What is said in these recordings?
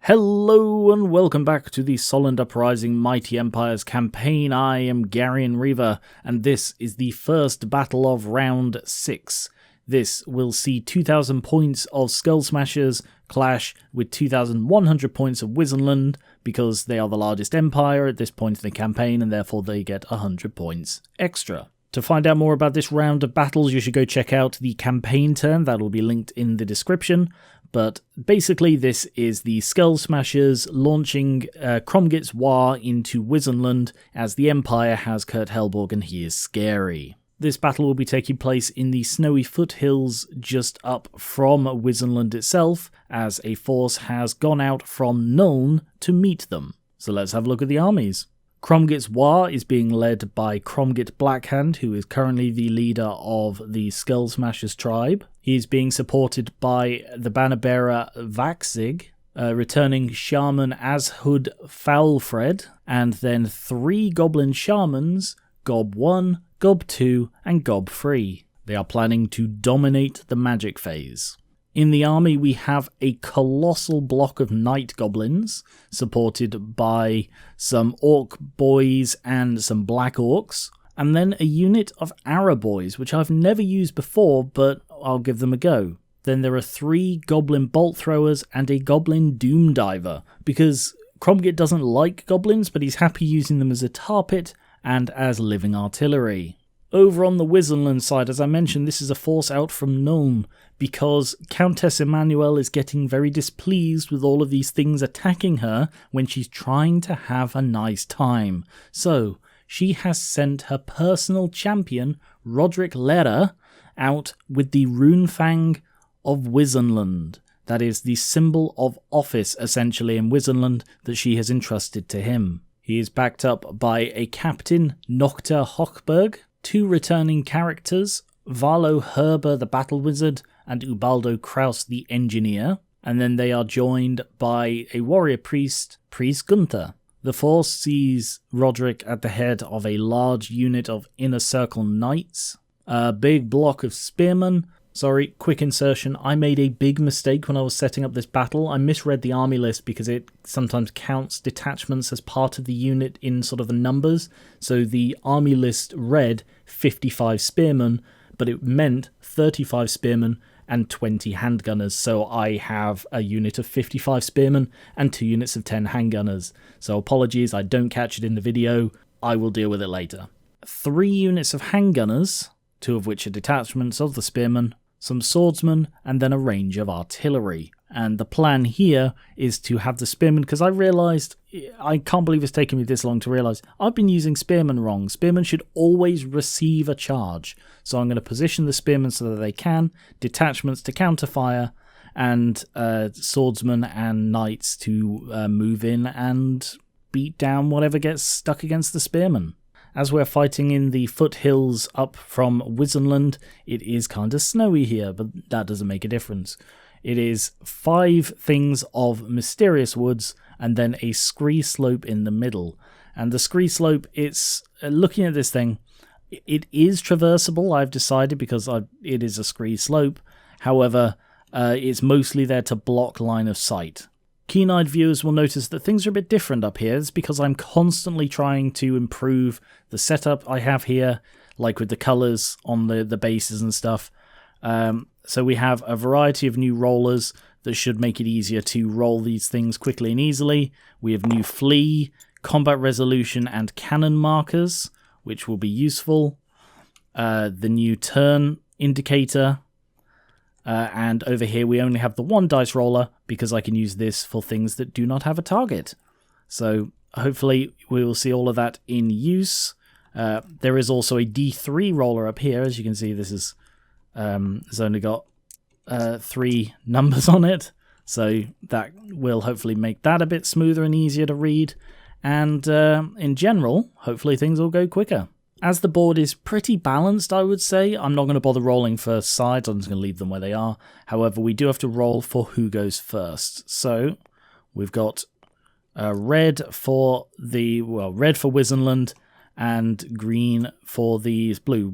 Hello and welcome back to the Solland Uprising Mighty Empires campaign. I am Garion Reaver, and this is the first battle of round 6. This will see 2,000 points of Skullsmasherz clash with 2,100 points of Wissenland, because they are the largest empire at this point in the campaign, and therefore they get 100 points extra. To find out more about this round of battles, you should go check out the campaign turn. That will be linked in the description. But basically, this is the Skullsmasherz launching Cromgit's Waaagh into Wissenland, as the Empire has Kurt Helborg and he is scary. This battle will be taking place in the snowy foothills just up from Wissenland itself, as a force has gone out from Nuln to meet them. So let's have a look at the armies. Cromgit's Waaagh is being led by Cromgit Blackhand, who is currently the leader of the Skullsmasherz tribe. He is being supported by the banner bearer Waaagh, returning Shaman Ashud Foulfred, and then 3 goblin shamans, Gob 1, Gob 2, and Gob 3. They are planning to dominate the magic phase. In the army, we have a colossal block of night goblins, supported by some orc boys and some black orcs, and then a unit of Arrow boys, which I've never used before, but I'll give them a go. Then there are 3 goblin bolt throwers and a goblin doom diver, because Cromgit doesn't like goblins, but he's happy using them as a tar pit and as living artillery. Over on the Wissenland side, as I mentioned, this is a force out from Nuln, because Countess Emmanuel is getting very displeased with all of these things attacking her when she's trying to have a nice time. So, she has sent her personal champion, Roderick Lehrer, out with the Runefang of Wissenland. That is the symbol of office, essentially, in Wissenland that she has entrusted to him. He is backed up by a captain, Nocta Hochberg, 2 returning characters, Valo Herber the Battle Wizard and Ubaldo Kraus the Engineer, and then they are joined by a warrior priest, Priest Gunther. The force sees Roderick at the head of a large unit of Inner Circle Knights, a big block of spearmen. Sorry, quick insertion, I made a big mistake when I was setting up this battle. I misread the army list because it sometimes counts detachments as part of the unit in sort of the numbers. So the army list read 55 spearmen, but it meant 35 spearmen and 20 handgunners. So I have a unit of 55 spearmen and 2 units of 10 handgunners. So apologies, I don't catch it in the video. I will deal with it later. 3 units of handgunners, 2 of which are detachments of the spearmen, some swordsmen, and then a range of artillery. And the plan here is to have the spearmen, because I realised, I can't believe it's taken me this long to realise, I've been using spearmen wrong. Spearmen should always receive a charge. So I'm going to position the spearmen so that they can, detachments to counterfire, and swordsmen and knights to move in and beat down whatever gets stuck against the spearmen. As we're fighting in the foothills up from Wissenland, it is kind of snowy here, but that doesn't make a difference. It is 5 things of mysterious woods, and then a scree slope in the middle. And the scree slope, it's, looking at this thing, it is traversable, I've decided, because it is a scree slope. However, it's mostly there to block line of sight. Keen-eyed viewers will notice that things are a bit different up here. It's because I'm constantly trying to improve the setup I have here, like with the colours on the bases and stuff. So we have a variety of new rollers that should make it easier to roll these things quickly and easily. We have new flee, combat resolution, and cannon markers, which will be useful. The new turn indicator. And over here we only have the 1 dice roller, because I can use this for things that do not have a target. So hopefully we will see all of that in use. There is also a D3 roller up here. As you can see, this is has only got 3 numbers on it. So that will hopefully make that a bit smoother and easier to read. And in general, hopefully things will go quicker. As the board is pretty balanced, I would say, I'm not going to bother rolling for sides, I'm just going to leave them where they are. However, we do have to roll for who goes first. So, we've got red for Wissenland, and green for the blue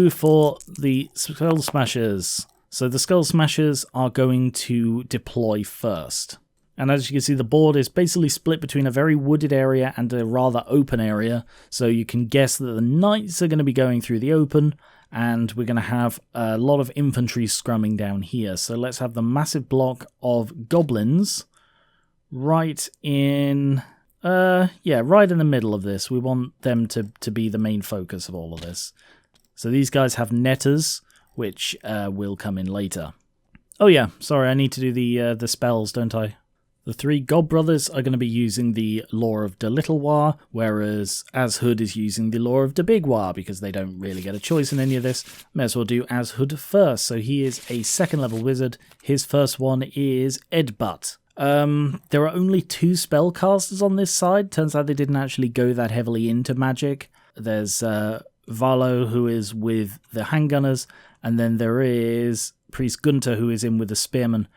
for the Skullsmasherz. So the Skullsmasherz are going to deploy first. And as you can see, the board is basically split between a very wooded area and a rather open area. So you can guess that the knights are going to be going through the open, and we're going to have a lot of infantry scrumming down here. So let's have the massive block of goblins right in... right in the middle of this. We want them to be the main focus of all of this. So these guys have netters, which will come in later. Oh yeah, sorry, I need to do the spells, don't I? The three God Brothers are going to be using the lore of the Little Waaagh, whereas Ashud is using the lore of the Big Waaagh, because they don't really get a choice in any of this. May as well do Ashud first. So he is a 2nd level wizard. His first one is Edbutt. There are only 2 spellcasters on this side. Turns out they didn't actually go that heavily into magic. There's Valo, who is with the handgunners, and then there is Priest Gunter, who is in with the spearmen.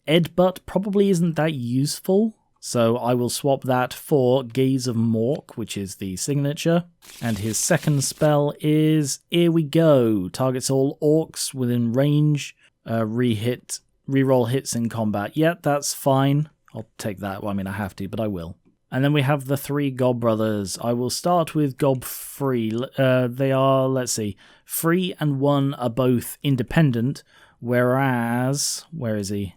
Edbutt probably isn't that useful, so I will swap that for Gaze of Mork, which is the signature. And his second spell is Here We Go. Targets all orcs within range. Reroll hits in combat. Yeah, that's fine. I'll take that. Well, I mean, I have to, but I will. And then we have the 3 Gob Brothers. I will start with Gob 3. They are, let's see, 3 and 1 are both independent, whereas... Where is he?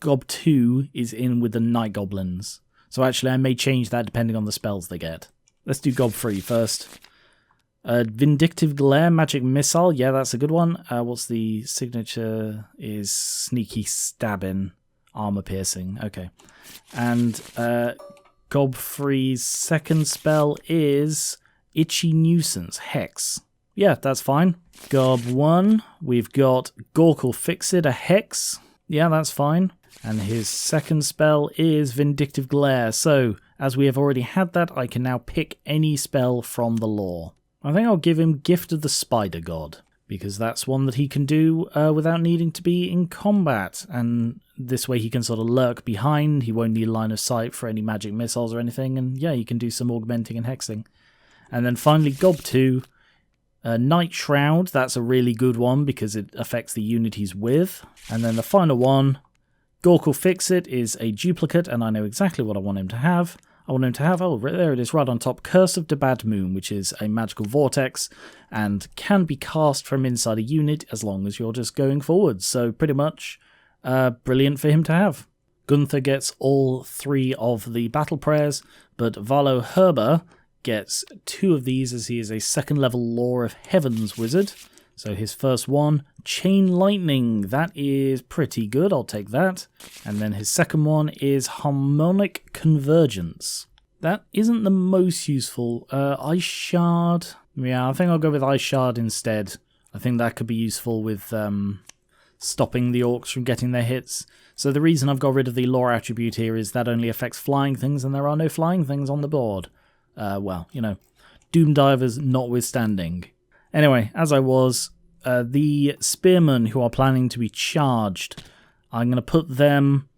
Gob 2 is in with the Night Goblins. So actually, I may change that depending on the spells they get. Let's do Gob 3 first. Vindictive Glare, Magic Missile. Yeah, that's a good one. What's the signature? Is Sneaky Stabbing, Armor Piercing. Okay. And Gob 3's second spell is Itchy Nuisance, Hex. Yeah, that's fine. Gob 1, we've got Gorkle Fixit, a Hex. Yeah, that's fine. And his second spell is Vindictive Glare. So, as we have already had that, I can now pick any spell from the lore. I think I'll give him Gift of the Spider God, because that's one that he can do without needing to be in combat. And this way he can sort of lurk behind, he won't need line of sight for any magic missiles or anything, and yeah, you can do some augmenting and hexing. And then finally, Gob 2, Night Shroud, that's a really good one because it affects the unit he's with. And then the final one, Gorkle Fixit, is a duplicate, and I know exactly what I want him to have. I want him to have, oh, there it is, right on top, Curse of the Bad Moon, which is a magical vortex, and can be cast from inside a unit as long as you're just going forwards. So pretty much brilliant for him to have. Gunther gets all 3 of the battle prayers, but Valo Herber gets 2 of these as he is a 2nd level Lore of Heavens wizard. So his first one, Chain Lightning, that is pretty good, I'll take that. And then his second one is Harmonic Convergence. That isn't the most useful. Ice Shard, yeah, I think I'll go with Ice Shard instead. I think that could be useful with stopping the orcs from getting their hits. So the reason I've got rid of the lore attribute here is that only affects flying things, and there are no flying things on the board. Well, you know, Doom Divers notwithstanding. Anyway, as I was, the spearmen who are planning to be charged, I'm going to put them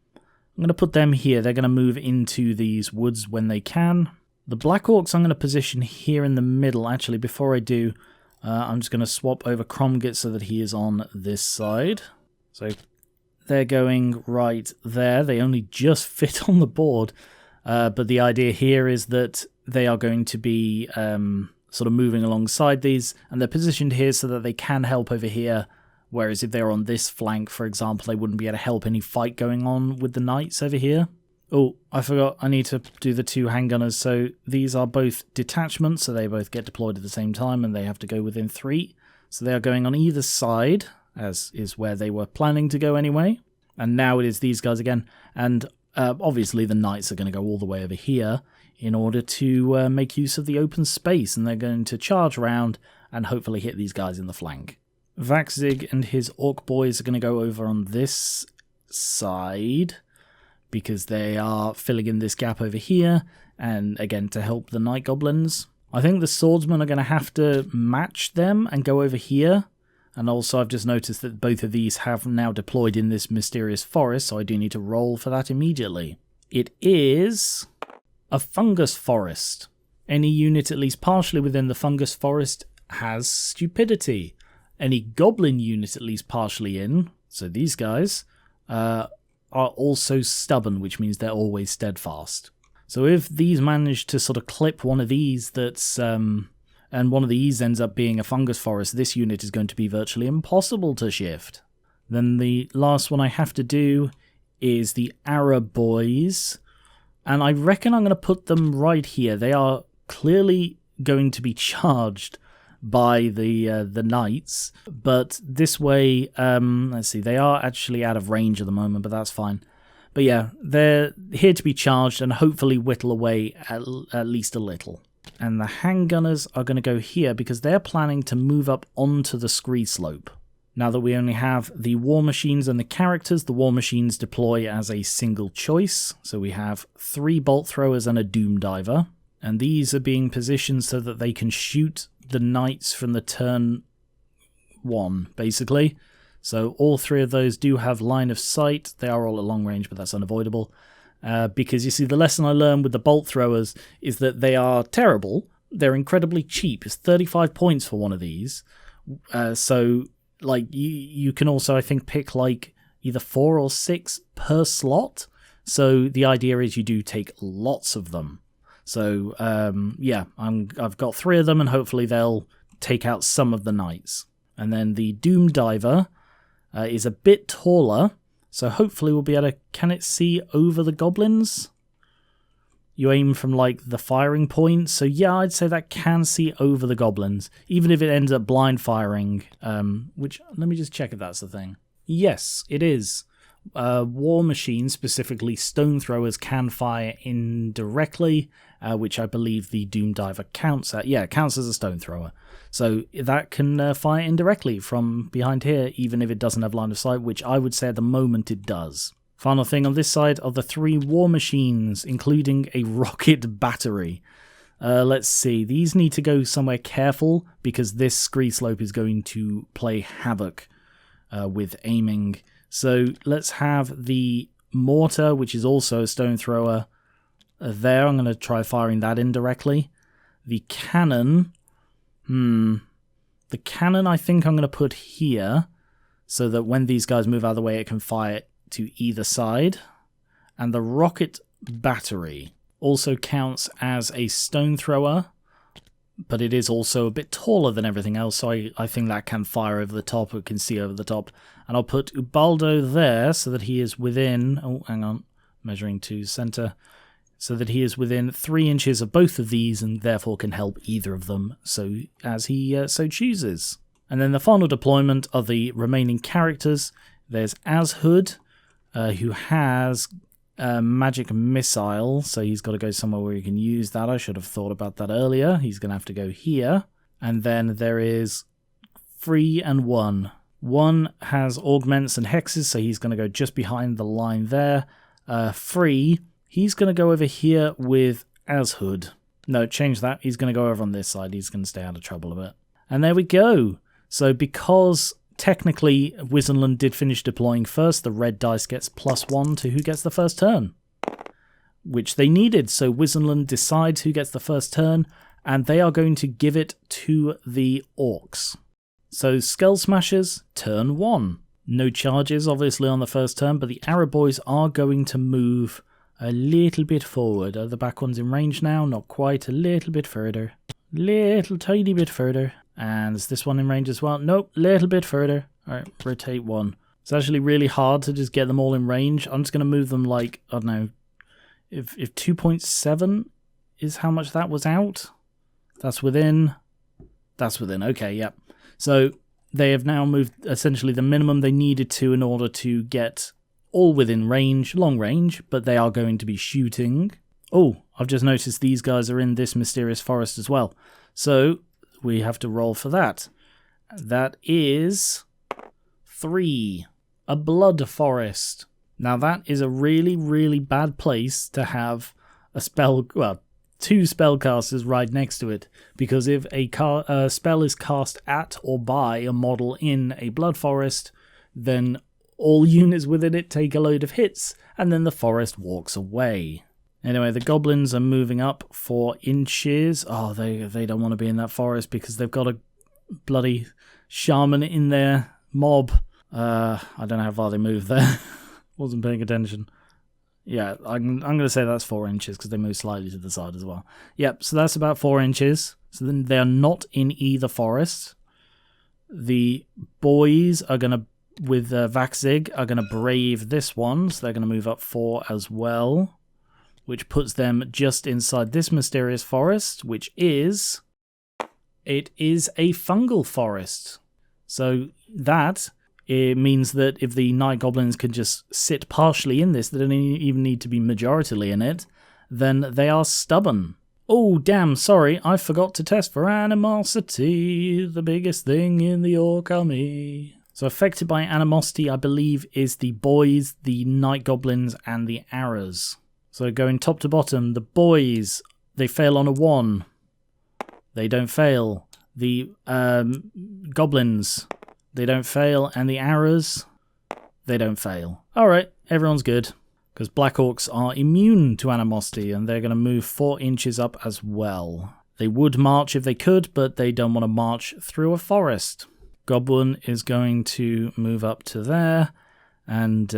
here. They're going to move into these woods when they can. The Black Orcs I'm going to position here in the middle. Actually, before I do, I'm just going to swap over Cromgit so that he is on this side. So they're going right there. They only just fit on the board. But the idea here is that they are going to be sort of moving alongside these, and they're positioned here so that they can help over here, whereas if they're on this flank, for example, they wouldn't be able to help any fight going on with the knights over here. Oh, I forgot, I need to do the 2 handgunners. So these are both detachments, so they both get deployed at the same time, and they have to go within 3. So they are going on either side, as is where they were planning to go anyway. And now it is these guys again, and obviously the knights are going to go all the way over here in order to make use of the open space, and they're going to charge around and hopefully hit these guys in the flank. Vaxzig and his orc boys are going to go over on this side because they are filling in this gap over here, and again to help the night goblins. I think the swordsmen are going to have to match them and go over here. And also I've just noticed that both of these have now deployed in this mysterious forest, so I do need to roll for that immediately. It is a fungus forest. Any unit at least partially within the fungus forest has stupidity. Any goblin unit at least partially in, so these guys, are also stubborn, which means they're always steadfast. So if these manage to sort of clip one of these that's... and one of these ends up being a fungus forest, this unit is going to be virtually impossible to shift. Then the last one I have to do is the Arab boys. And I reckon I'm going to put them right here. They are clearly going to be charged by the knights. But this way, let's see, they are actually out of range at the moment, but that's fine. But yeah, they're here to be charged and hopefully whittle away at least a little. And the handgunners are going to go here because they're planning to move up onto the scree slope. Now that we only have the war machines and the characters, the war machines deploy as a single choice. So we have 3 bolt throwers and a doom diver. And these are being positioned so that they can shoot the knights from the turn 1, basically. So all 3 of those do have line of sight. They are all at long range, but that's unavoidable. Because you see, the lesson I learned with the bolt throwers is that they are terrible. They're incredibly cheap. It's 35 points for one of these. So, like, you can also, I think, pick, like, either 4 or 6 per slot. So the idea is you do take lots of them. So, yeah, I've got 3 of them, and hopefully they'll take out some of the knights. And then the Doom Diver is a bit taller. So hopefully we'll be able to... Can it see over the goblins? You aim from, like, the firing point. So yeah, I'd say that can see over the goblins. Even if it ends up blind firing. Which, let me just check if that's the thing. Yes, it is. War machines, specifically stone throwers, can fire indirectly. Which I believe the Doom Diver counts at. Yeah, it counts as a stone thrower. So that can fire indirectly from behind here, even if it doesn't have line of sight, which I would say at the moment it does. Final thing on this side are the 3 war machines, including a rocket battery. Let's see, these need to go somewhere careful, because this scree slope is going to play havoc with aiming. So let's have the mortar, which is also a stone thrower, there. I'm going to try firing that indirectly. The cannon... The cannon I think I'm going to put here, so that when these guys move out of the way, it can fire to either side. And the rocket battery also counts as a stone thrower, but it is also a bit taller than everything else, so I think that can fire over the top, or can see over the top. And I'll put Ubaldo there, so that he is within... Oh, hang on. Measuring to center. So that he is within 3 inches of both of these and therefore can help either of them, so as he so chooses. And then the final deployment are the remaining characters. There's Ashud, who has a magic missile, so he's got to go somewhere where he can use that. I should have thought about that earlier. He's going to have to go here. And then there is Free and 1. 1 has augments and hexes, so he's going to go just behind the line there. Free... He's going to go over here with Ashud. No, change that. He's going to go over on this side. He's going to stay out of trouble a bit. And there we go. So because technically Wissenland did finish deploying first, the red dice gets +1 to who gets the first turn, which they needed. So Wissenland decides who gets the first turn, and they are going to give it to the orcs. So Skullsmasherz Turn 1. No charges, obviously, on the first turn, but the Arab boys are going to move a little bit forward. Are the back ones in range now? Not quite. A little bit further. Little tiny bit further. And is this one in range as well? Nope. Little bit further. Alright, rotate 1. It's actually really hard to just get them all in range. I'm just going to move them like, I don't know, if 2.7 is how much that was out. That's within. That's within. Okay, yep. So they have now moved essentially the minimum they needed to in order to get all within range, long range, but they are going to be shooting. Oh, I've just noticed these guys are in this mysterious forest as well. So we have to roll for that. That is 3. A blood forest. Now that is a really, really bad place to have a spell, well, 2 spellcasters right next to it. Because if a spell is cast at or by a model in a blood forest, then all units within it take a load of hits, and then the forest walks away. Anyway, the goblins are moving up 4 inches. Oh, they don't want to be in that forest because they've got a bloody shaman in their mob. I don't know how far they move there. Wasn't paying attention. Yeah, I'm going to say that's 4 inches because they move slightly to the side as well. Yep, so that's about 4 inches. So then they're not in either forest. The boys are going to, with Waaagh, are going to brave this one. So they're going to move up 4 as well, which puts them just inside this mysterious forest, which is... It is a fungal forest. So that... It means that if the night goblins can just sit partially in this, they don't even need to be majoritily in it, then they are stubborn. Oh, damn, sorry, I forgot to test for animosity, the biggest thing in the orc army. So affected by animosity, I believe, is the boys, the night goblins, and the arrows. So going top to bottom, the boys, they fail on a 1. They don't fail. The goblins... They don't fail, and the arrows, they don't fail. Alright, everyone's good. Because Black Orcs are immune to animosity, and they're going to move 4 inches up as well. They would march if they could, but they don't want to march through a forest. Goblin is going to move up to there, and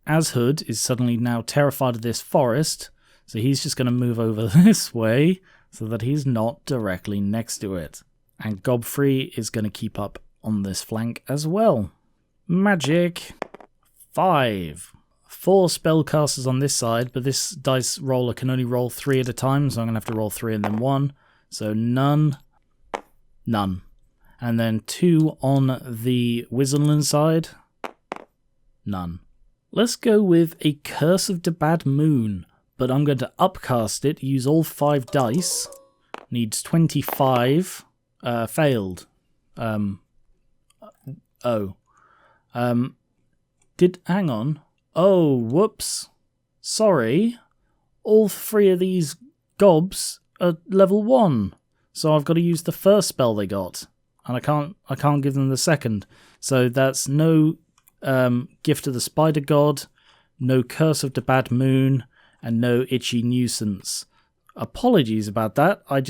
Ashud is suddenly now terrified of this forest, so he's just going to move over this way, so that he's not directly next to it. And Godfrey is going to keep up on this flank as well. Magic. 5. 4 spellcasters on this side, but this dice roller can only roll 3 at a time, so I'm going to have to roll 3 and then 1. So none. None. And then 2 on the Wissenland side. None. Let's go with a Curse of the Bad Moon, but I'm going to upcast it, use all 5 dice. Needs 25. Failed. Hang on. Oh, whoops. Sorry. All 3 of these gobs are level 1. So I've got to use the first spell they got. And I can't give them the second. So that's no Gift of the Spider God, no Curse of the Bad Moon, and no Itchy Nuisance. Apologies about that. I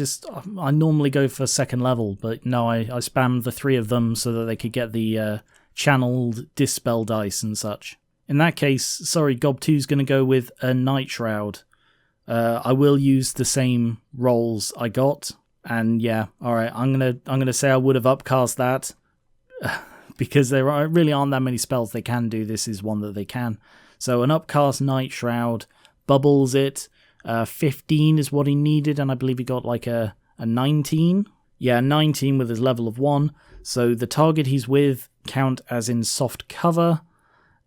normally go for second level, but no, I spammed the 3 of them so that they could get the channeled dispel dice and such. In that case, sorry, Gob 2's going to go with a Night Shroud. I will use the same rolls I got, and yeah, alright, I'm gonna say I would have upcast that, because there really aren't that many spells they can do. This is one that they can. So an upcast Night Shroud bubbles it. 15 is what he needed, and I believe he got like a 19. Yeah, 19 with his level of 1. So the target he's with count as in soft cover,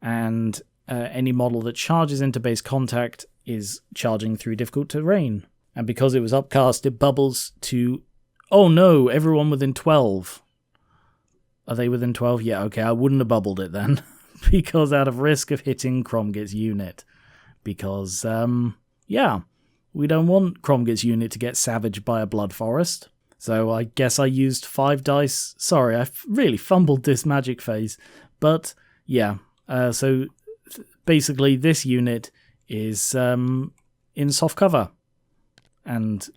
and any model that charges into base contact is charging through difficult terrain. And because it was upcast, it bubbles to... Oh no, everyone within 12. Are they within 12? Yeah, okay, I wouldn't have bubbled it then. Because out of risk of hitting Cromgit's unit. Because, yeah, we don't want Cromgit's unit to get savaged by a blood forest. So I guess I used 5 dice. Sorry, I really fumbled this magic phase. But, yeah, so basically this unit is in soft cover. And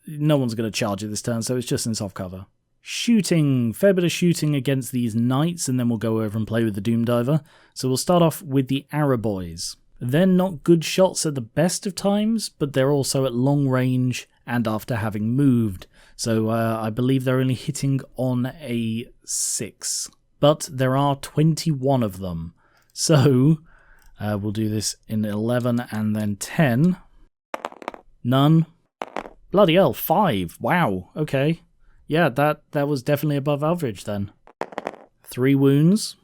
no one's going to charge it this turn, so it's just in soft cover. Shooting. Fair bit of shooting against these knights, and then we'll go over and play with the Doom Diver. So we'll start off with the Arrow Boys. They're not good shots at the best of times, but they're also at long range and after having moved. So I believe they're only hitting on a 6. But there are 21 of them. So we'll do this in 11 and then 10. None. Bloody hell, 5. Wow, okay. Yeah, that was definitely above average then. 3 wounds.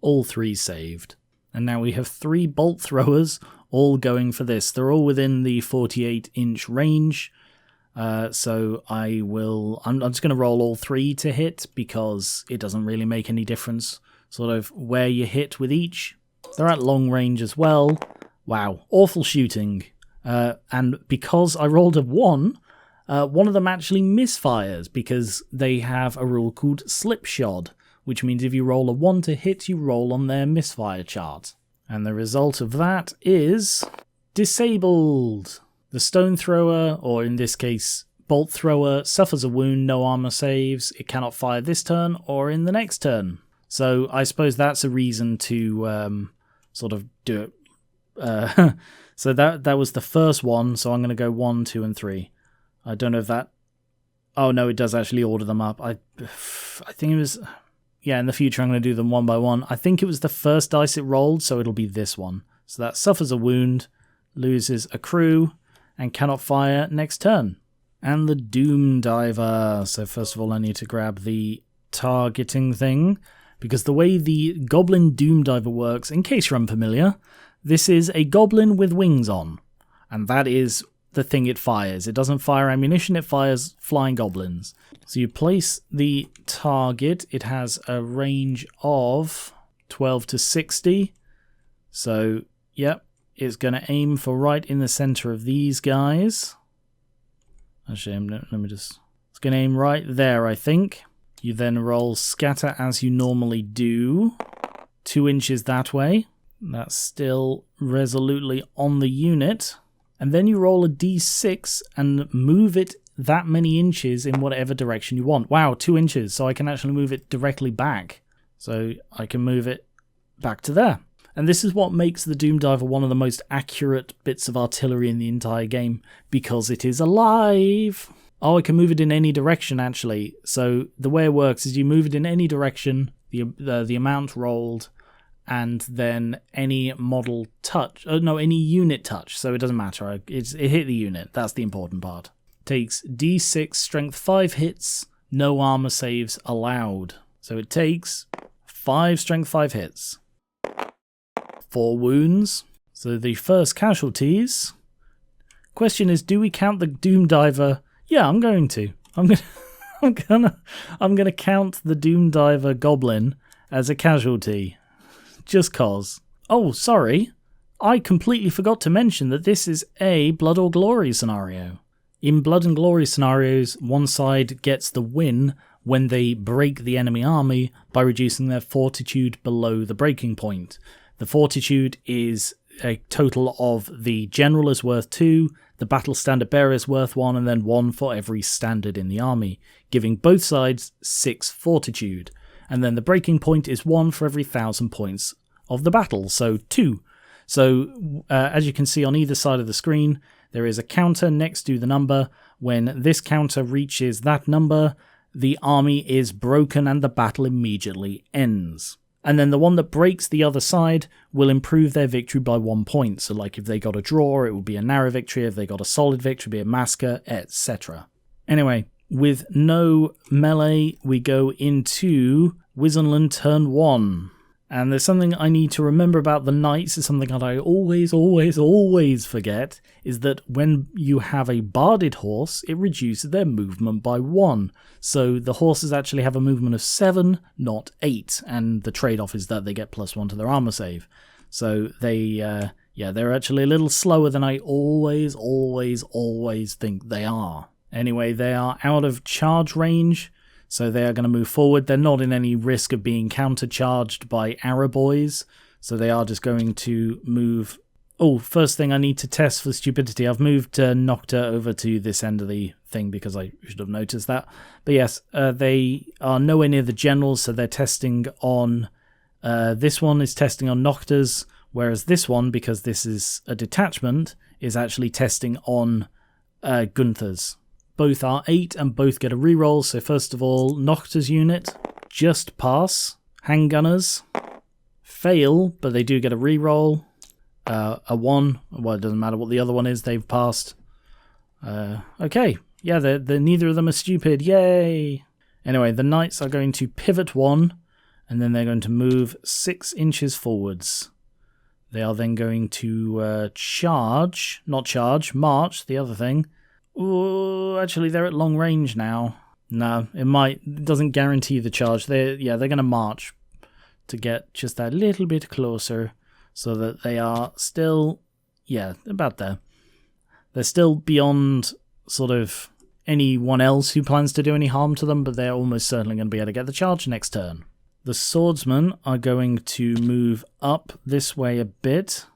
All 3 saved. And now we have 3 bolt throwers all going for this. They're all within the 48-inch range. So I'm just going to roll all 3 to hit because it doesn't really make any difference sort of where you hit with each. They're at long range as well. Wow, awful shooting. And because I rolled a 1, one of them actually misfires because they have a rule called Slipshod, which means if you roll a 1 to hit, you roll on their misfire chart. And the result of that is disabled. The stone thrower, or in this case, bolt thrower, suffers a wound, no armor saves. It cannot fire this turn or in the next turn. So I suppose that's a reason to sort of do it. So that was the first one, so I'm going to go 1, 2, and 3. I don't know if that... Oh, no, it does actually order them up. I think it was... Yeah, in the future I'm going to do them one by one. I think it was the first dice it rolled, so it'll be this one. So that suffers a wound, loses a crew, and cannot fire next turn. And the Doom Diver. So first of all I need to grab the targeting thing, because the way the Goblin Doom Diver works, in case you're unfamiliar, this is a goblin with wings on, and that is the thing it fires. It doesn't fire ammunition, it fires flying goblins. So you place the target, it has a range of 12 to 60, so yep, it's going to aim for right in the center of these guys. Actually, let me just... It's going to aim right there, I think. You then roll scatter as you normally do. 2 inches that way. That's still resolutely on the unit. And then you roll a d6 and move it that many inches in whatever direction you want. Wow, 2 inches, so I can actually move it directly back. So I can move it back to there. And this is what makes the Doom Diver one of the most accurate bits of artillery in the entire game, because it is alive. Oh, I can move it in any direction, actually. So the way it works is you move it in any direction, the amount rolled, and then any model touch, any unit touch, so it doesn't matter, it hit the unit, that's the important part. Takes d6 strength 5 hits, no armor saves allowed. So it takes 5 strength 5 hits. 4 wounds, so the first casualties. Question is, do we count the Doom Diver? Yeah, I'm going to. I'm gonna count the Doom Diver Goblin as a casualty. Just cause. Oh, sorry. I completely forgot to mention that this is a Blood or Glory scenario. In Blood and Glory scenarios, one side gets the win when they break the enemy army by reducing their fortitude below the breaking point. The fortitude is a total of the general is worth 2, the battle standard bearer is worth 1, and then 1 for every standard in the army, giving both sides 6 fortitude. And then the breaking point is 1 for every 1,000 points of the battle, so 2. So as you can see on either side of the screen, there is a counter next to the number. When this counter reaches that number, the army is broken and the battle immediately ends. And then the one that breaks the other side will improve their victory by 1 point. So like if they got a draw, it would be a narrow victory. If they got a solid victory, it would be a massacre, etc. Anyway, with no melee, we go into Wissenland Turn 1. And there's something I need to remember about the knights, is something that I always forget, is that when you have a barded horse, it reduces their movement by 1. So the horses actually have a movement of 7, not 8, and the trade-off is that they get +1 to their armor save. So they're actually a little slower than I always think they are. Anyway, they are out of charge range, so they are going to move forward. They're not in any risk of being countercharged by arrow boys, so they are just going to move. Oh, first thing I need to test for stupidity. I've moved Nocta over to this end of the thing because I should have noticed that. But yes, they are nowhere near the generals, so they're testing on... this one is testing on Noctas, whereas this one, because this is a detachment, is actually testing on Gunthers. Both are 8 and both get a reroll. So first of all, Nocta's unit, just pass. Handgunners, fail, but they do get a reroll. A 1, well, it doesn't matter what the other one is, they've passed. Okay, yeah, they're neither of them are stupid, yay! Anyway, the knights are going to pivot 1, and then they're going to move 6 inches forwards. They are then going to march, the other thing. Ooh, actually, they're at long range now. No, it doesn't guarantee the charge. They're going to march to get just that little bit closer so that they are still, about there. They're still beyond sort of anyone else who plans to do any harm to them, but they're almost certainly going to be able to get the charge next turn. The swordsmen are going to move up this way a bit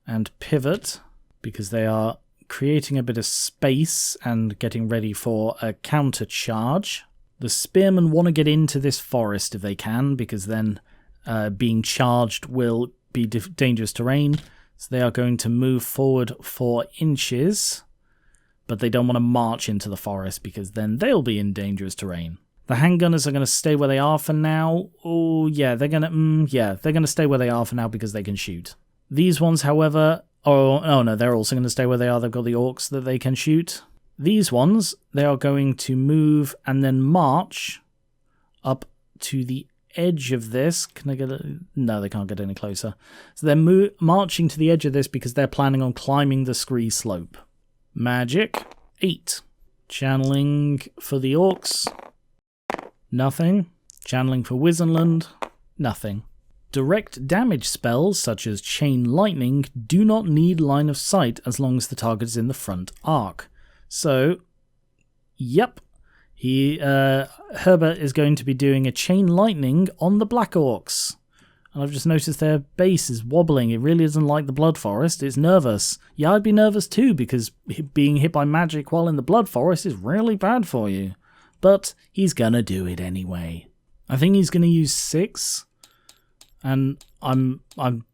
and pivot because they are creating a bit of space and getting ready for a counter charge. The spearmen want to get into this forest if they can, because then being charged will be dangerous terrain. So they are going to move forward 4 inches. But they don't want to march into the forest because then they'll be in dangerous terrain. The handgunners are going to stay where they are for now. Oh, yeah, they're going to stay where they are for now because they can shoot. These ones, however, oh no, they're also going to stay where they are. They've got the orcs that they can shoot. These ones, they are going to move and then march up to the edge of this. Can I get a... No, they can't get any closer. So they're marching to the edge of this because they're planning on climbing the scree slope. Magic, 8. Channeling for the orcs, nothing. Channeling for Wissenland, nothing. Direct damage spells, such as Chain Lightning, do not need line of sight as long as the target is in the front arc. So, yep, Herbert is going to be doing a Chain Lightning on the Black Orcs. And I've just noticed their base is wobbling. It really isn't like the Blood Forest. It's nervous. Yeah, I'd be nervous too, because being hit by magic while in the Blood Forest is really bad for you. But he's gonna do it anyway. I think he's gonna use 6. And I'm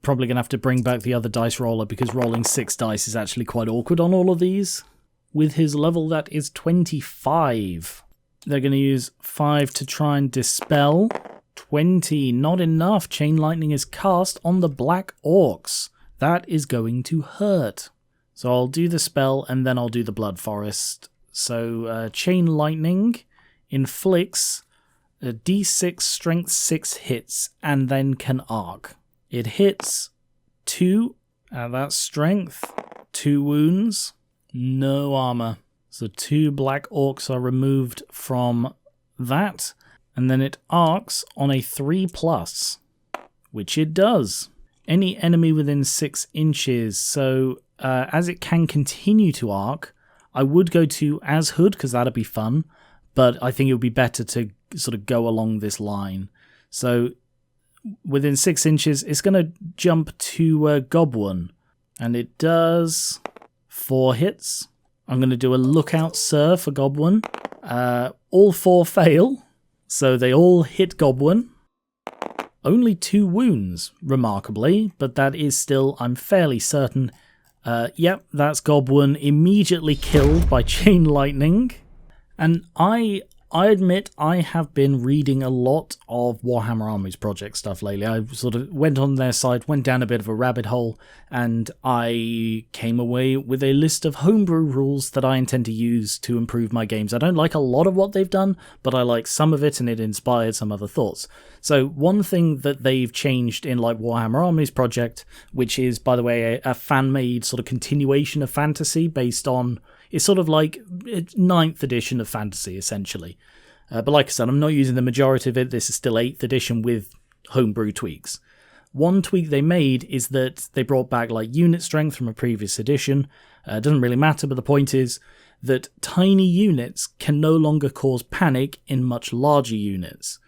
probably gonna have to bring back the other dice roller, because rolling 6 dice is actually quite awkward on all of these. With his level, that is 25. They're gonna use 5 to try and dispel. 20, not enough. Chain Lightning is cast on the Black Orcs. That is going to hurt. So I'll do the spell and then I'll do the Blood Forest. So Chain Lightning inflicts a D6 strength 6 hits and then can arc. It hits 2 at that strength, 2 wounds, no armor. So 2 Black Orcs are removed from that. And then it arcs on a 3+, which it does. Any enemy within 6 inches. So as it can continue to arc, I would go to Azhood because that'd be fun. But I think it would be better to sort of go along this line. So within 6 inches, it's going to jump to Gobwin. And it does 4 hits. I'm going to do a Lookout Sir for Gobwin. All 4 fail. So they all hit Gobwin. Only 2 wounds, remarkably, but that is still, I'm fairly certain. Yep, that's Gobwin immediately killed by Chain Lightning. And I admit I have been reading a lot of Warhammer Armies Project stuff lately. I sort of went on their site, went down a bit of a rabbit hole, and I came away with a list of homebrew rules that I intend to use to improve my games. I don't like a lot of what they've done, but I like some of it and it inspired some other thoughts. So one thing that they've changed in like Warhammer Armies Project, which is, by the way, a fan-made sort of continuation of fantasy based on... It's sort of like 9th edition of fantasy, essentially. But like I said, I'm not using the majority of it. This is still 8th edition with homebrew tweaks. One tweak they made is that they brought back like unit strength from a previous edition. It doesn't really matter, but the point is that tiny units can no longer cause panic in much larger units.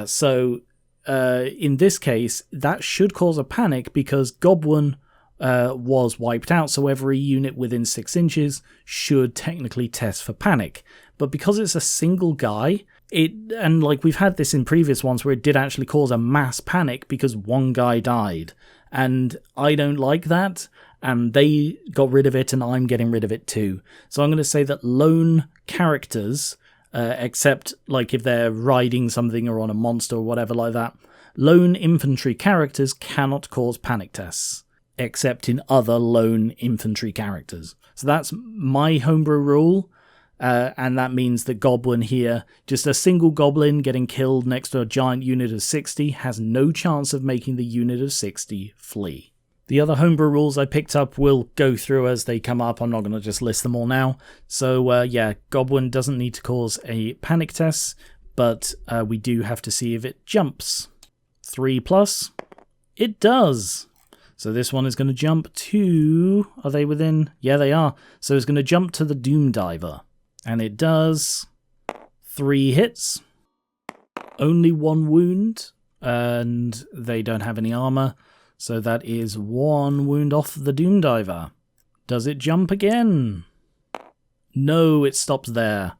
So in this case, that should cause a panic because Gobwin was wiped out, so every unit within 6 inches should technically test for panic. But because it's a single guy, and like we've had this in previous ones where it did actually cause a mass panic because one guy died. And I don't like that, and they got rid of it, and I'm getting rid of it too. So I'm going to say that lone characters, except like if they're riding something or on a monster or whatever like that, lone infantry characters cannot cause panic tests, except in other lone infantry characters. So that's my homebrew rule, and that means that Goblin here, just a single Goblin getting killed next to a giant unit of 60, has no chance of making the unit of 60 flee. The other homebrew rules I picked up will go through as they come up. I'm not going to just list them all now. So yeah, Goblin doesn't need to cause a panic test, but we do have to see if it jumps. 3+, it does. So this one is going to jump to... Are they within? Yeah, they are. So it's going to jump to the Doom Diver. And it does 3 hits. Only 1 wound. And they don't have any armor. So that is 1 wound off the Doom Diver. Does it jump again? No, it stops there.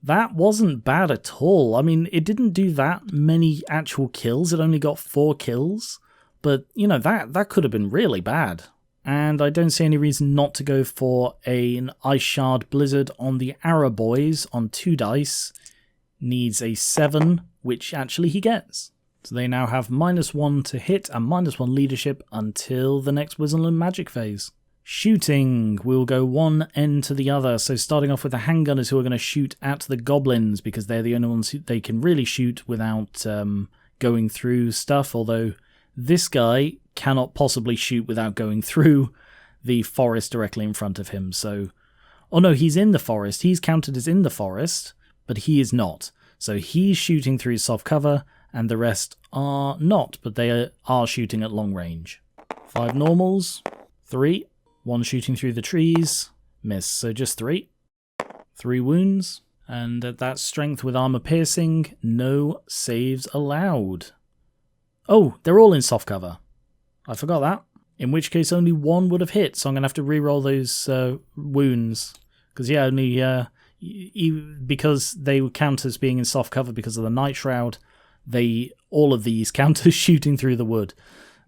That wasn't bad at all. I mean, it didn't do that many actual kills. It only got 4 kills. But, you know, that could have been really bad. And I don't see any reason not to go for an Ice Shard Blizzard on the Arrow Boys on 2 dice. Needs a 7, which actually he gets. So they now have -1 to hit and -1 leadership until the next Wissenland magic phase. Shooting, we'll go one end to the other. So starting off with the handgunners, who are going to shoot at the goblins because they're the only ones who they can really shoot without going through stuff. Although this guy cannot possibly shoot without going through the forest directly in front of him. So, oh no, he's in the forest. He's counted as in the forest, but he is not. So he's shooting through soft cover, and the rest are not, but they are shooting at long range. 5 normals, 3. 1 shooting through the trees, miss, so just 3. 3 wounds, and at that strength with armor piercing, no saves allowed. Oh, they're all in soft cover. I forgot that. In which case only 1 would have hit, so I'm going to have to re-roll those wounds. Because yeah, only because they would count as being in soft cover because of the Night Shroud, all of these count as shooting through the wood,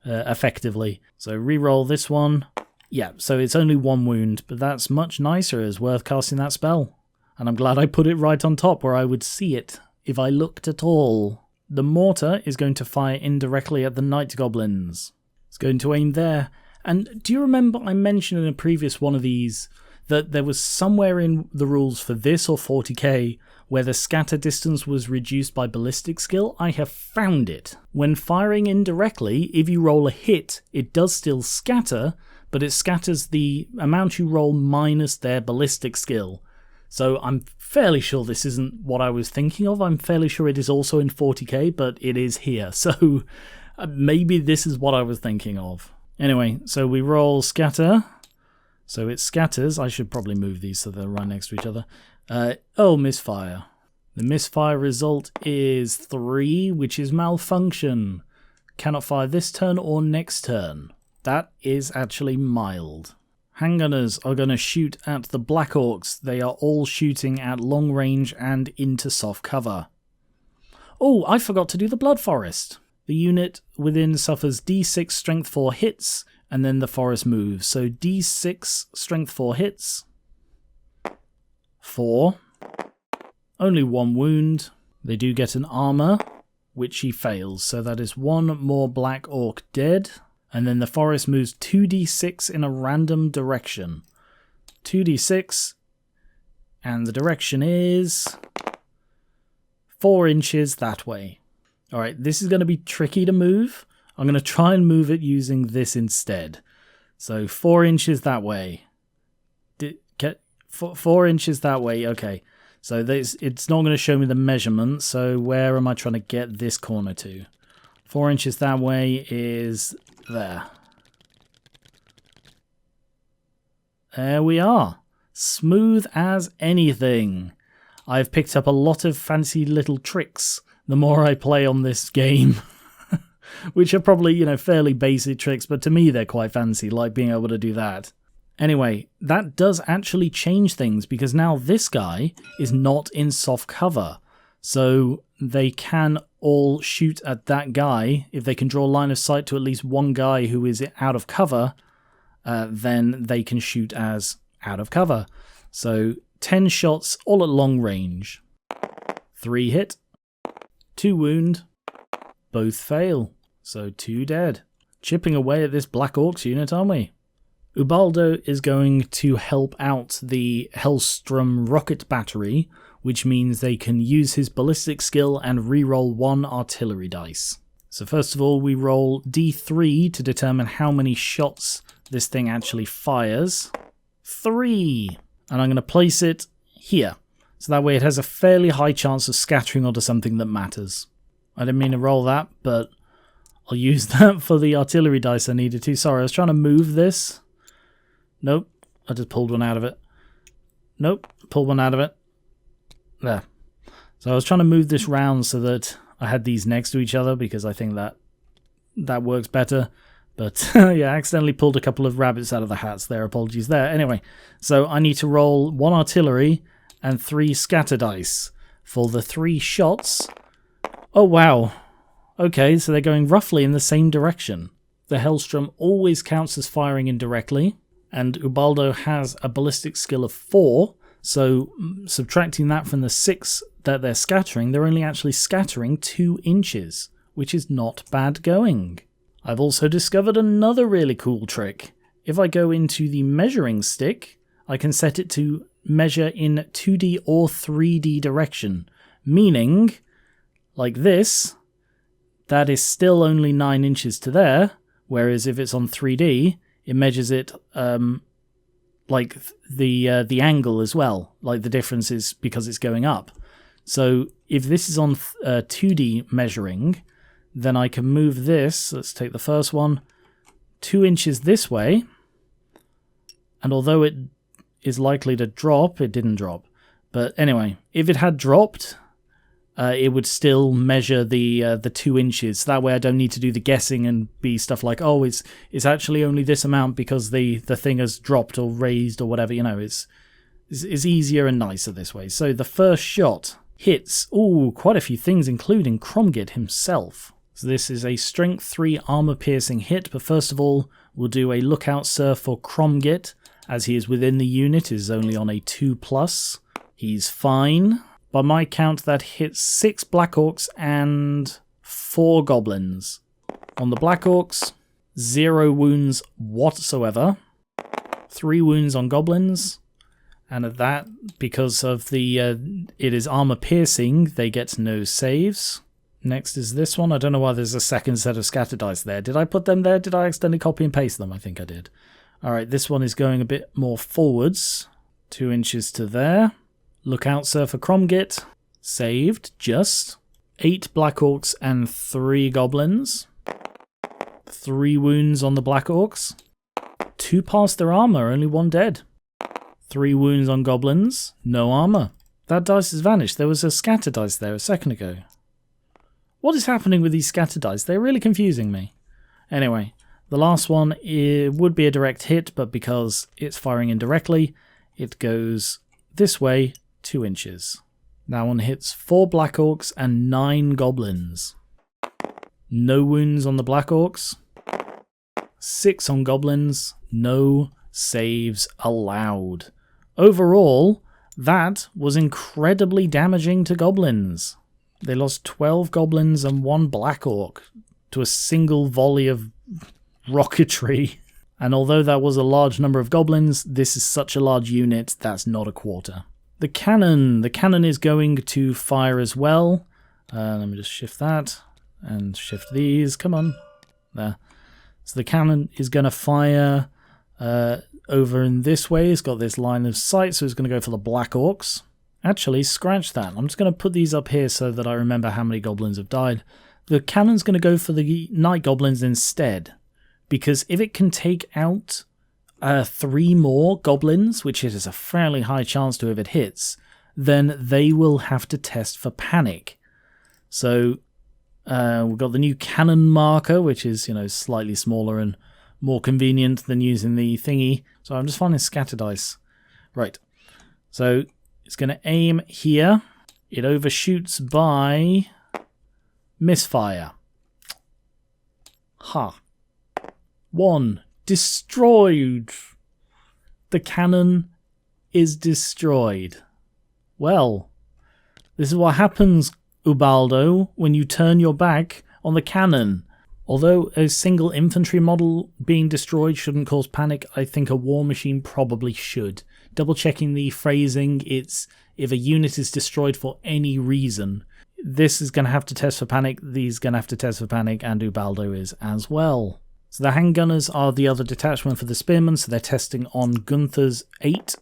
effectively. So re-roll this one. Yeah, so it's only 1 wound, but that's much nicer. It's worth casting that spell. And I'm glad I put it right on top where I would see it if I looked at all. The mortar is going to fire indirectly at the night goblins. It's going to aim there. And do you remember I mentioned in a previous one of these that there was somewhere in the rules for this or 40k where the scatter distance was reduced by ballistic skill? I have found it. When firing indirectly, if you roll a hit, it does still scatter, but it scatters the amount you roll minus their ballistic skill. So I'm fairly sure this isn't what I was thinking of. I'm fairly sure it is also in 40k, but it is here. So maybe this is what I was thinking of. Anyway, so we roll scatter. So it scatters. I should probably move these so they're right next to each other. Oh, misfire. The misfire result is 3, which is malfunction. Cannot fire this turn or next turn. That is actually mild. Handgunners are going to shoot at the Black Orcs. They are all shooting at long range and into soft cover. Oh, I forgot to do the Blood Forest. The unit within suffers D6 strength 4 hits, and then the forest moves. So D6 strength 4 hits. 4. Only 1 wound. They do get an armor, which he fails. So that is 1 more Black Orc dead. And then the forest moves 2d6 in a random direction. 2d6. And the direction is 4 inches that way. Alright, this is going to be tricky to move. I'm going to try and move it using this instead. So 4 inches that way. 4 inches that way, okay. So it's not going to show me the measurement, so where am I trying to get this corner to? 4 inches that way is there. There we are. Smooth as anything. I've picked up a lot of fancy little tricks the more I play on this game. Which are probably, you know, fairly basic tricks, but to me they're quite fancy, like being able to do that. Anyway, that does actually change things, because now this guy is not in soft cover. So they can all shoot at that guy. If they can draw line of sight to at least one guy who is out of cover, then they can shoot as out of cover. So 10 shots, all at long range. 3 hit, 2 wound, both fail. So 2 dead. Chipping away at this Black Orcs unit, aren't we? Ubaldo is going to help out the Hellstrom rocket battery, which means they can use his ballistic skill and re-roll 1 artillery dice. So first of all, we roll D3 to determine how many shots this thing actually fires. 3! And I'm going to place it here. So that way it has a fairly high chance of scattering onto something that matters. I didn't mean to roll that, but I'll use that for the artillery dice I needed to. Sorry, I was trying to move this. Nope, I just pulled one out of it. Nope, pulled one out of it. There. So I was trying to move this round so that I had these next to each other, because I think that works better. But yeah, I accidentally pulled a couple of rabbits out of the hats there. Apologies there. Anyway, so I need to roll 1 artillery and 3 scatter dice for the 3 shots. Oh, wow. Okay, so they're going roughly in the same direction. the Hellstrom always counts as firing indirectly, and Ubaldo has a ballistic skill of 4, so subtracting that from the 6 that they're scattering, they're only actually scattering 2 inches, which is not bad going. I've also discovered another really cool trick. If I go into the measuring stick, I can set it to measure in 2D or 3D direction, meaning, like this, that is still only 9 inches to there, whereas if it's on 3D, it measures it like the angle as well, like the difference is because it's going up. So if this is on 2D measuring, then I can move this, let's take the first one, 2 inches this way, and although it is likely to drop, it didn't drop. But anyway, if it had dropped, it would still measure the 2 inches. That way I don't need to do the guessing and be stuff like, oh, it's actually only this amount because the thing has dropped or raised or whatever, you know, it's easier and nicer this way. So the first shot hits, quite a few things, including Cromgit himself. So this is a strength 3 armor piercing hit, but first of all, we'll do a lookout sir for Cromgit, as he is within the unit, is only on a 2+. He's fine. By my count, that hits 6 Black Orcs and 4 Goblins. On the Black Orcs, 0 wounds whatsoever. 3 wounds on Goblins. And at that, because of the it is armor piercing, they get no saves. Next is this one. I don't know why there's a second set of scatter dice there. Did I put them there? Did I accidentally copy and paste them? I think I did. Alright, this one is going a bit more forwards. 2 inches to there. Look out, sir, for Cromgit. Saved, just. 8 Black Orcs and 3 Goblins. 3 wounds on the Black Orcs. 2 past their armor, only 1 dead. 3 wounds on Goblins, no armor. That dice has vanished. There was a scatter dice there a second ago. What is happening with these scatter dice? They're really confusing me. Anyway, the last one would be a direct hit, but because it's firing indirectly, it goes this way, 2 inches. That one hits 4 Black Orcs and 9 Goblins. No wounds on the Black Orcs. 6 on Goblins. No saves allowed. Overall, that was incredibly damaging to Goblins. They lost 12 Goblins and 1 Black Orc to a single volley of rocketry. And although that was a large number of Goblins, this is such a large unit, that's not a quarter. The cannon is going to fire as well. Let me just shift that and shift these. Come on. There. So the cannon is going to fire over in this way. It's got this line of sight, so it's going to go for the Black Orcs. Actually, scratch that. I'm just going to put these up here so that I remember how many Goblins have died. The cannon's going to go for the Night Goblins instead, because if it can take out 3 more Goblins, which it is a fairly high chance to if it hits, then they will have to test for panic. So we've got the new cannon marker, which is, you know, slightly smaller and more convenient than using the thingy. So I'm just finding scatter dice. Right. So it's going to aim here. It overshoots by misfire. Ha. 1. Destroyed. The cannon is destroyed. Well, this is what happens, Ubaldo, when you turn your back on the cannon. Although a single infantry model being destroyed shouldn't cause panic, I think a war machine probably should. Double checking the phrasing, it's if a unit is destroyed for any reason. This is going to have to test for panic, these going to have to test for panic, and Ubaldo is as well. So the handgunners are the other detachment for the spearmen, so they're testing on Gunther's 8.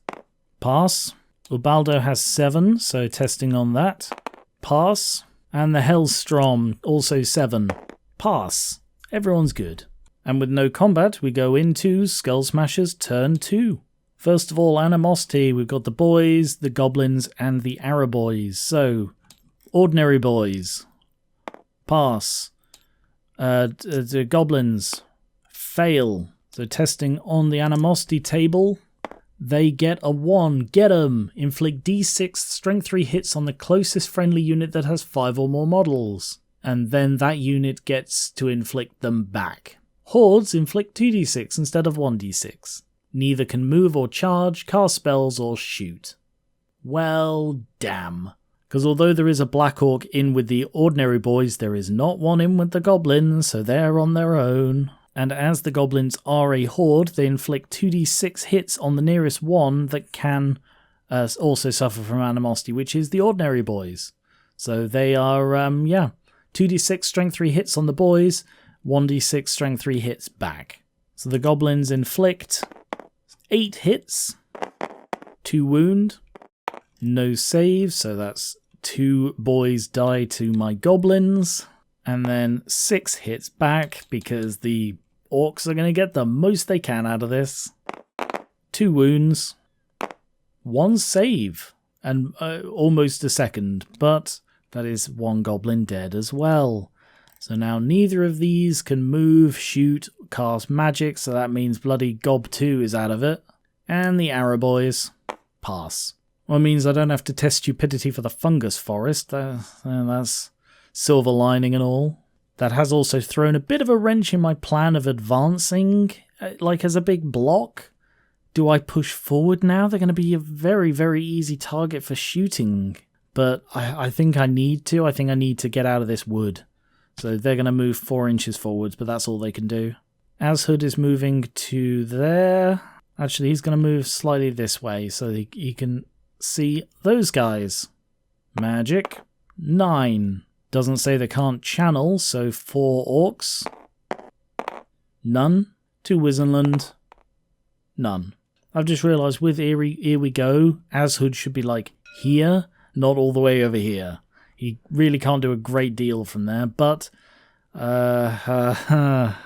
Pass. Ubaldo has 7, so testing on that. Pass. And the Hellstrom, also 7. Pass. Everyone's good. And with no combat, we go into Skullsmasherz Turn 2. First of all, animosity. We've got the boys, the goblins, and the Araboys. So, ordinary boys. Pass. The goblins. Fail. So testing on the animosity table, they get a 1. Get 'em! Inflict d6 strength 3 hits on the closest friendly unit that has 5 or more models. And then that unit gets to inflict them back. Hordes inflict 2d6 instead of 1d6. Neither can move or charge, cast spells or shoot. Well, damn. Because although there is a Black Orc in with the ordinary boys, there is not one in with the goblins, so they're on their own. And as the goblins are a horde, they inflict 2d6 hits on the nearest one that can also suffer from animosity, which is the ordinary boys. So they are, 2d6 strength 3 hits on the boys, 1d6 strength 3 hits back. So the goblins inflict 8 hits, 2 wound, no save, so that's 2 boys die to my goblins, and then 6 hits back because the orcs are going to get the most they can out of this. 2 wounds, 1 save, and almost a second, but that is 1 goblin dead as well. So now neither of these can move, shoot, cast magic, so that means bloody Gob 2 is out of it. And the arrow boys pass. Well, it means I don't have to test stupidity for the fungus forest. That's silver lining and all. That has also thrown a bit of a wrench in my plan of advancing, like as a big block. Do I push forward now? They're going to be a very, very easy target for shooting. But I think I need to. I think I need to get out of this wood. So they're going to move 4 inches forwards, but that's all they can do. Ashud is moving to there. Actually, he's going to move slightly this way so he can see those guys. Magic. 9. Doesn't say they can't channel, so 4 orcs. None. To Wissenland. None. I've just realised with Here We Go, Ashud should be like here, not all the way over here. He really can't do a great deal from there, but what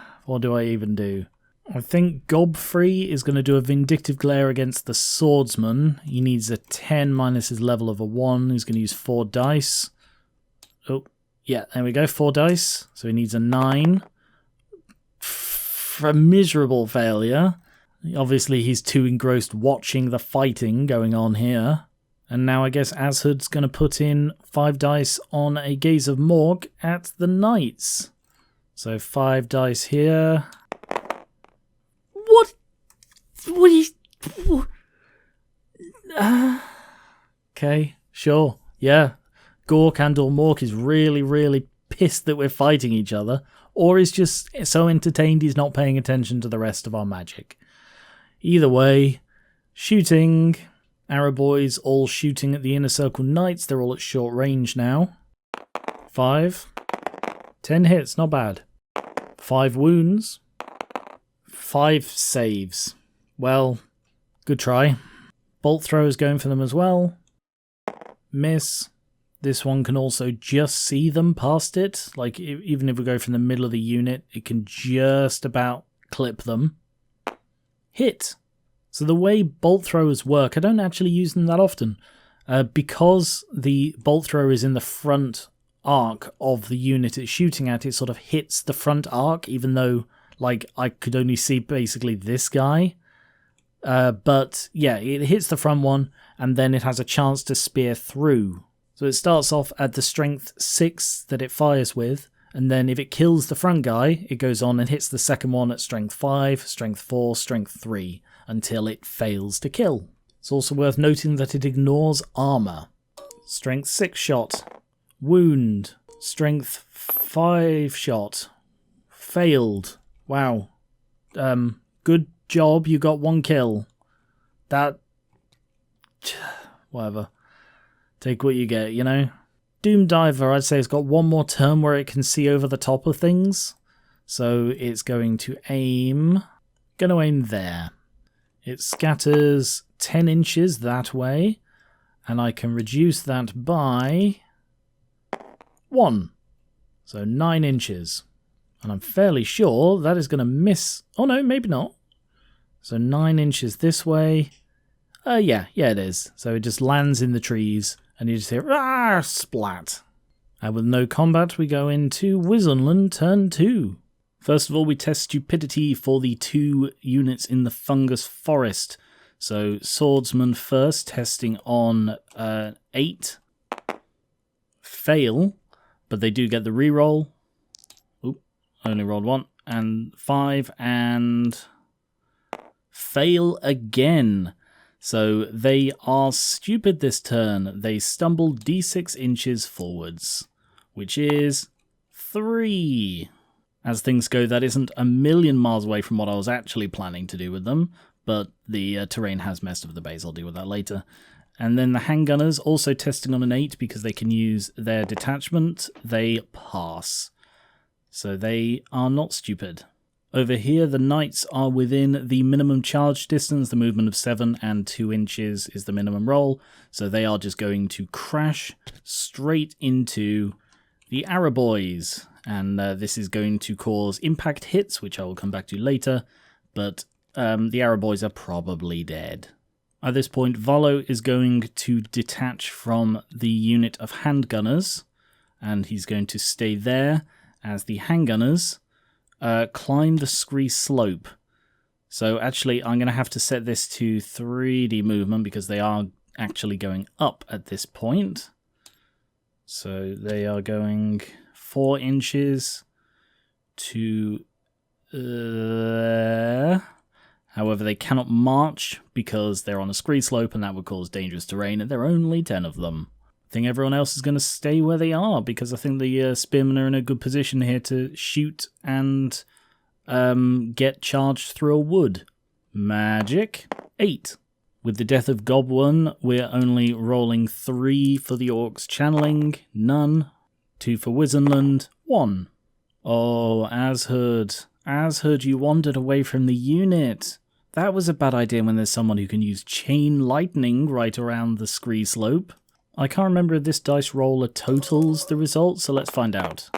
do I even do? I think Gobfree is going to do a Vindictive Glare against the Swordsman. He needs a 10 minus his level of a 1. He's going to use 4 dice. Oh, yeah, there we go, 4 dice. So he needs a 9. A miserable failure. Obviously, he's too engrossed watching the fighting going on here. And now I guess Ashud's going to put in 5 dice on a Gaze of Morg at the Knights. So 5 dice here. What? What are you... Okay, sure. Yeah. Gork and or Mork is really, really pissed that we're fighting each other. Or is just so entertained he's not paying attention to the rest of our magic. Either way, shooting... Arrow boys all shooting at the Inner Circle Knights. They're all at short range now. 5. 10 hits, not bad. 5 wounds. 5 saves. Well, good try. Bolt throw is going for them as well. Miss. This one can also just see them past it. Like, even if we go from the middle of the unit, it can just about clip them. Hit. So the way bolt throwers work, I don't actually use them that often. Because the bolt thrower is in the front arc of the unit it's shooting at, it sort of hits the front arc, even though like I could only see basically this guy. But yeah, it hits the front one, and then it has a chance to spear through. So it starts off at the strength 6 that it fires with, and then if it kills the front guy, it goes on and hits the second one at strength 5, strength 4, strength 3. Until it fails to kill. It's also worth noting that it ignores armor. Strength 6 shot. Wound. Strength 5 shot. Failed. Wow. Good job, you got 1 kill. That... Whatever. Take what you get, you know? Doom Diver, I'd say, has got 1 more turn where it can see over the top of things. So it's going to aim... Gonna aim there. It scatters 10 inches that way, and I can reduce that by 1. So 9 inches. And I'm fairly sure that is going to miss... Oh no, maybe not. So 9 inches this way. Yeah, it is. So it just lands in the trees, and you just hear, ah, splat. And with no combat, we go into Wissenland Turn 2. First of all, we test stupidity for the 2 units in the fungus forest. So swordsman first, testing on 8. Fail, but they do get the reroll. Oop, I only rolled 1. and 5, and fail again. So they are stupid this turn. They stumble d6 inches forwards, which is 3. As things go, that isn't a million miles away from what I was actually planning to do with them, but the terrain has messed with the base. I'll deal with that later. And then the handgunners, also testing on an 8 because they can use their detachment, they pass. So they are not stupid. Over here, the knights are within the minimum charge distance. The movement of 7 and 2 inches is the minimum roll. So they are just going to crash straight into the Araboys. And this is going to cause impact hits, which I will come back to later. But the Araboys are probably dead. At this point, Valo is going to detach from the unit of handgunners. And he's going to stay there as the handgunners climb the scree slope. So actually, I'm going to have to set this to 3D movement because they are actually going up at this point. So they are going 4 inches to However, they cannot march because they're on a scree slope and that would cause dangerous terrain, and there are only 10 of them. I think everyone else is going to stay where they are because I think the spearmen are in a good position here to shoot and get charged through a wood. Magic. 8. With the death of Gob 1, we're only rolling 3 for the orcs channeling, none. 2 for Wissenland, 1. Oh, Ashud. Ashud, you wandered away from the unit. That was a bad idea when there's someone who can use chain lightning right around the scree slope. I can't remember if this dice roller totals the result, so let's find out.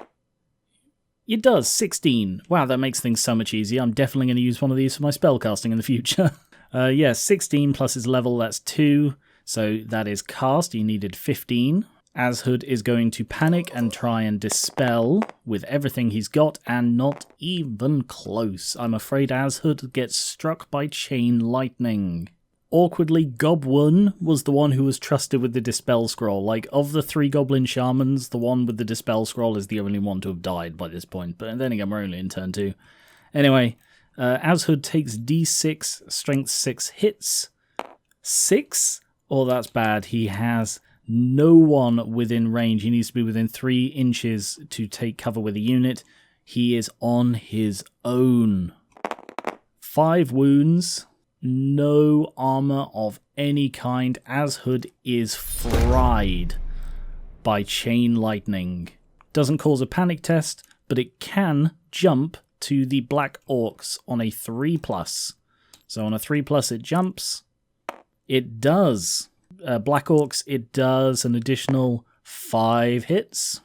It does, 16. Wow, that makes things so much easier. I'm definitely going to use one of these for my spellcasting in the future. Yeah, 16 plus his level, that's 2. So that is cast. He needed 15. Ashud is going to panic and try and dispel with everything he's got, and not even close. I'm afraid Ashud gets struck by chain lightning. Awkwardly, Gob 1 was the one who was trusted with the Dispel Scroll. Like, of the 3 Goblin Shamans, the one with the Dispel Scroll is the only one to have died by this point. But then again, we're only in turn 2. Anyway, Ashud takes d6, strength 6 hits. 6? Oh, that's bad. He has no one within range. He needs to be within 3 inches to take cover with a unit. He is on his own. 5 wounds. No armor of any kind. Ashud is fried by chain lightning. Doesn't cause a panic test, but it can jump to the black orcs on a 3+. So on a 3+ it jumps. It does. Black orcs, it does an additional 5 hits.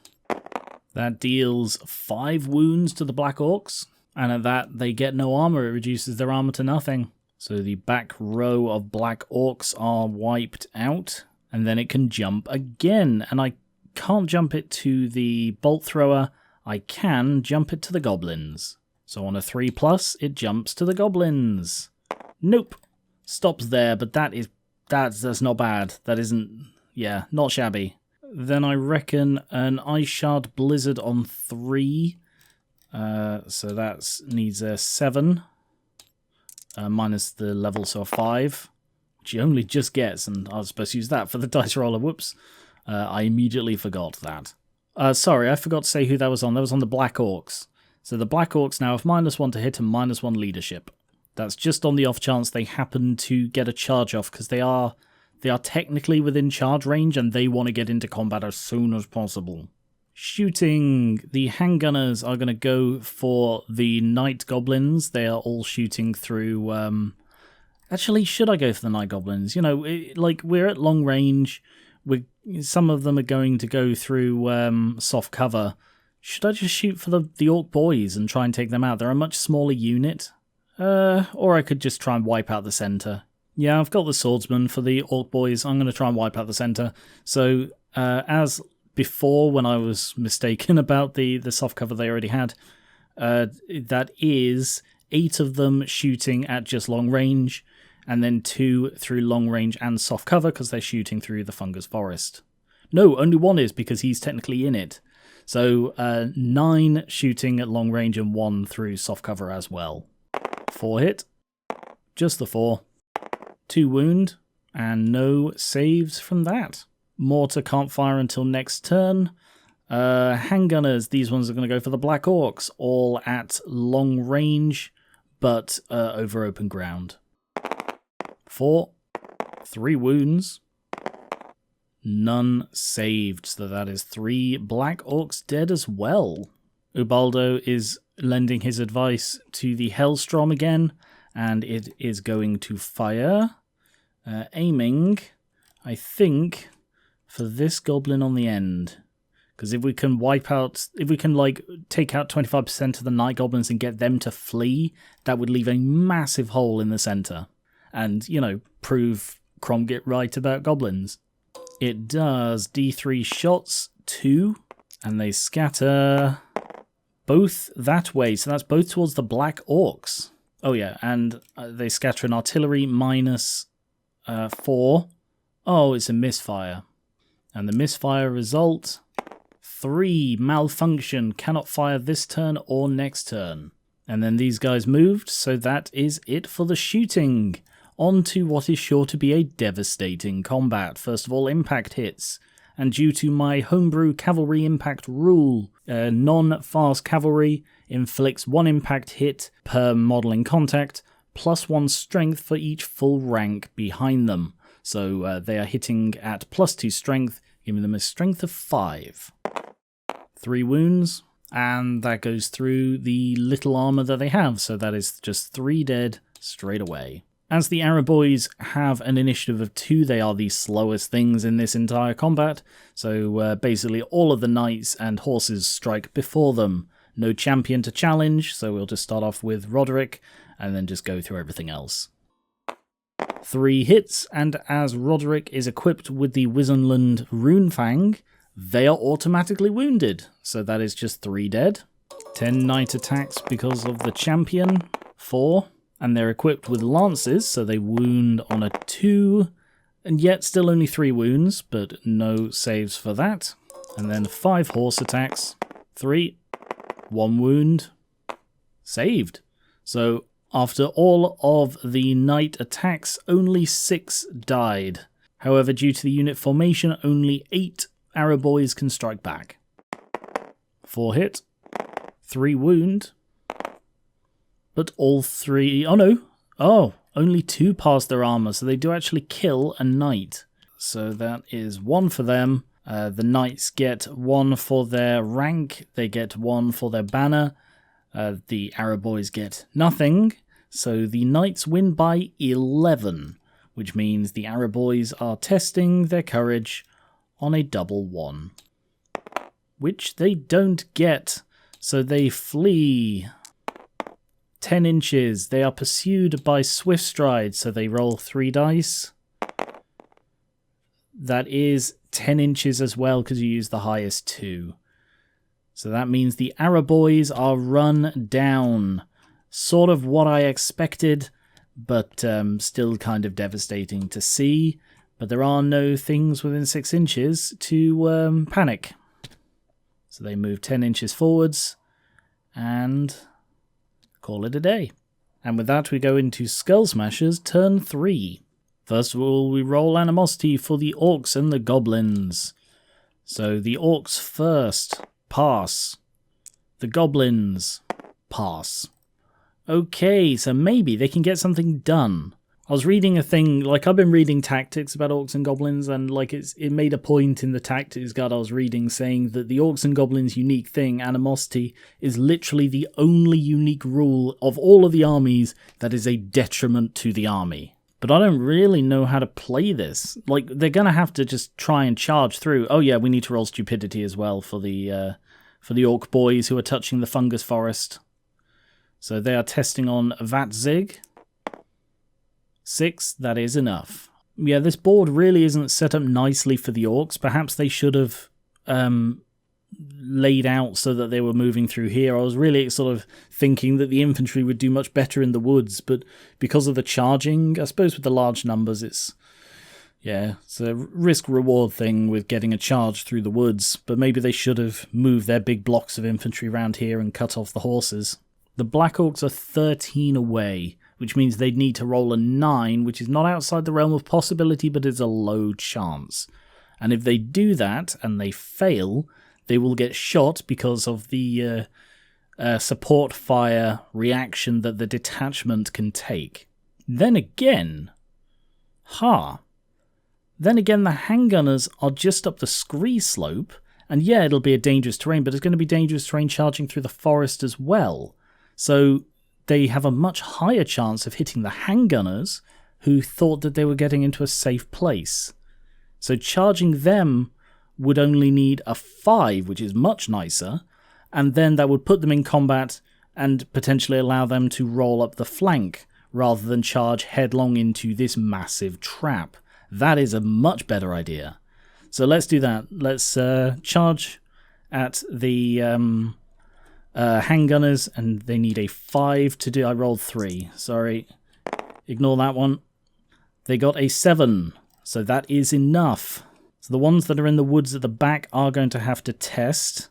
That deals 5 wounds to the black orcs. And at that, they get no armor. It reduces their armor to nothing. So the back row of black orcs are wiped out, and then it can jump again. And I can't jump it to the bolt thrower. I can jump it to the goblins. So on a 3+, it jumps to the goblins. Nope. Stops there, but that's not bad. That isn't, yeah, not shabby. Then I reckon an Ice Shard Blizzard on 3. So that needs a 7. Minus the level, so a 5, which he only just gets, and I was supposed to use that for the dice roller. Whoops. I immediately forgot that. Sorry, I forgot to say who that was on. That was on the Black Orcs. So the Black Orcs now have -1 to hit and -1 leadership. That's just on the off chance they happen to get a charge off, because they are technically within charge range, and they want to get into combat as soon as possible. Shooting. The handgunners are going to go for the night goblins. They are all shooting through... Actually, should I go for the night goblins? You know, like, we're at long range. Some of them are going to go through soft cover. Should I just shoot for the orc boys and try and take them out? They're a much smaller unit. Or I could just try and wipe out the centre. Yeah, I've got the swordsman for the orc boys. I'm going to try and wipe out the centre. So, as before, when I was mistaken about the soft cover they already had, that is 8 of them shooting at just long range, and then 2 through long range and soft cover because they're shooting through the fungus forest. No, only 1 is because he's technically in it. So 9 shooting at long range and 1 through soft cover as well. 4 hit. Just the 4. 2 wound. And no saves from that. Mortar can't fire until next turn. Handgunners, these ones are going to go for the Black Orcs, all at long range, but over open ground. 4. 3 wounds. None saved, so that is 3 Black Orcs dead as well. Ubaldo is lending his advice to the Hellstrom again, and it is going to fire, aiming, I think, for this goblin on the end. Because if we can take out 25% of the night goblins and get them to flee, that would leave a massive hole in the center. And, prove Cromgit right about goblins. It does D3 shots, 2, and they scatter both that way. So that's both towards the Black Orcs. Oh yeah, and they scatter an artillery minus 4. Oh, it's a misfire. And the misfire result, 3, malfunction, cannot fire this turn or next turn. And then these guys moved, so that is it for the shooting. On to what is sure to be a devastating combat. First of all, impact hits. And due to my homebrew cavalry impact rule, non-fast cavalry inflicts 1 impact hit per model in contact, plus 1 strength for each full rank behind them. So they are hitting at plus 2 strength, giving them a strength of 5. 3 wounds, and that goes through the little armor that they have, so that is just 3 dead straight away. As the Araboys have an initiative of 2, they are the slowest things in this entire combat, so basically all of the knights and horses strike before them. No champion to challenge, so we'll just start off with Roderick, and then just go through everything else. 3 hits, and as Roderick is equipped with the Wissenland Runefang, they are automatically wounded, so that is just 3 dead. 10 knight attacks because of the champion, 4. And they're equipped with lances, so they wound on a 2, and yet still only 3 wounds, but no saves for that. And then 5 horse attacks, 3, 1 wound, saved. So after all of the knight attacks, only 6 died. However, due to the unit formation, only 8 Araboys can strike back. 4 hit, 3 wound, but all 3... Oh no! Oh, only 2 pass their armor, so they do actually kill a knight. So that is 1 for them. The knights get 1 for their rank, they get 1 for their banner. The Araboys get nothing, so the knights win by 11, which means the Araboys are testing their courage on a double 1. Which they don't get, so they flee. 10 inches. They are pursued by Swift Stride, so they roll 3 dice. That is 10 inches as well, because you use the highest 2. So that means the Araboys are run down. Sort of what I expected, but still kind of devastating to see. But there are no things within 6 inches to panic. So they move 10 inches forwards, and call it a day. And with that we go into Skullsmasherz Turn 3. First of all, we roll animosity for the orcs and the goblins. So the orcs first, pass. The goblins, pass. Okay, so maybe they can get something done. I was reading a thing, I've been reading tactics about orcs and goblins, and it made a point in the tactics guide I was reading saying that the orcs and goblins unique thing, animosity, is literally the only unique rule of all of the armies that is a detriment to the army. But I don't really know how to play this. They're going to have to just try and charge through. Oh yeah, we need to roll stupidity as well for the orc boys who are touching the fungus forest. So they are testing on Vatzig. 6, that is enough. Yeah, this board really isn't set up nicely for the orcs. Perhaps they should have laid out so that they were moving through here. I was really sort of thinking that the infantry would do much better in the woods, but because of the charging, I suppose with the large numbers, Yeah, it's a risk-reward thing with getting a charge through the woods, but maybe they should have moved their big blocks of infantry around here and cut off the horses. The Black Orcs are 13 away, which means they'd need to roll a 9, which is not outside the realm of possibility, but is a low chance. And if they do that, and they fail, they will get shot because of the support fire reaction that the detachment can take. Then again, Then again, the handgunners are just up the scree slope, and yeah, it'll be a dangerous terrain, but it's going to be dangerous terrain charging through the forest as well. So they have a much higher chance of hitting the handgunners who thought that they were getting into a safe place. So charging them would only need a 5, which is much nicer, and then that would put them in combat and potentially allow them to roll up the flank rather than charge headlong into this massive trap. That is a much better idea. So let's do that. Let's charge at the handgunners, and they need a 5 to do. I rolled 3. Sorry. Ignore that one. They got a 7. So that is enough. So the ones that are in the woods at the back are going to have to test.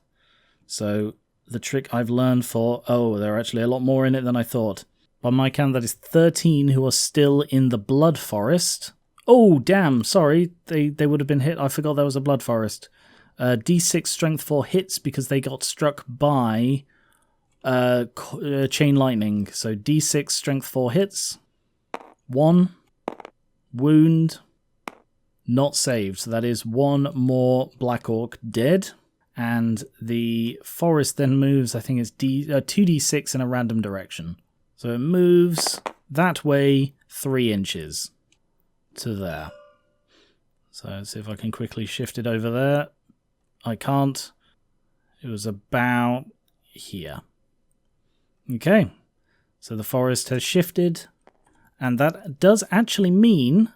So the trick I've learned for... Oh, there are actually a lot more in it than I thought. By my count, that is 13 who are still in the Blood Forest. Oh, damn, sorry. They would have been hit. I forgot there was a Blood Forest. D6 strength for hits because they got struck by chain lightning. So D6 strength for hits. 1. Wound. Not saved. So that is 1 more Black Orc dead. And the forest then moves, I think it's 2d6 in a random direction. So it moves that way 3 inches to there. So let's see if I can quickly shift it over there. I can't. It was about here. Okay. So the forest has shifted. And that does actually mean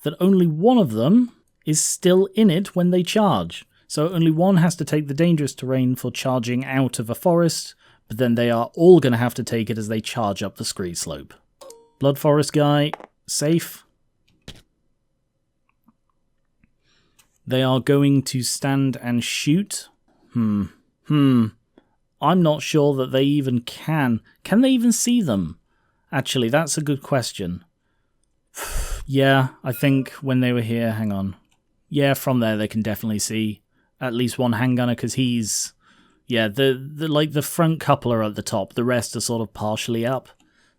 that only one of them is still in it when they charge. So only one has to take the dangerous terrain for charging out of a forest, but then they are all going to have to take it as they charge up the scree slope. Blood Forest guy, safe. They are going to stand and shoot. I'm not sure that they even can. Can they even see them? Actually, that's a good question. Yeah, I think when they were here, hang on. Yeah, from there they can definitely see at least one handgunner because he's... Yeah, the front couple are at the top. The rest are sort of partially up.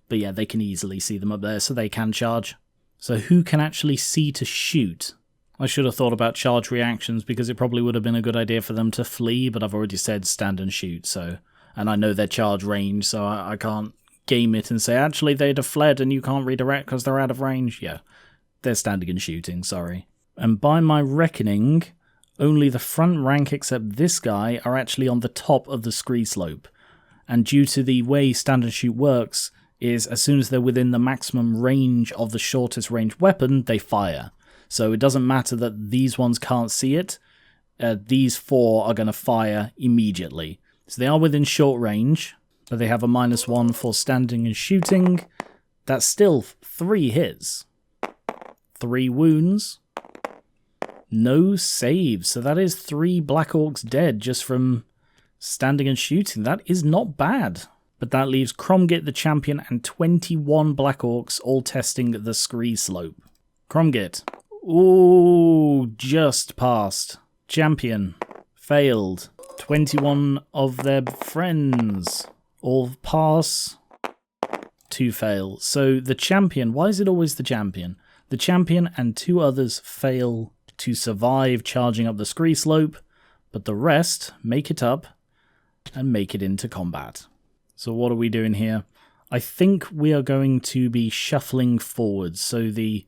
But yeah, they can easily see them up there, so they can charge. So who can actually see to shoot? I should have thought about charge reactions because it probably would have been a good idea for them to flee, but I've already said stand and shoot, so... And I know their charge range, so I can't game it and say, actually, they'd have fled and you can't redirect because they're out of range. Yeah, they're standing and shooting, sorry. And by my reckoning, only the front rank except this guy are actually on the top of the scree slope. And due to the way stand and shoot works, is as soon as they're within the maximum range of the shortest range weapon, they fire. So it doesn't matter that these ones can't see it. These 4 are going to fire immediately. So they are within short range, but they have a -1 for standing and shooting. That's still 3 hits. 3 wounds. No saves. So that is 3 Black Orcs dead just from standing and shooting. That is not bad. But that leaves Cromgit the champion and 21 Black Orcs all testing the scree slope. Cromgit. Ooh, just passed. Champion. Failed. 21 of their friends all pass. 2 fail. So the champion, why is it always the champion? The champion and 2 others fail to survive charging up the scree slope, but the rest make it up and make it into combat. So what are we doing here? I think we are going to be shuffling forwards. So the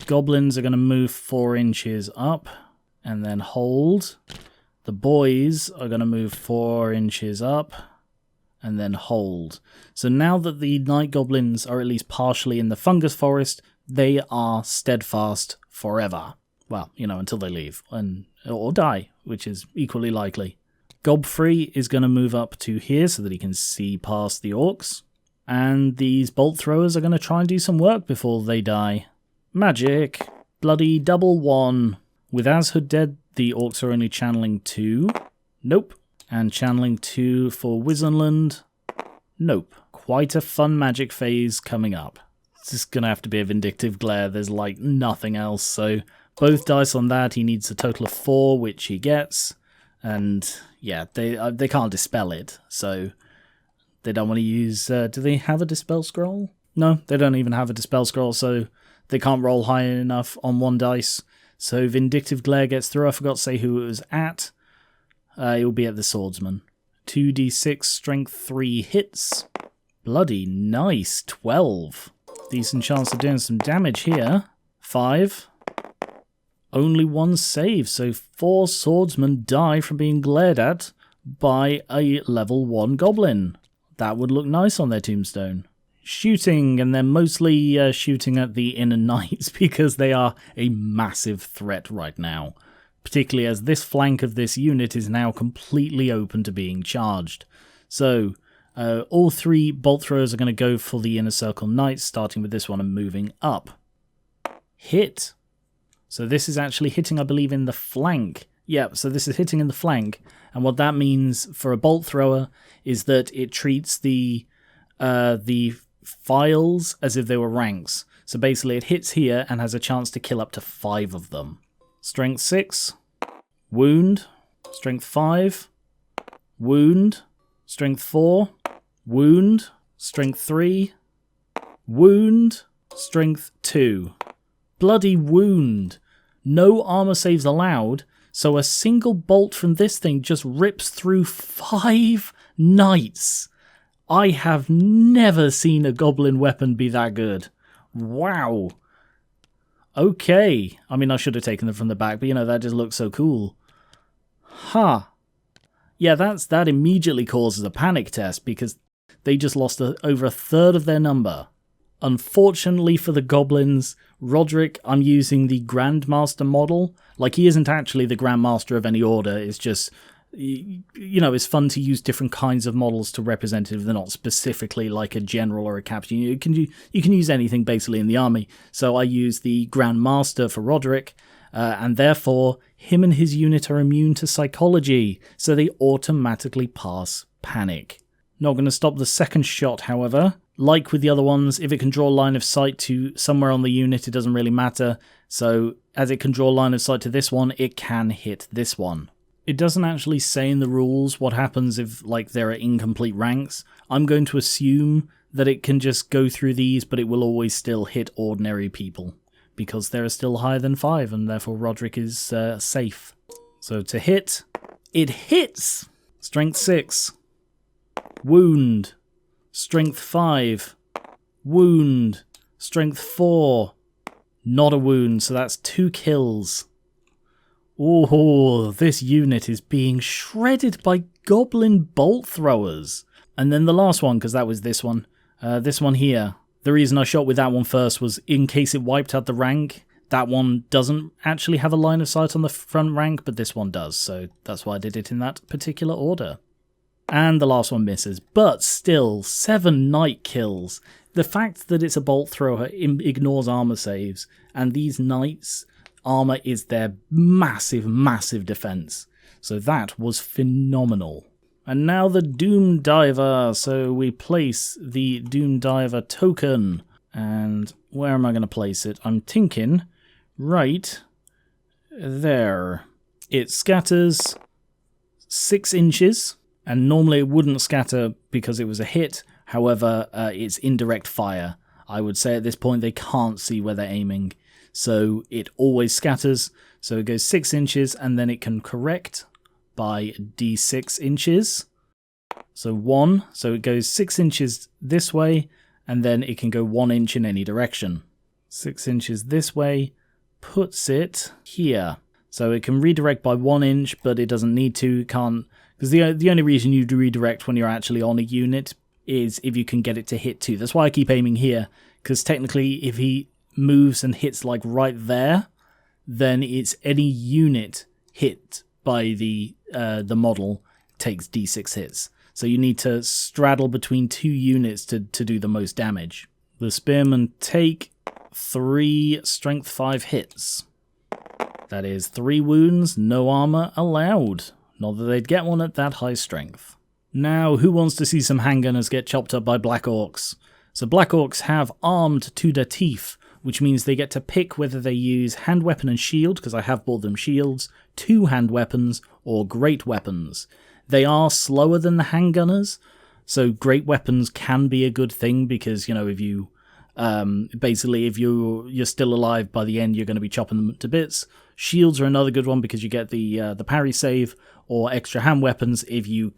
goblins are going to move 4 inches up and then hold. The boys are going to move 4 inches up and then hold. So now that the night goblins are at least partially in the fungus forest, they are steadfast forever. Well, you know, until they leave or die, which is equally likely. Gobfrey is going to move up to here so that he can see past the orcs. And these bolt throwers are going to try and do some work before they die. Magic. Bloody double 1. With Ashud dead, the orcs are only channeling 2. Nope. And channeling 2 for Wissenland. Nope. Quite a fun magic phase coming up. It's just going to have to be a Vindictive Glare. There's like nothing else. So both dice on that. He needs a total of 4, which he gets. And yeah, they can't dispel it. So they don't want to use... do they have a Dispel Scroll? No, they don't even have a Dispel Scroll. So they can't roll high enough on 1 dice. So Vindictive Glare gets through. I forgot to say who it was at. It will be at the Swordsman. 2d6, strength 3 hits. Bloody nice. 12. Decent chance of doing some damage here. 5. Only 1 save, so 4 swordsmen die from being glared at by a level 1 goblin. That would look nice on their tombstone. Shooting, and they're mostly shooting at the inner knights because they are a massive threat right now. Particularly as this flank of this unit is now completely open to being charged. So, all 3 bolt throwers are going to go for the inner circle knights, starting with this one and moving up. Hit. So this is actually hitting, I believe, in the flank. Yep, so this is hitting in the flank. And what that means for a bolt thrower is that it treats the files as if they were ranks. So basically it hits here and has a chance to kill up to 5 of them. Strength 6. Wound. Strength 5. Wound. Strength 4. Wound. Strength 3. Wound. Strength 2. Bloody wound. No armor saves allowed, so a single bolt from this thing just rips through 5 knights. I have never seen a goblin weapon be that good. Wow. Okay. I mean, I should have taken them from the back, but you know, that just looks so cool. Huh. Yeah, that immediately causes a panic test because they just lost over a third of their number. Unfortunately for the goblins, Roderick, I'm using the Grandmaster model. Like, he isn't actually the Grandmaster of any order, it's just, you know, it's fun to use different kinds of models to represent it if they're not specifically like a general or a captain. You can use anything basically in the army. So I use the Grandmaster for Roderick, and therefore him and his unit are immune to psychology, so they automatically pass panic. Not going to stop the second shot, however. Like with the other ones, if it can draw line of sight to somewhere on the unit, it doesn't really matter. So, as it can draw line of sight to this one, it can hit this one. It doesn't actually say in the rules what happens if, like, there are incomplete ranks. I'm going to assume that it can just go through these, but it will always still hit ordinary people. Because they're still higher than 5, and therefore Roderick is safe. So, to hit, it hits! Strength 6. Wound. Strength 5. Wound. Strength 4. Not a wound, so that's 2 kills. Oh, this unit is being shredded by goblin bolt throwers. And then the last one, because that was this one. This one here. The reason I shot with that one first was in case it wiped out the rank. That one doesn't actually have a line of sight on the front rank, but this one does. So that's why I did it in that particular order. And the last one misses, but still, 7 knight kills. The fact that it's a bolt thrower ignores armor saves, and these knights, armor is their massive, massive defense. So that was phenomenal. And now the Doom Diver. So we place the Doom Diver token. And where am I going to place it? I'm thinking right there. It scatters 6 inches. And normally it wouldn't scatter because it was a hit. However, it's indirect fire. I would say at this point they can't see where they're aiming. So it always scatters. So it goes 6 inches and then it can correct by d6 inches. So 1. So it goes 6 inches this way and then it can go 1 inch in any direction. 6 inches this way puts it here. So it can redirect by 1 inch, but it doesn't need to. Can't. Because the only reason you redirect when you're actually on a unit is if you can get it to hit 2. That's why I keep aiming here, because technically if he moves and hits like right there, then it's any unit hit by the model takes d6 hits. So you need to straddle between 2 units to do the most damage. The spearmen take 3 strength 5 hits. That is 3 wounds, no armor allowed. Not that they'd get one at that high strength. Now, who wants to see some handgunners get chopped up by Black Orcs? So Black Orcs have armed to the teeth, which means they get to pick whether they use hand weapon and shield, because I have bought them shields, 2 hand weapons, or great weapons. They are slower than the handgunners, so great weapons can be a good thing, because, you know, if you basically, if you're still alive by the end, you're going to be chopping them to bits. Shields are another good one because you get the parry save, or extra hand weapons if you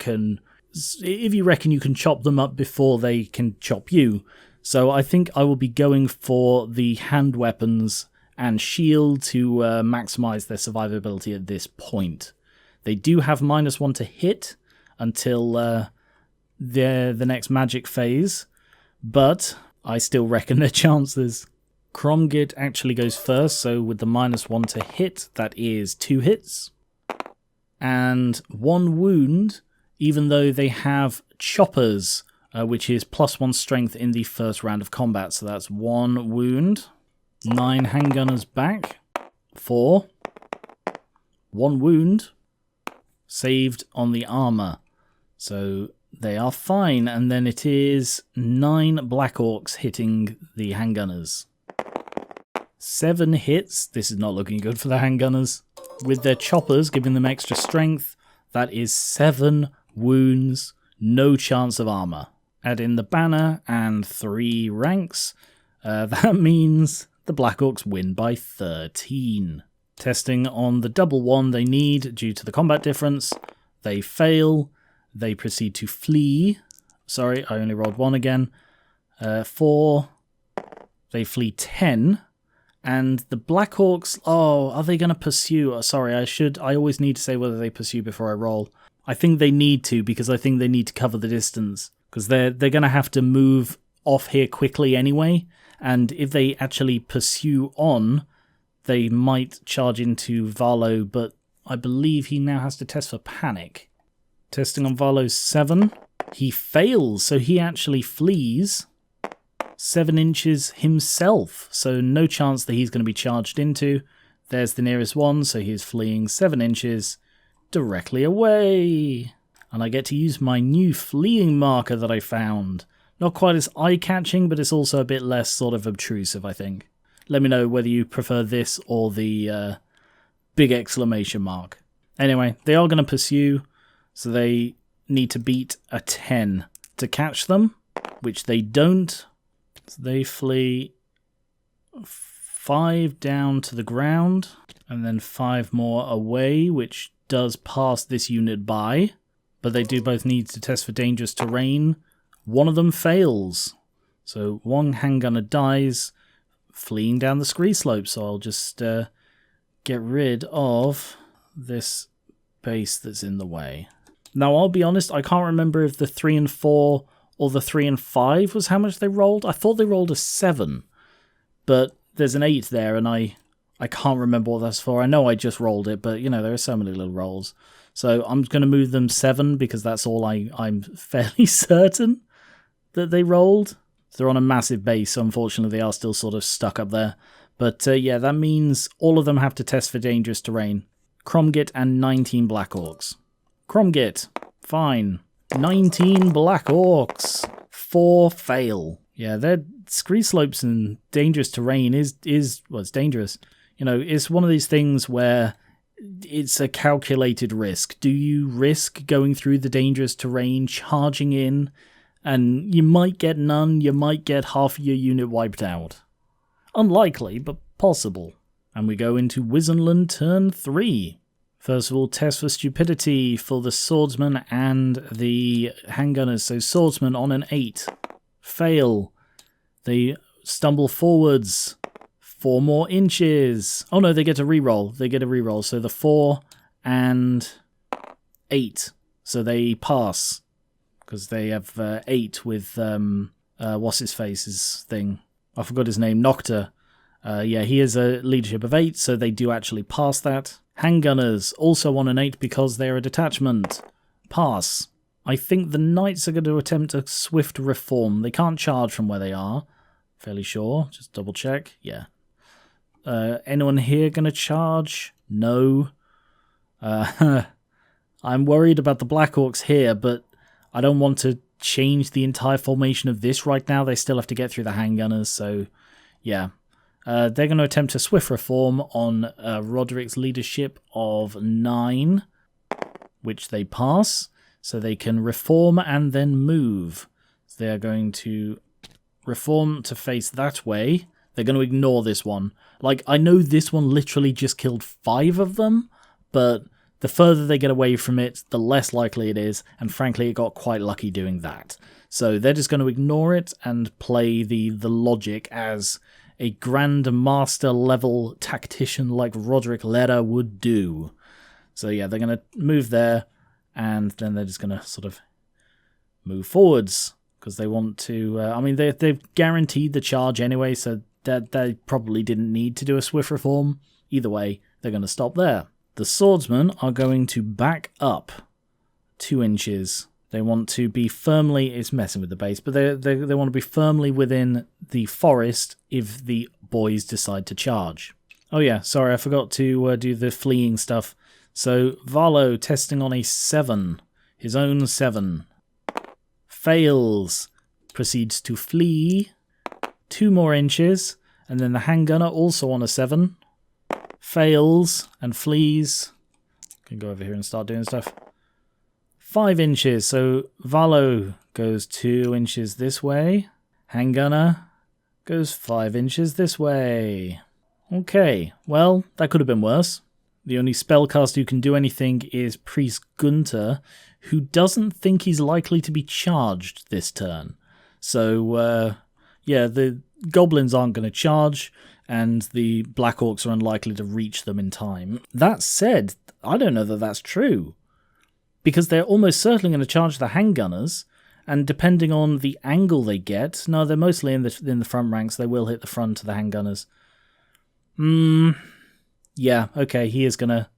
reckon you can chop them up before they can chop you. So I think I will be going for the hand weapons and shield to maximize their survivability at this point. They do have -1 to hit until the next magic phase, but I still reckon their chances. Cromgit actually goes first, so with the -1 to hit, that is 2 hits. And 1 wound, even though they have choppers, which is +1 strength in the first round of combat. So that's 1 wound. 9 handgunners back. 4. 1 wound. Saved on the armor. So they are fine. And then it is 9 Black Orcs hitting the handgunners. 7 hits. This is not looking good for the handgunners. With their choppers giving them extra strength, that is 7 wounds. No chance of armor. Add in the banner and 3 ranks. That means the Black Orcs win by 13. Testing on the double 1 they need due to the combat difference. They fail. They proceed to flee. Sorry, I only rolled 1 again. 4. They flee 10. And the Black Orcs, oh, are they going to pursue? Sorry, I always need to say whether they pursue before I roll. I think they need to, because I think they need to cover the distance. Because they're going to have to move off here quickly anyway. And if they actually pursue on, they might charge into Valo, but I believe he now has to test for panic. Testing on Valo's 7. He fails, so he actually flees 7 inches himself. So no chance that he's going to be charged into. There's the nearest one, so he's fleeing 7 inches directly away. And I get to use my new fleeing marker that I found. Not quite as eye-catching, but it's also a bit less sort of obtrusive, I think. Let me know whether you prefer this or the big exclamation mark. Anyway, they are going to pursue, so they need to beat a 10 to catch them, which they don't. So they flee 5 down to the ground, and then 5 more away, which does pass this unit by. But they do both need to test for dangerous terrain. One of them fails. So 1 handgunner dies, fleeing down the scree slope. So I'll just get rid of this base that's in the way. Now, I'll be honest, I can't remember if the 3 and 4 or the 3 and 5 was how much they rolled. I thought they rolled a 7. But there's an 8 there, and I can't remember what that's for. I know I just rolled it, but, you know, there are so many little rolls. So I'm going to move them 7 because that's all I'm fairly certain that they rolled. They're on a massive base, so unfortunately they are still sort of stuck up there. But yeah, that means all of them have to test for dangerous terrain. Cromgit and 19 Black Orcs. Cromgit, fine. 19 Black Orcs. 4 fail. Yeah, their scree slopes and dangerous terrain is well, it's dangerous. You know, it's one of these things where it's a calculated risk. Do you risk going through the dangerous terrain, charging in, and you might get none, you might get half of your unit wiped out? Unlikely, but possible. And we go into Wissenland Turn 3. First of all, test for stupidity for the swordsman and the handgunners. So swordsman on an 8. Fail. They stumble forwards 4 more inches. Oh no, they get a reroll. They get a reroll. So the 4 and 8. So they pass. Because they have 8 with what's his face's thing. I forgot his name. Nocta. Yeah, he has a leadership of 8, so they do actually pass that. Handgunners also on an 8 because they're a detachment. Pass. I think the knights are going to attempt a swift reform. They can't charge from where they are, Fairly sure. Just double check. Yeah. Anyone here going to charge? No. I'm worried about the Black Orcs here, but I don't want to change the entire formation of this right now. They still have to get through the handgunners, so yeah. They're going to attempt a swift reform on Roderick's leadership of 9, which they pass, so they can reform and then move. So they are going to reform to face that way. They're going to ignore this one. Like, I know this one literally just killed 5 of them, but the further they get away from it, the less likely it is, and frankly, it got quite lucky doing that. So they're just going to ignore it and play the logic as a Grand Master level tactician like Roderick Leder would do. So yeah, they're going to move there, and then they're just going to sort of move forwards, because they want to... I mean, they've guaranteed the charge anyway, so that they probably didn't need to do a swift reform. Either way, they're going to stop there. The swordsmen are going to back up 2 inches. They want to be firmly... It's messing with the base, but they want to be firmly within the forest if the boys decide to charge. Oh yeah, sorry, I forgot to do the fleeing stuff. So, Varlo testing on a 7. His own 7. Fails. Proceeds to flee 2 more inches. And then the handgunner also on a 7. Fails and flees. Can go over here and start doing stuff. 5 inches, so Varlo goes 2 inches this way. Handgunner goes 5 inches this way. Okay, well, that could have been worse. The only spellcaster who can do anything is Priest Gunther, who doesn't think he's likely to be charged this turn. So, yeah, the goblins aren't going to charge, and the Black Orcs are unlikely to reach them in time. That said, I don't know that that's true, because they're almost certainly going to charge the handgunners, and depending on the angle they get... No, they're mostly in the front ranks. They will hit the front of the handgunners. Yeah, okay, he's gonna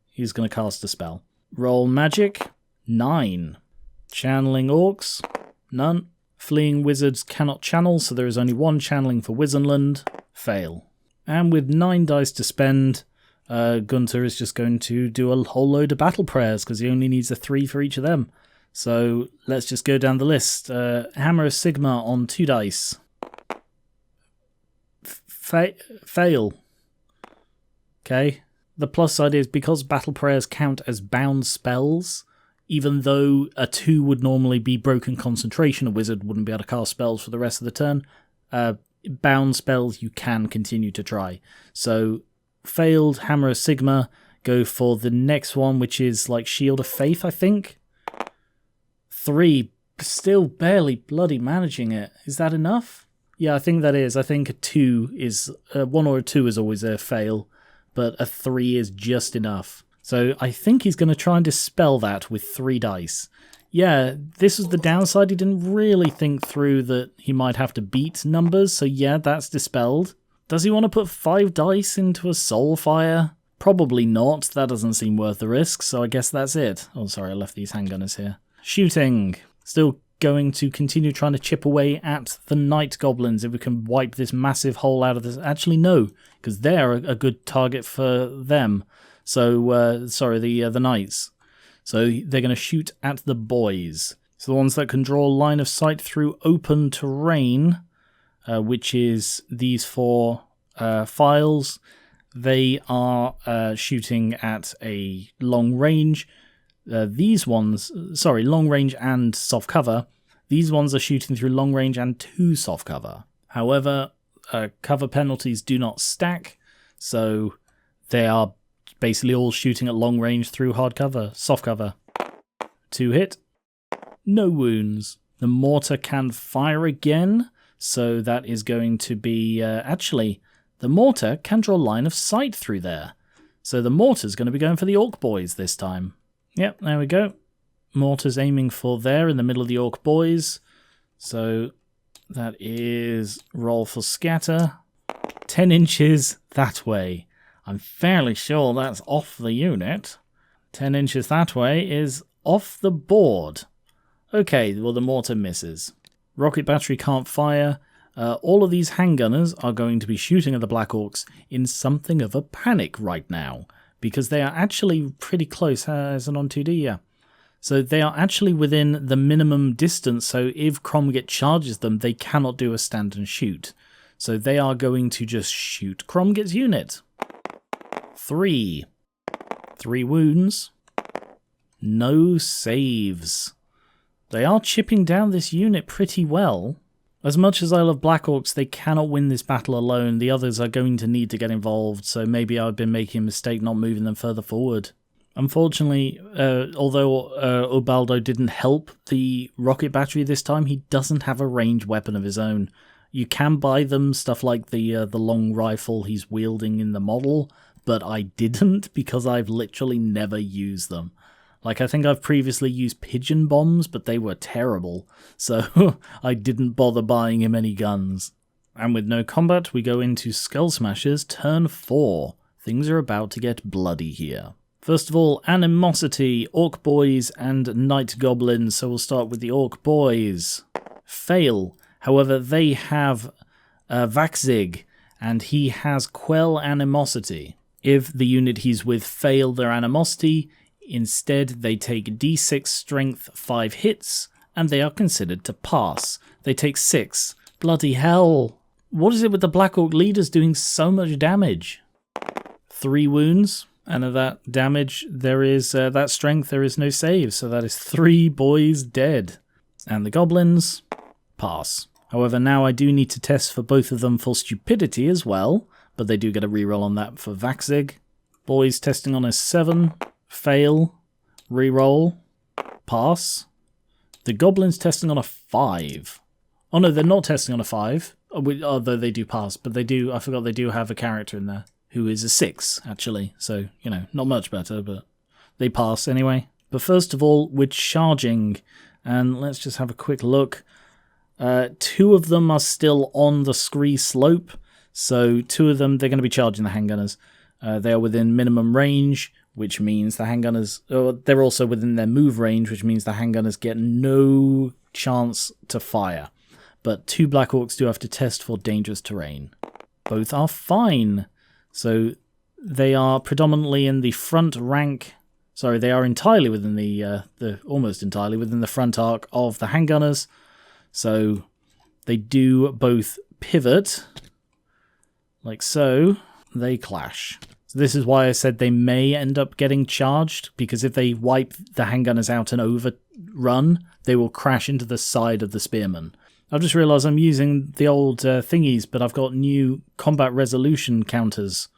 cast a spell. Roll magic, 9. Channeling orcs, none. Fleeing wizards cannot channel, so there is only 1 channeling for Wissenland. Fail. And with 9 dice to spend, Gunther is just going to do a whole load of battle prayers, because he only needs a 3 for each of them. So let's just go down the list. Hammer of Sigma on 2 dice. Fail. Okay. The plus side is, because battle prayers count as bound spells, even though a 2 would normally be broken concentration, a wizard wouldn't be able to cast spells for the rest of the turn. Bound spells you can continue to try. So, failed Hammer of Sigma, go for the next one, which is like Shield of Faith, I think. 3, still barely bloody managing it. Is that enough? Yeah, I think that is. I think a 2 is... 1 or a 2 is always a fail, but a 3 is just enough. So I think he's going to try and dispel that with 3 dice. Yeah, this is the downside. He didn't really think through that he might have to beat numbers, so yeah, that's dispelled. Does he want to put 5 dice into a Soulfire? Probably not. That doesn't seem worth the risk, so I guess that's it. Oh, sorry, I left these handgunners here. Shooting. Still going to continue trying to chip away at the Night Goblins if we can wipe this massive hole out of this. Actually, no, because they're a good target for them. So, sorry, the Knights. So they're going to shoot at the boys. So the ones that can draw line of sight through open terrain, which is these 4 files, they are shooting at a long range. These ones, sorry, long range and soft cover. These ones are shooting through long range and 2 soft cover. However, cover penalties do not stack, so they are basically all shooting at long range through hard cover, soft cover. 2 hit, no wounds. The mortar can fire again, so that is going to be... actually, the mortar can draw line of sight through there. So the mortar's going to be going for the Orc boys this time. Yep, there we go. Mortar's aiming for there in the middle of the Orc boys. So that is roll for scatter. 10 inches that way. I'm fairly sure that's off the unit. 10 inches that way is off the board. Okay, well the mortar misses. Rocket battery can't fire. all of these handgunners are going to be shooting at the Black Orcs in something of a panic right now, because they are actually pretty close. Is it on 2D? Yeah. So they are actually within the minimum distance, so if Cromgit charges them, they cannot do a stand and shoot. So they are going to just shoot Cromgit's unit. 3 wounds. No saves. They are chipping down this unit pretty well. As much as I love Black Orcs, they cannot win this battle alone. The others are going to need to get involved, so maybe I've been making a mistake not moving them further forward. Unfortunately, although Ubaldo didn't help the rocket battery this time, he doesn't have a ranged weapon of his own. You can buy them, stuff like the long rifle he's wielding in the model, but I didn't because I've literally never used them. Like, I think I've previously used pigeon bombs, but they were terrible, so I didn't bother buying him any guns. And with no combat, we go into Skullsmasherz Turn 4. Things are about to get bloody here. First of all, Animosity, Orc Boys, and Night Goblins, so we'll start with the Orc Boys. Fail. However, they have Waaagh, and he has Quell Animosity. If the unit he's with fail their Animosity, instead they take D6 Strength 5 hits, and they are considered to pass. They take 6. Bloody hell! What is it with the Black Orc leaders doing so much damage? 3 wounds, and of that damage, there is that strength, there is no save, so that is 3 boys dead. And the goblins pass. However, now I do need to test for both of them for stupidity as well, but they do get a reroll on that for Waaagh. Boys testing on a 7, fail, reroll, pass. The goblins testing on a 5. Oh no, they're not testing on a 5, although they do pass, but they do, I forgot they do have a character in there who is a 6, actually, so, you know, not much better, but they pass anyway. But first of all, we're charging, and let's just have a quick look. 2 of them are still on the scree slope, so 2 of them, they're going to be charging the handgunners. They are within minimum range, which means the handgunners, they're also within their move range, which means the handgunners get no chance to fire. But 2 Black Orcs do have to test for dangerous terrain. Both are fine. So they are predominantly in the front rank. Sorry, they are entirely within the almost entirely within the front arc of the handgunners. So they do both pivot, like so. They clash. So this is why I said they may end up getting charged, because if they wipe the handgunners out and overrun, they will crash into the side of the spearmen. I've just realised I'm using the old thingies, but I've got new combat resolution counters,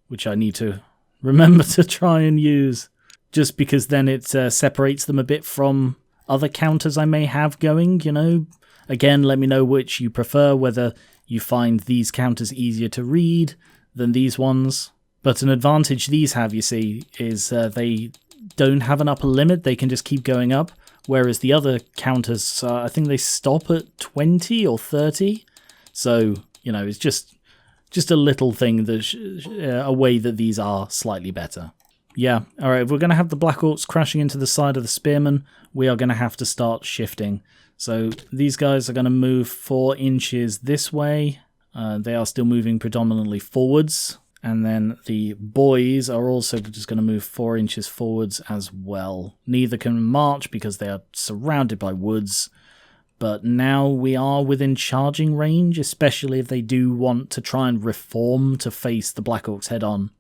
which I need to remember to try and use, just because then it separates them a bit from other counters I may have going, you know. Again, let me know which you prefer, whether you find these counters easier to read than these ones. But an advantage these have, you see, is they don't have an upper limit, they can just keep going up. Whereas the other counters, I think they stop at 20 or 30. So, you know, it's just a little thing, that a way that these are slightly better. Yeah, alright, if we're going to have the Black Orcs crashing into the side of the spearmen, we are going to have to start shifting. So these guys are going to move 4 inches this way. They are still moving predominantly forwards. And then the boys are also just going to move 4 inches forwards as well. Neither can march because they are surrounded by woods. But now we are within charging range, especially if they do want to try and reform to face the Black Orcs head on.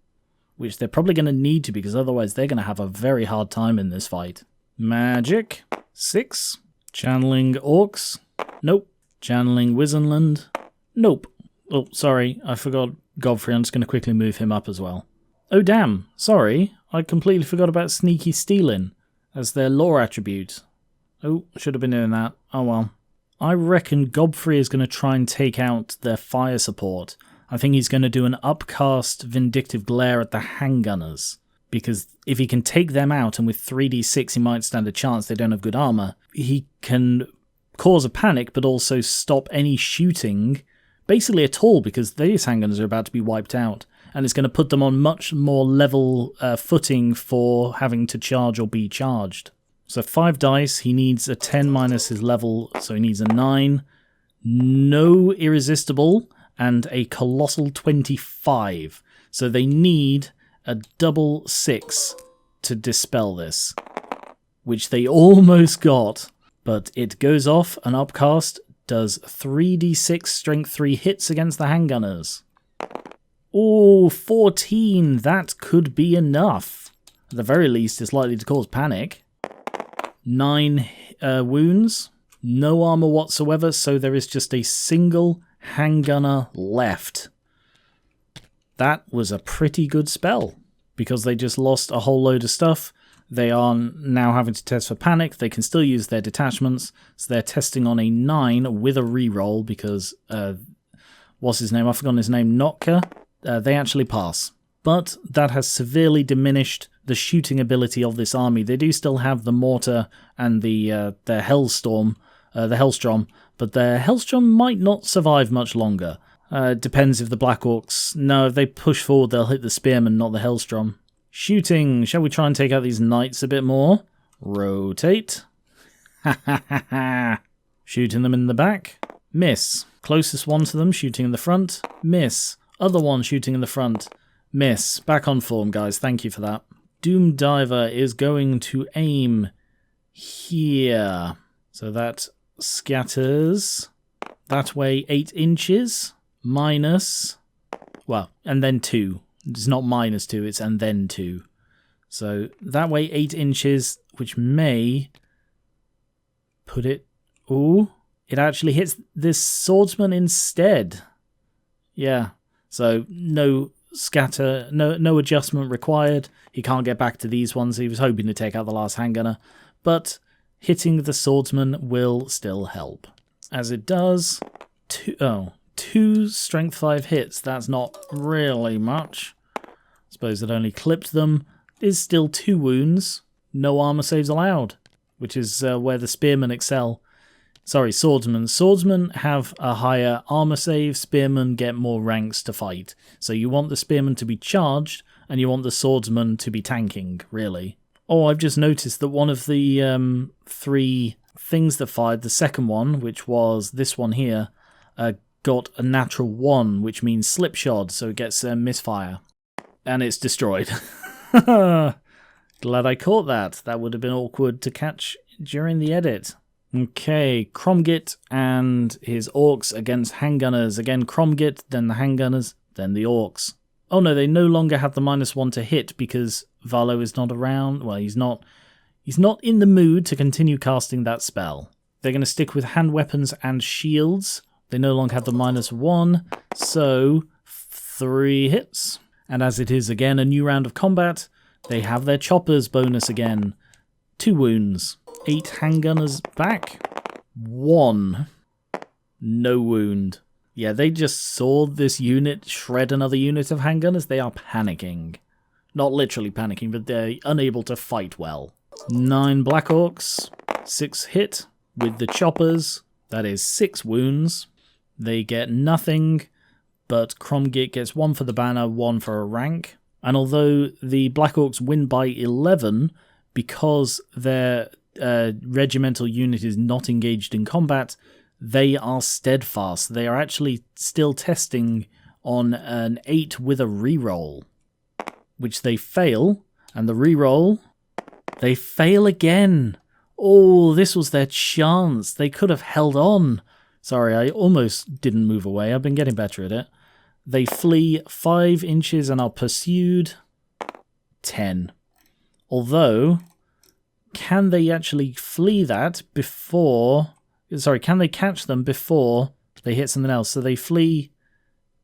Which they're probably going to need to, because otherwise they're going to have a very hard time in this fight. Magic. 6. Channeling Orcs. Nope. Channeling Wissenland. Nope. Oh, sorry, I forgot Godfrey. I'm just going to quickly move him up as well. Oh damn, sorry, I completely forgot about Sneaky Stealing as their lore attribute. Oh, should have been doing that. Oh well. I reckon Godfrey is going to try and take out their fire support. I think he's going to do an upcast Vindictive Glare at the handgunners, because if he can take them out, and with 3d6 he might stand a chance, they don't have good armor, he can cause a panic but also stop any shooting basically at all, because these handgunners are about to be wiped out, and it's going to put them on much more level footing for having to charge or be charged. So 5 dice, he needs a 10 minus his level, so he needs a 9. no irresistible, and a colossal 25. So they need a double 6 to dispel this, which they almost got, but it goes off, an upcast does 3d6 strength 3 hits against the handgunners. Oh, 14, that could be enough. At the very least, it's likely to cause panic. 9 wounds, no armor whatsoever, so there is just a single handgunner left. That was a pretty good spell, because they just lost a whole load of stuff. They are now having to test for panic. They can still use their detachments, so they're testing on a 9 with a reroll, because, what's his name? I've forgotten his name, Notka. They actually pass. But that has severely diminished the shooting ability of this army. They do still have the mortar and the Hellstrom, but their Hellstrom might not survive much longer. Depends if the Black Orcs... No, if they push forward, they'll hit the Spearmen, not the Hellstrom. Shooting. Shall we try and take out these Knights a bit more? Rotate. Ha ha ha ha. Shooting them in the back. Miss. Closest one to them, shooting in the front. Miss. Other one shooting in the front. Miss. Back on form, guys. Thank you for that. Doom Diver is going to aim here. So that scatters that way 8 inches. Minus, well, and then 2. It's not minus 2, it's and then 2. So that way 8 inches, which may put it... Ooh, it actually hits this swordsman instead. Yeah, so no scatter, no adjustment required. He can't get back to these ones. He was hoping to take out the last handgunner, but hitting the swordsman will still help. As it does, 2 strength 5 hits, that's not really much. I suppose it only clipped them. Is still 2 wounds. No armor saves allowed, which is where the spearmen excel. Sorry, swordsmen. Swordsmen have a higher armor save, spearmen get more ranks to fight. So you want the spearmen to be charged, and you want the swordsman to be tanking, really. Oh, I've just noticed that one of the 3 things that fired, the second one, which was this one here, got a natural 1, which means slipshod, so it gets misfire. And it's destroyed. Glad I caught that. That would have been awkward to catch during the edit. Okay, Cromgit and his orcs against handgunners. Again, Cromgit, then the handgunners, then the orcs. Oh no, they no longer have the -1 to hit because Valo is not around. Well, he's not in the mood to continue casting that spell. They're going to stick with hand weapons and shields. They no longer have the -1, so 3 hits. And as it is again a new round of combat, they have their choppers bonus again. 2 wounds. 8 handgunners back. 1. No wound. Yeah, they just saw this unit shred another unit of handgunners. They are panicking. Not literally panicking, but they're unable to fight well. 9 Black Orcs. 6 hit with the choppers. That is 6 wounds. They get nothing, but Cromgit gets 1 for the banner, 1 for a rank. And although the Black Orcs win by 11, because their regimental unit is not engaged in combat, they are steadfast. They are actually still testing on an 8 with a reroll, which they fail, and the reroll, they fail again. Oh, this was their chance. They could have held on. Sorry, I almost didn't move away. I've been getting better at it. They flee 5 inches and are pursued 10. Although, can they actually flee that before... Sorry, can they catch them before they hit something else? So they flee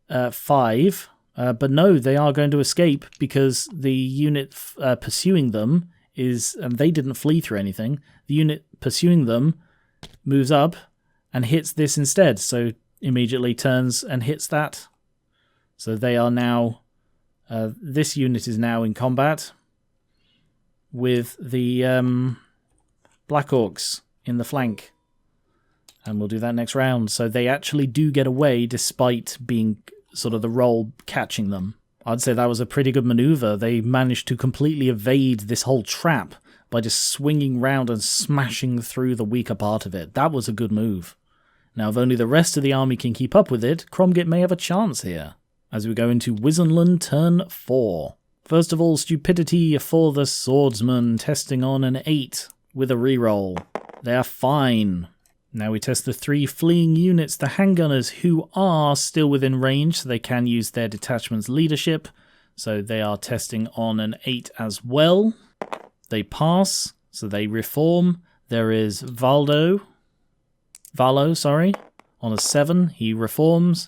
5, but no, they are going to escape because the unit pursuing them is... And they didn't flee through anything. The unit pursuing them moves up and hits this instead, so immediately turns and hits that. So they are now... this unit is now in combat with the Black Orcs in the flank. And we'll do that next round. So they actually do get away despite being sort of the roll catching them. I'd say that was a pretty good maneuver. They managed to completely evade this whole trap by just swinging round and smashing through the weaker part of it. That was a good move. Now, if only the rest of the army can keep up with it, Cromgit may have a chance here. As we go into Wissenland Turn 4. First of all, stupidity for the swordsman, testing on an 8 with a reroll. They are fine. Now we test the 3 fleeing units, the handgunners, who are still within range, so they can use their detachment's leadership. So they are testing on an 8 as well. They pass, so they reform. There is Valo, on a 7, he reforms.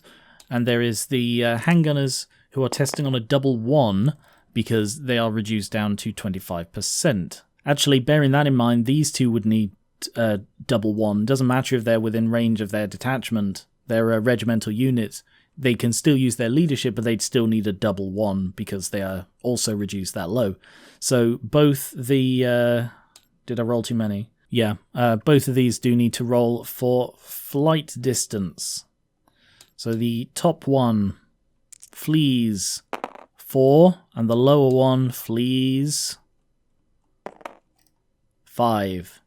And there is the handgunners who are testing on a double 1 because they are reduced down to 25%. Actually, bearing that in mind, these two would need double 1. Doesn't matter if they're within range of their detachment. They're regimental units. They can still use their leadership, but they'd still need a double 1 because they are also reduced that low. So both the... did I roll too many? Yeah, both of these do need to roll for flight distance. So the top one flees 4, and the lower one flees 5.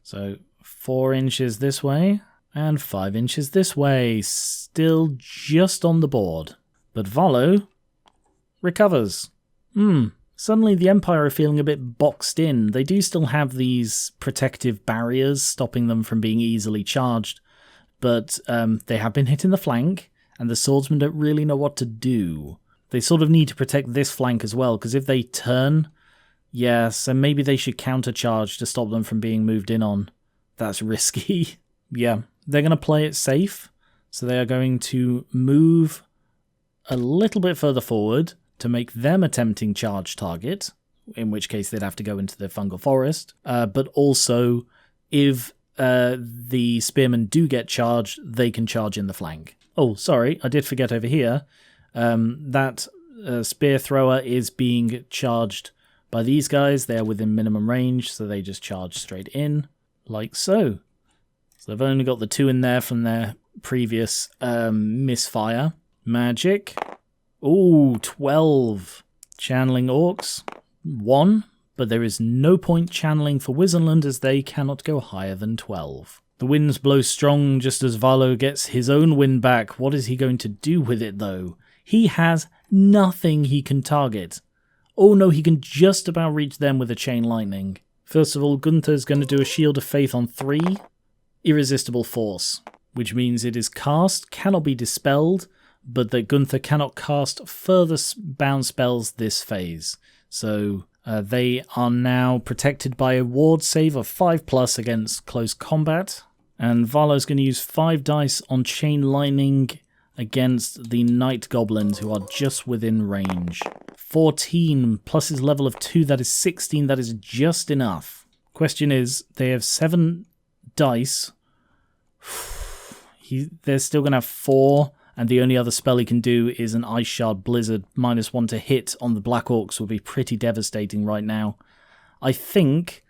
So 4 inches this way, and 5 inches this way. Still just on the board. But Valo recovers. Suddenly the Empire are feeling a bit boxed in. They do still have these protective barriers stopping them from being easily charged. But they have been hit in the flank, and the swordsmen don't really know what to do. They sort of need to protect this flank as well, because if they turn, yeah, so maybe they should countercharge to stop them from being moved in on. That's risky. Yeah, they're going to play it safe, so they are going to move a little bit further forward to make them a tempting charge target, in which case they'd have to go into the fungal forest, but also if the spearmen do get charged, they can charge in the flank. Oh, sorry, I did forget over here. That spear thrower is being charged by these guys. They are within minimum range, so they just charge straight in, like so. So they've only got the 2 in there from their previous misfire. Magic. Ooh, 12. Channeling orcs. 1. But there is no point channeling for Wissenland as they cannot go higher than 12. The winds blow strong just as Valo gets his own wind back. What is he going to do with it, though? He has nothing he can target. Oh no, he can just about reach them with a chain lightning. First of all, Gunther's going to do a Shield of Faith on 3. Irresistible Force, which means it is cast, cannot be dispelled, but that Gunther cannot cast further bound spells this phase. So they are now protected by a ward save of 5+ against close combat. And Valo's going to use 5 dice on Chain Lightning against the Night Goblins, who are just within range. 14 plus his level of 2, that is 16, that is just enough. Question is, they have 7 dice. They're still going to have 4, and the only other spell he can do is an Ice Shard Blizzard. -1 to hit on the Black Orcs would be pretty devastating right now. I think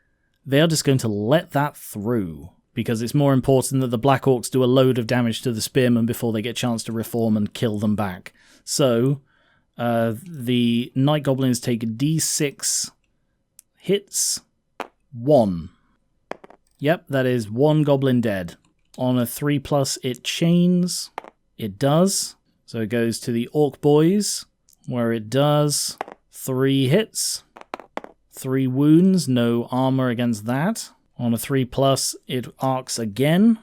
they are just going to let that through, because it's more important that the Black Orcs do a load of damage to the Spearmen before they get a chance to reform and kill them back. So, the Night Goblins take D6 hits. 1. Yep, that is 1 Goblin dead. On a 3+, it chains. It does. So it goes to the Orc Boys, where it does 3 hits. 3 wounds, no armor against that. On a 3+, it arcs again.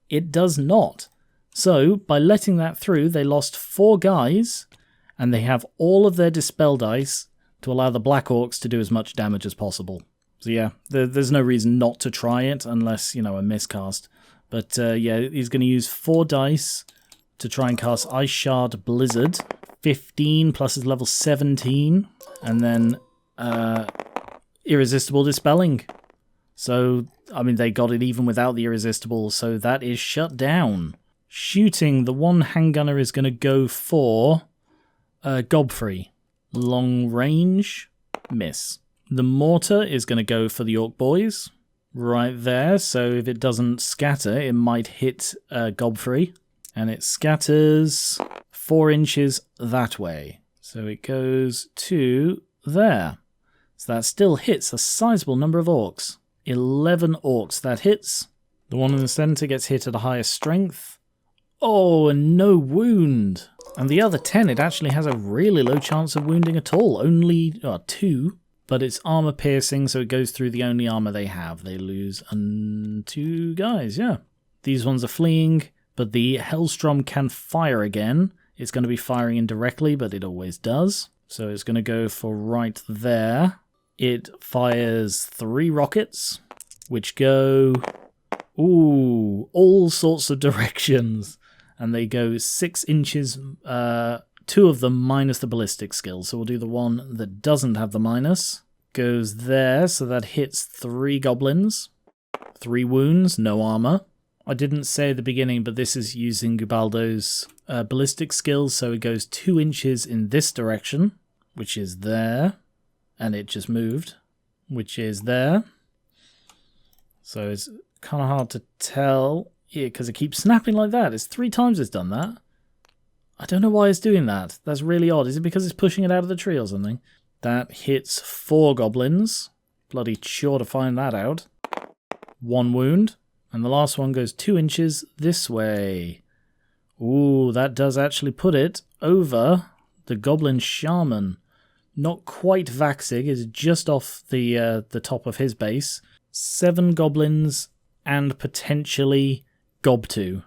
It does not. So, by letting that through, they lost 4 guys, and they have all of their Dispel dice to allow the Black Orcs to do as much damage as possible. So yeah, there's no reason not to try it, unless, you know, a miscast. But yeah, he's going to use 4 dice to try and cast Ice Shard Blizzard. 15 plus his level 17, and then Irresistible Dispelling. So, I mean, they got it even without the Irresistible, so that is shut down. Shooting, the one handgunner is going to go for Godfrey. Long range, miss. The mortar is going to go for the Orc Boys, right there, so if it doesn't scatter, it might hit Godfrey. And it scatters 4 inches that way. So it goes to there. So that still hits a sizable number of orcs. 11 orcs, that hits. The one in the centre gets hit at a higher strength. Oh, and no wound. And the other 10, it actually has a really low chance of wounding at all. Only 2, but it's armor piercing, so it goes through the only armor they have. They lose 2 guys, yeah. These ones are fleeing, but the Hellstrom can fire again. It's going to be firing indirectly, but it always does. So it's going to go for right there. It fires 3 rockets, which go, all sorts of directions. And they go 6 inches, 2 of them minus the ballistic skill. So we'll do the one that doesn't have the minus. Goes there, so that hits 3 goblins. 3 wounds, no armor. I didn't say at the beginning, but this is using Gubaldo's ballistic skills, so it goes 2 inches in this direction, which is there. And it just moved, which is there. So it's kind of hard to tell. Yeah, because it keeps snapping like that. It's 3 times it's done that. I don't know why it's doing that. That's really odd. Is it because it's pushing it out of the tree or something? That hits 4 goblins. Bloody sure to find that out. 1 wound. And the last one goes 2 inches this way. Ooh, that does actually put it over the goblin shaman. Not quite Vaxig. It's just off the top of his base. 7 goblins and potentially Gob2.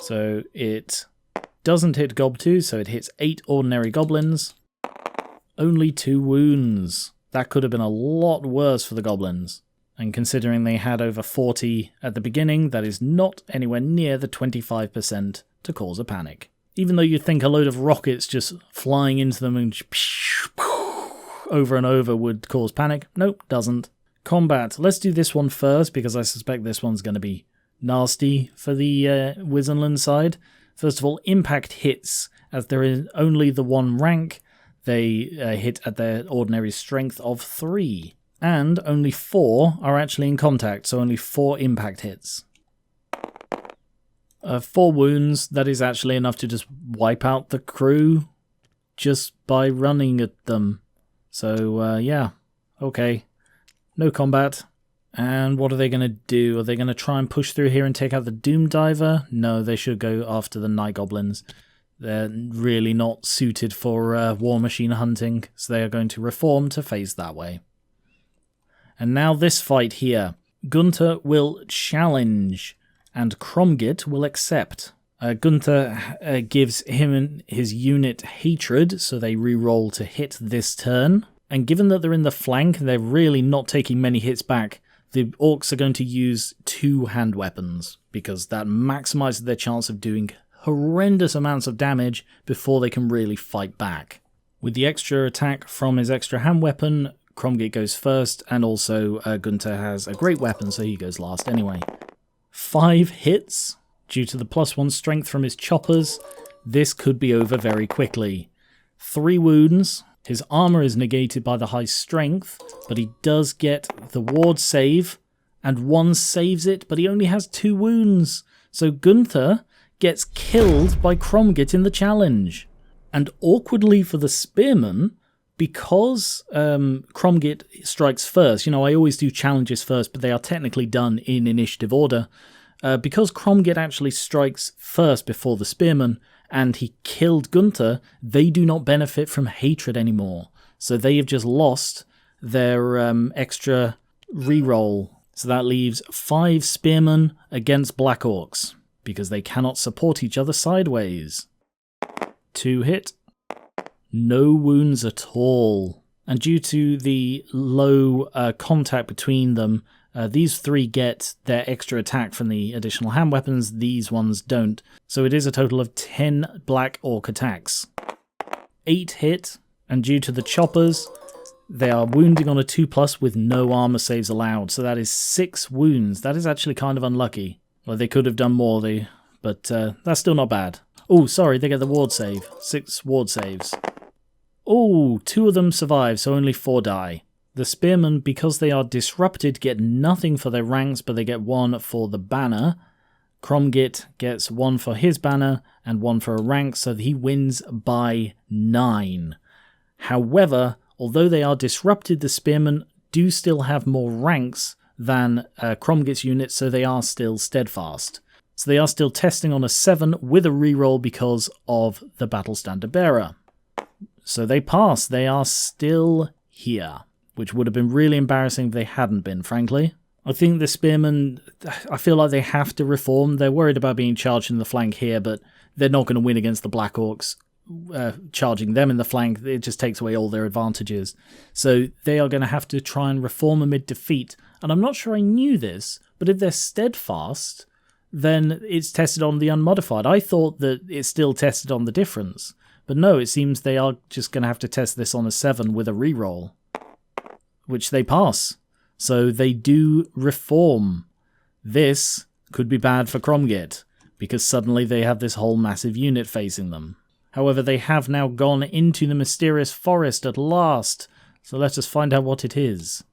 So it doesn't hit Gob2, so it hits 8 ordinary goblins. Only 2 wounds. That could have been a lot worse for the goblins. And considering they had over 40 at the beginning, that is not anywhere near the 25% to cause a panic. Even though you'd think a load of rockets just flying into them and over and over would cause panic. Nope, doesn't. Combat. Let's do this one first, because I suspect this one's going to be nasty for the Wissenland side. First of all, impact hits, as there is only the 1 rank. They hit at their ordinary strength of 3. And only 4 are actually in contact, so only 4 impact hits. 4 wounds, that is actually enough to just wipe out the crew just by running at them. So, yeah, okay. No combat. And what are they going to do? Are they going to try and push through here and take out the Doom Diver? No, they should go after the Night Goblins. They're really not suited for war machine hunting, so they are going to reform to face that way. And now this fight here. Gunther will challenge, and Cromgit will accept. Gunther gives him and his unit hatred, so they reroll to hit this turn. And given that they're in the flank, they're really not taking many hits back. The orcs are going to use 2 hand weapons, because that maximizes their chance of doing horrendous amounts of damage before they can really fight back. With the extra attack from his extra hand weapon, Cromgit goes first, and also Gunther has a great weapon, so he goes last anyway. 5 hits, due to the +1 strength from his choppers. This could be over very quickly. 3 wounds. His armor is negated by the high strength, but he does get the ward save, and 1 saves it, but he only has 2 wounds. So Gunther gets killed by Cromgit in the challenge. And awkwardly for the spearman, because Cromgit strikes first, you know, I always do challenges first, but they are technically done in initiative order. Because Cromgit actually strikes first before the spearman, and he killed Gunther, they do not benefit from hatred anymore. So they have just lost their extra reroll. So that leaves 5 spearmen against Black Orcs, because they cannot support each other sideways. 2 hit. No wounds at all. And due to the low contact between them, these 3 get their extra attack from the additional hand weapons, these ones don't. So it is a total of 10 Black Orc attacks. 8 hit, and due to the choppers, they are wounding on a 2+ with no armor saves allowed. So that is 6 wounds. That is actually kind of unlucky. Well, they could have done more, but that's still not bad. Oh, sorry, they get the ward save. 6 ward saves. Oh, 2 of them survive, so only 4 die. The spearmen, because they are disrupted, get nothing for their ranks, but they get 1 for the banner. Cromgit gets 1 for his banner and 1 for a rank, so he wins by 9. However, although they are disrupted, the spearmen do still have more ranks than Cromgit's unit, so they are still steadfast. So they are still testing on a 7 with a reroll because of the Battle Standard Bearer. So they pass. They are still here, which would have been really embarrassing if they hadn't been, frankly. I think the Spearmen, I feel like they have to reform. They're worried about being charged in the flank here, but they're not going to win against the Black Orcs. Charging them in the flank, it just takes away all their advantages. So they are going to have to try and reform amid defeat. And I'm not sure I knew this, but if they're steadfast, then it's tested on the unmodified. I thought that it's still tested on the difference. But no, it seems they are just going to have to test this on a 7 with a reroll, which they pass. So they do reform. This could be bad for Cromgit, because suddenly they have this whole massive unit facing them. However, they have now gone into the mysterious forest at last, so let us find out what it is.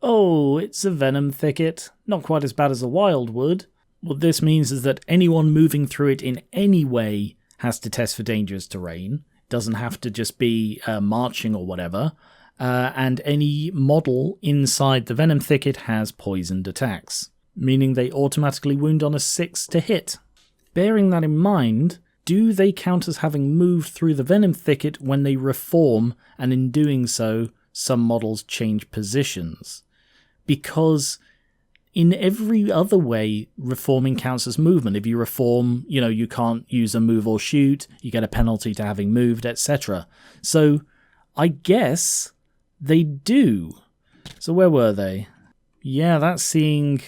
Oh, it's a venom thicket. Not quite as bad as a wildwood. What this means is that anyone moving through it in any way has to test for dangerous terrain. It doesn't have to just be marching or whatever. And any model inside the venom thicket has poisoned attacks, meaning they automatically wound on a 6 to hit. Bearing that in mind, do they count as having moved through the venom thicket when they reform, and in doing so, some models change positions? Because in every other way, reforming counts as movement. If you reform, you can't use a move or shoot, you get a penalty to having moved, etc. So, I guess they do. So where were they? Yeah, that's seeing...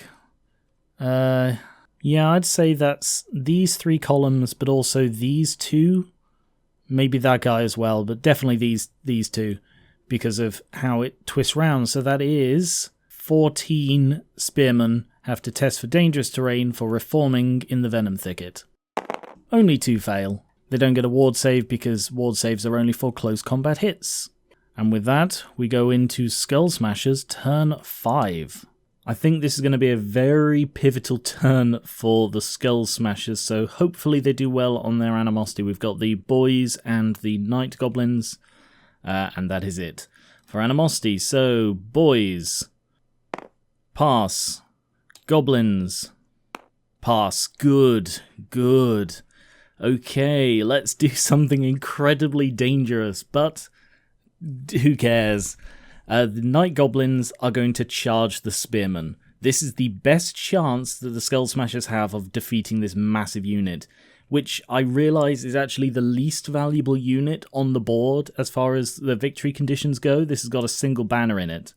yeah, I'd say that's these 3 columns, but also these 2. Maybe that guy as well, but definitely these 2, because of how it twists round. So that is 14 spearmen have to test for dangerous terrain for reforming in the venom thicket. Only 2 fail. They don't get a ward save because ward saves are only for close combat hits. And with that, we go into Skullsmasherz Turn 5. I think this is going to be a very pivotal turn for the Skullsmasherz, so hopefully they do well on their animosity. We've got the boys and the night goblins, and that is it for animosity. So, boys, pass. Goblins, pass. Good, good. Okay, let's do something incredibly dangerous, but who cares? The Night Goblins are going to charge the Spearmen. This is the best chance that the Skullsmashers have of defeating this massive unit, which I realise is actually the least valuable unit on the board as far as the victory conditions go. This has got a single banner in it.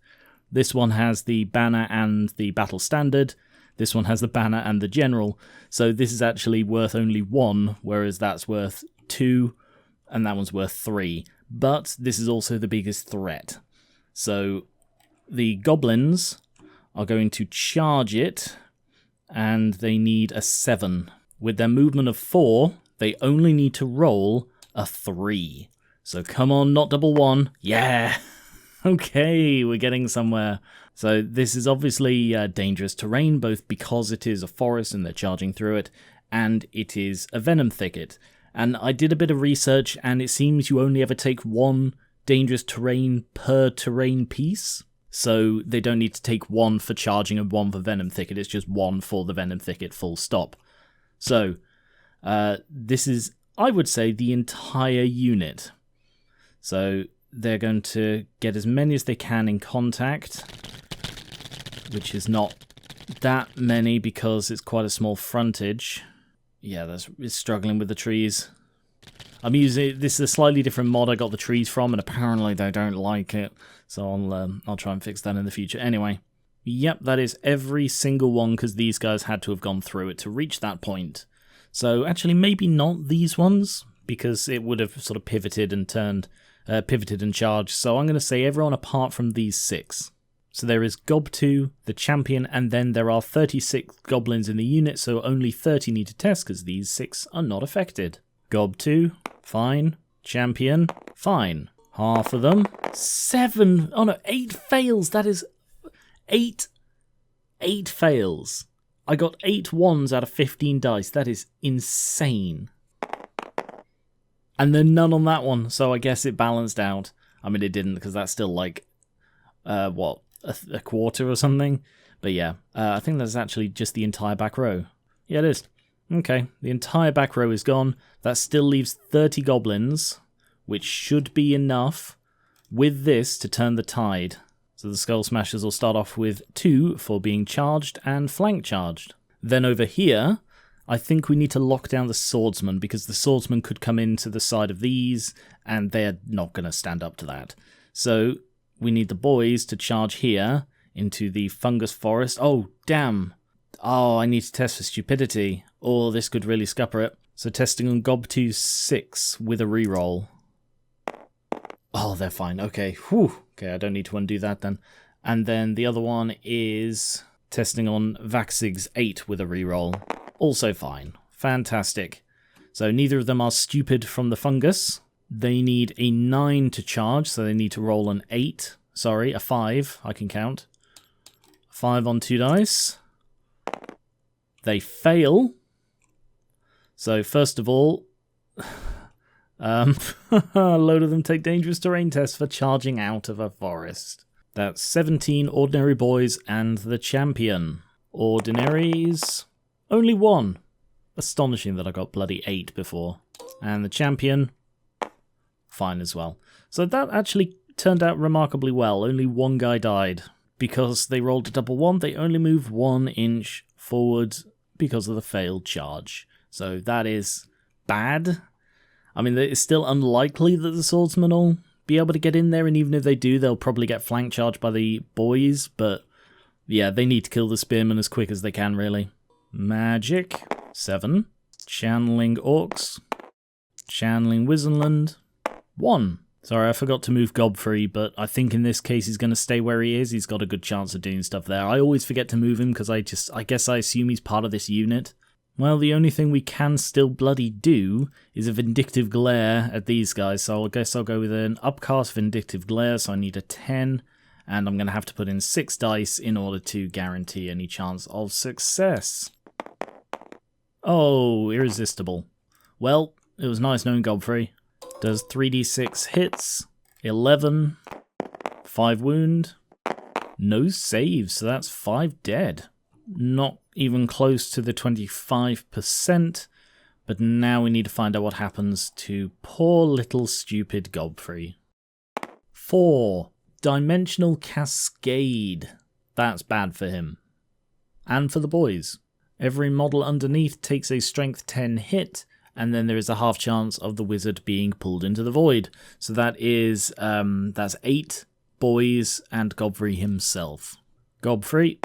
This one has the banner and the battle standard. This one has the banner and the general. So this is actually worth only 1, whereas that's worth 2, and that one's worth 3. But this is also the biggest threat. So the goblins are going to charge it, and they need a 7. With their movement of 4, they only need to roll a 3. So come on, not double 1. Yeah! Okay, we're getting somewhere. So this is obviously dangerous terrain, both because it is a forest and they're charging through it, and it is a venom thicket. And I did a bit of research, and it seems you only ever take 1 dangerous terrain per terrain piece. So they don't need to take 1 for charging and 1 for venom thicket. It's just 1 for the venom thicket, full stop. So this is, I would say, the entire unit. So they're going to get as many as they can in contact, which is not that many because it's quite a small frontage. Yeah, it's struggling with the trees. I'm using, this is a slightly different mod I got the trees from, and apparently they don't like it. So I'll try and fix that in the future. Anyway, yep, that is every single one, because these guys had to have gone through it to reach that point. So actually, maybe not these ones, because it would have sort of pivoted and turned, pivoted and charged. So I'm going to say everyone apart from these 6. So there is Gob 2, the champion, and then there are 36 goblins in the unit, so only 30 need to test, because these 6 are not affected. Gob 2, fine. Champion, fine. Half of them. 7, oh no, 8 fails. That is 8 fails. I got 8 1s out of 15 dice. That is insane. And then none on that one, so I guess it balanced out. I mean, it didn't, because that's still like, a quarter or something. But yeah, I think that's actually just the entire back row. Yeah, it is. Okay, the entire back row is gone. That still leaves 30 goblins, which should be enough with this to turn the tide. So the Skullsmasherz will start off with 2 for being charged and flank charged. Then over here, I think we need to lock down the swordsman, because the swordsman could come into the side of these, and they're not going to stand up to that. So we need the boys to charge here into the fungus forest. Oh, damn. Oh, I need to test for stupidity, or this could really scupper it. So testing on Gob 6 with a reroll. Oh, they're fine. Okay. Whew. Okay, I don't need to undo that then. And then the other one is testing on Waaagh 8 with a reroll. Also fine. Fantastic. So neither of them are stupid from the fungus. They need a 9 to charge, so they need to roll an 8. Sorry, a 5. I can count. 5 on 2 dice. They fail. So first of all, a load of them take dangerous terrain tests for charging out of a forest. That's 17 ordinary boys and the champion. Ordinaries, only 1. Astonishing that I got bloody 8 before. And the champion, fine as well. So that actually turned out remarkably well. Only 1 guy died. Because they rolled a double 1, they only move 1 inch forward because of the failed charge. So that is bad. I mean, it's still unlikely that the swordsman will be able to get in there, and even if they do, they'll probably get flank charged by the boys, but yeah, they need to kill the spearmen as quick as they can, really. Magic, 7. Channeling orcs. Channeling Wissenland, 1. Sorry, I forgot to move Godfrey, but I think in this case he's going to stay where he is. He's got a good chance of doing stuff there. I always forget to move him because I guess I assume he's part of this unit. Well, the only thing we can still bloody do is a Vindictive Glare at these guys, so I guess I'll go with an upcast Vindictive Glare, so I need a 10, and I'm going to have to put in 6 dice in order to guarantee any chance of success. Oh, irresistible. Well, it was nice knowing Godfrey. Does 3d6 hits, 11, 5 wound, no saves, so that's 5 dead. Not even close to the 25%, but now we need to find out what happens to poor little stupid Godfrey. 4. Dimensional Cascade. That's bad for him. And for the boys. Every model underneath takes a strength 10 hit, and then there is a half chance of the wizard being pulled into the void. So that is, that's 8 boys and Godfrey himself. Godfrey,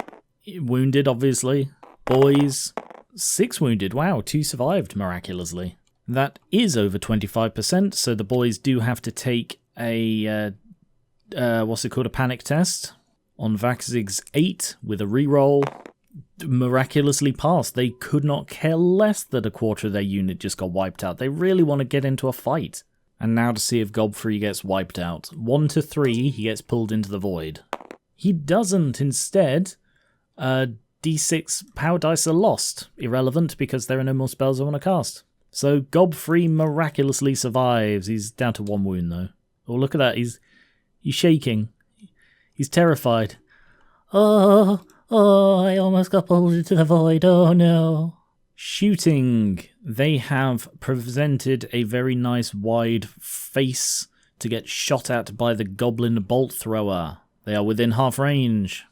wounded obviously. Boys, 6 wounded. Wow, 2 survived miraculously. That is over 25%, so the boys do have to take a, what's it called, a panic test on Waaagh 8 with a reroll. Miraculously passed. They could not care less that a quarter of their unit just got wiped out. They really want to get into a fight. And now to see if Godfrey gets wiped out. 1 to 3, he gets pulled into the void. He doesn't. Instead, D6 power dice are lost. Irrelevant because there are no more spells I want to cast. So Godfrey miraculously survives. He's down to 1 wound though. Oh, look at that. He's shaking. He's terrified. Oh, I almost got pulled into the void, oh no. Shooting. They have presented a very nice wide face to get shot at by the goblin bolt thrower. They are within half range.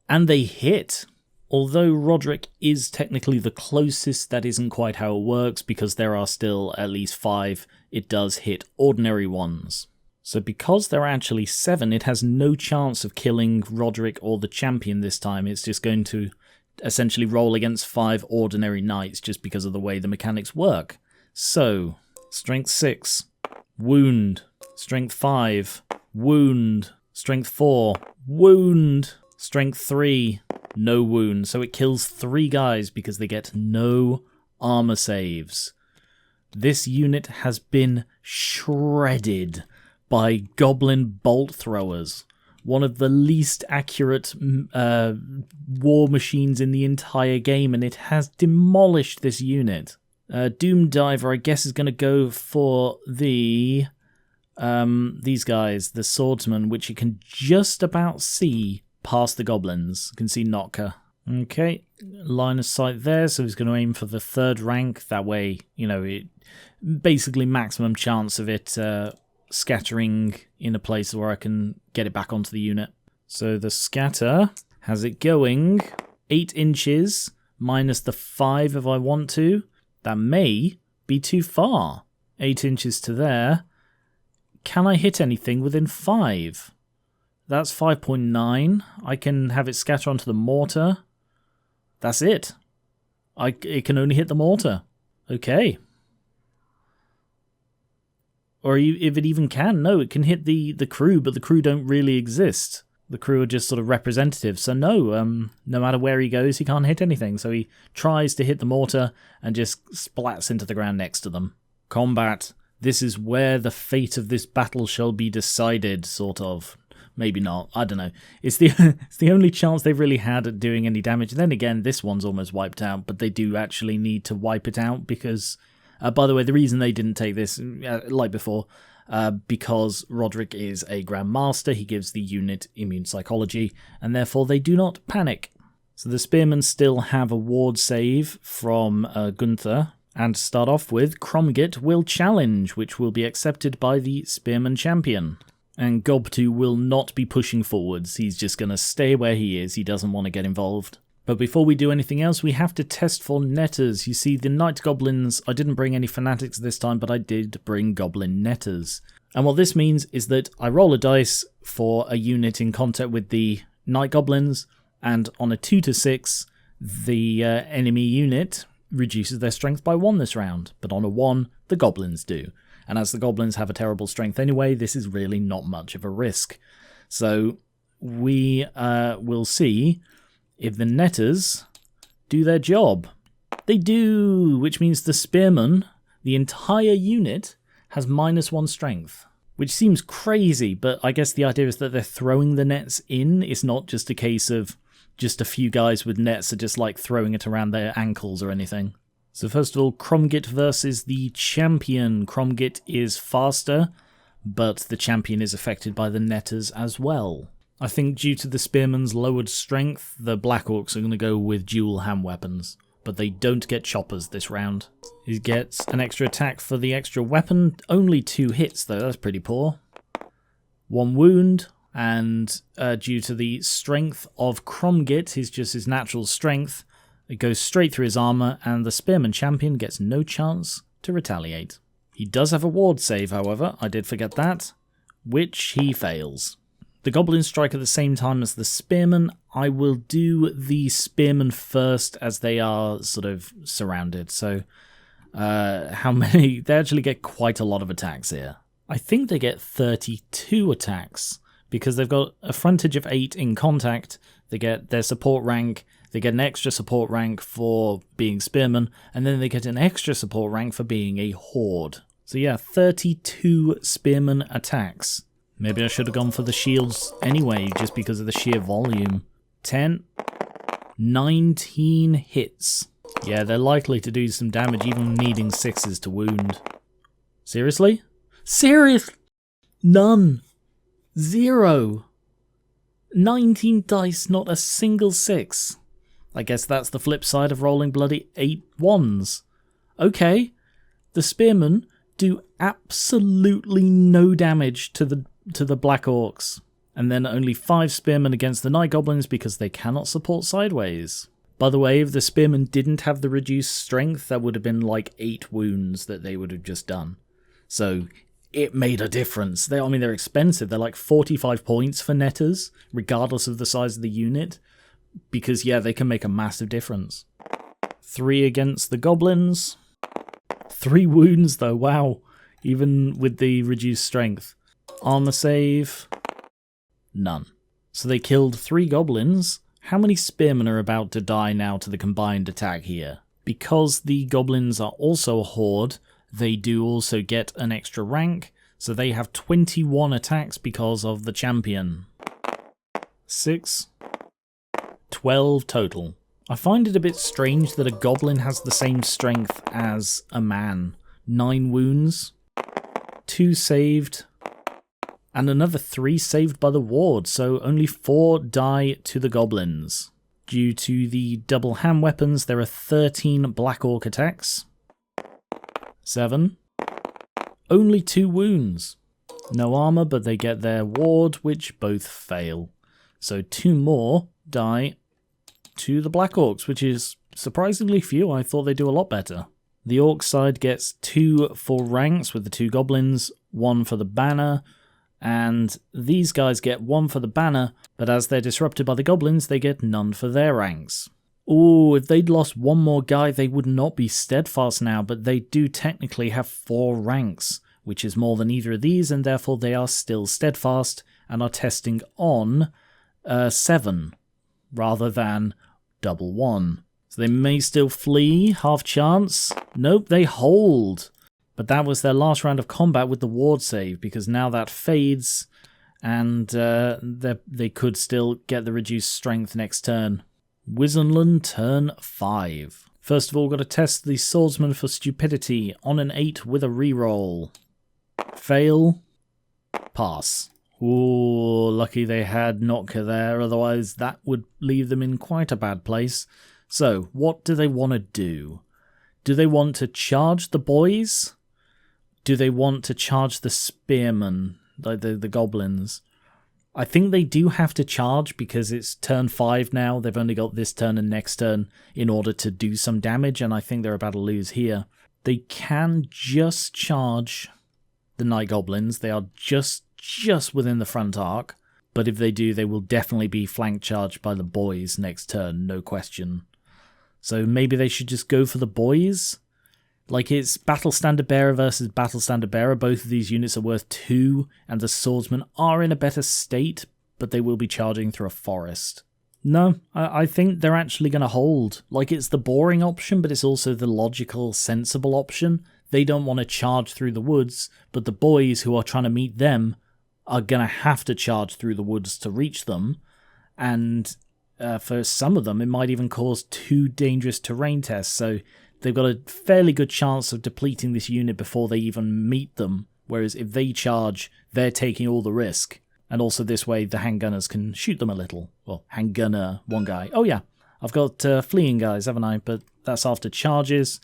And they hit. Although Roderick is technically the closest, that isn't quite how it works because there are still at least 5. It does hit ordinary ones. So because there are actually 7, it has no chance of killing Roderick or the champion this time. It's just going to essentially roll against 5 ordinary knights just because of the way the mechanics work. So, strength 6, wound, strength 5, wound, strength 4, wound, strength 3, no wound. So it kills 3 guys because they get no armor saves. This unit has been shredded by goblin bolt throwers, one of the least accurate war machines in the entire game, and it has demolished this unit. Doom Diver, I guess, is going to go for the these guys, the swordsman, which you can just about see past the goblins. You can see Notka. Okay, line of sight there, so he's going to aim for the 3rd rank. That way, you know, it basically maximum chance of it scattering in a place where I can get it back onto the unit. So the scatter has it going 8 inches minus the 5 if I want to. That may be too far. 8 inches to there. Can I hit anything within 5? That's 5.9. I can have it scatter onto the mortar. That's it. It can only hit the mortar. Okay. Or if it even can, no, it can hit the crew, but the crew don't really exist. The crew are just sort of representatives. So no matter where he goes, he can't hit anything. So he tries to hit the mortar and just splats into the ground next to them. Combat. This is where the fate of this battle shall be decided, sort of. Maybe not. I don't know. It's the only chance they've really had at doing any damage. Then again, this one's almost wiped out, but they do actually need to wipe it out because... by the way, the reason they didn't take this, like before, because Roderick is a Grand Master, he gives the unit immune psychology, and therefore they do not panic. So the Spearmen still have a ward save from Gunther, and to start off with, Cromgit will challenge, which will be accepted by the Spearman champion. And Gobtu will not be pushing forwards, he's just going to stay where he is, he doesn't want to get involved. But before we do anything else, we have to test for netters. You see, the Night Goblins, I didn't bring any Fanatics this time, but I did bring Goblin netters. And what this means is that I roll a dice for a unit in contact with the Night Goblins, and on a 2 to 6, the enemy unit reduces their strength by 1 this round. But on a 1, the Goblins do. And as the Goblins have a terrible strength anyway, this is really not much of a risk. So we will see if the netters do their job. They do, which means the Spearman, the entire unit, has -1 strength. Which seems crazy, but I guess the idea is that they're throwing the nets in. It's not just a case of just a few guys with nets are just like throwing it around their ankles or anything. So first of all, Cromgit versus the champion. Cromgit is faster, but the champion is affected by the netters as well. I think due to the Spearman's lowered strength, the Black Orcs are going to go with dual hand weapons, but they don't get choppers this round. He gets an extra attack for the extra weapon, only 2 hits though, that's pretty poor. 1 wound, and due to the strength of Cromgit, his natural strength, it goes straight through his armour, and the Spearman champion gets no chance to retaliate. He does have a ward save, however, I did forget that, which he fails. The Goblins strike at the same time as the Spearmen. I will do the Spearmen first as they are sort of surrounded. So how many? They actually get quite a lot of attacks here. I think they get 32 attacks because they've got a frontage of 8 in contact. They get their support rank. They get an extra support rank for being Spearmen. And then they get an extra support rank for being a Horde. So yeah, 32 Spearmen attacks. Maybe I should have gone for the shields anyway, just because of the sheer volume. 10. 19 hits. Yeah, they're likely to do some damage, even needing 6s to wound. Seriously? Serious? None. 0. 19 dice, not a single 6. I guess that's the flip side of rolling bloody 8 1s. Okay, the Spearmen do absolutely no damage to the Black Orcs, and then only 5 Spearmen against the Night Goblins because they cannot support sideways. By the way, if the Spearmen didn't have the reduced strength, that would have been like 8 wounds that they would have just done. So it made a difference. They're expensive. They're like 45 points for netters, regardless of the size of the unit, because yeah, they can make a massive difference. 3 against the Goblins. 3 wounds though, wow. Even with the reduced strength. Armor save. None. So they killed 3 Goblins. How many Spearmen are about to die now to the combined attack here? Because the Goblins are also a Horde, they do also get an extra rank, so they have 21 attacks because of the champion. 6. 12 total. I find it a bit strange that a Goblin has the same strength as a man. 9 wounds. 2 saved. And another 3 saved by the ward, so only 4 die to the goblins. Due to the double hand weapons, there are 13 Black Orc attacks. 7. Only 2 wounds. No armor, but they get their ward, which both fail. So 2 more die to the Black Orcs, which is surprisingly few. I thought they'd do a lot better. The Orc side gets 2 for ranks with the 2 goblins, 1 for the banner, and these guys get 1 for the banner, but as they're disrupted by the goblins, they get none for their ranks. Ooh, if they'd lost 1 more guy, they would not be steadfast now, but they do technically have 4 ranks, which is more than either of these, and therefore they are still steadfast and are testing on 7 rather than double 1. So they may still flee, half chance. Nope, they hold. But that was their last round of combat with the ward save, because now that fades, and they could still get the reduced strength next turn. Wissenland Turn 5. First of all, got to test the swordsman for stupidity on an 8 with a reroll. Fail. Pass. Ooh, lucky they had Notka there, otherwise that would leave them in quite a bad place. So, what do they want to do? Do they want to charge the boys? Do they want to charge the spearmen, like the goblins? I think they do have to charge because it's turn 5 now. They've only got this turn and next turn in order to do some damage, and I think they're about to lose here. They can just charge the night goblins. They are just within the front arc, but if they do, they will definitely be flank charged by the boys next turn, no question. So maybe they should just go for the boys. Like, it's Battle Standard Bearer versus Battle Standard Bearer. Both of these units are worth 2, and the swordsmen are in a better state, but they will be charging through a forest. No, I think they're actually going to hold. Like, it's the boring option, but it's also the logical, sensible option. They don't want to charge through the woods, but the boys who are trying to meet them are going to have to charge through the woods to reach them, and for some of them, it might even cause 2 dangerous terrain tests, so they've got a fairly good chance of depleting this unit before they even meet them, whereas if they charge, they're taking all the risk. And also this way, the handgunners can shoot them a little. Well, handgunner, 1 guy. Oh yeah, I've got fleeing guys, haven't I? But that's after charges.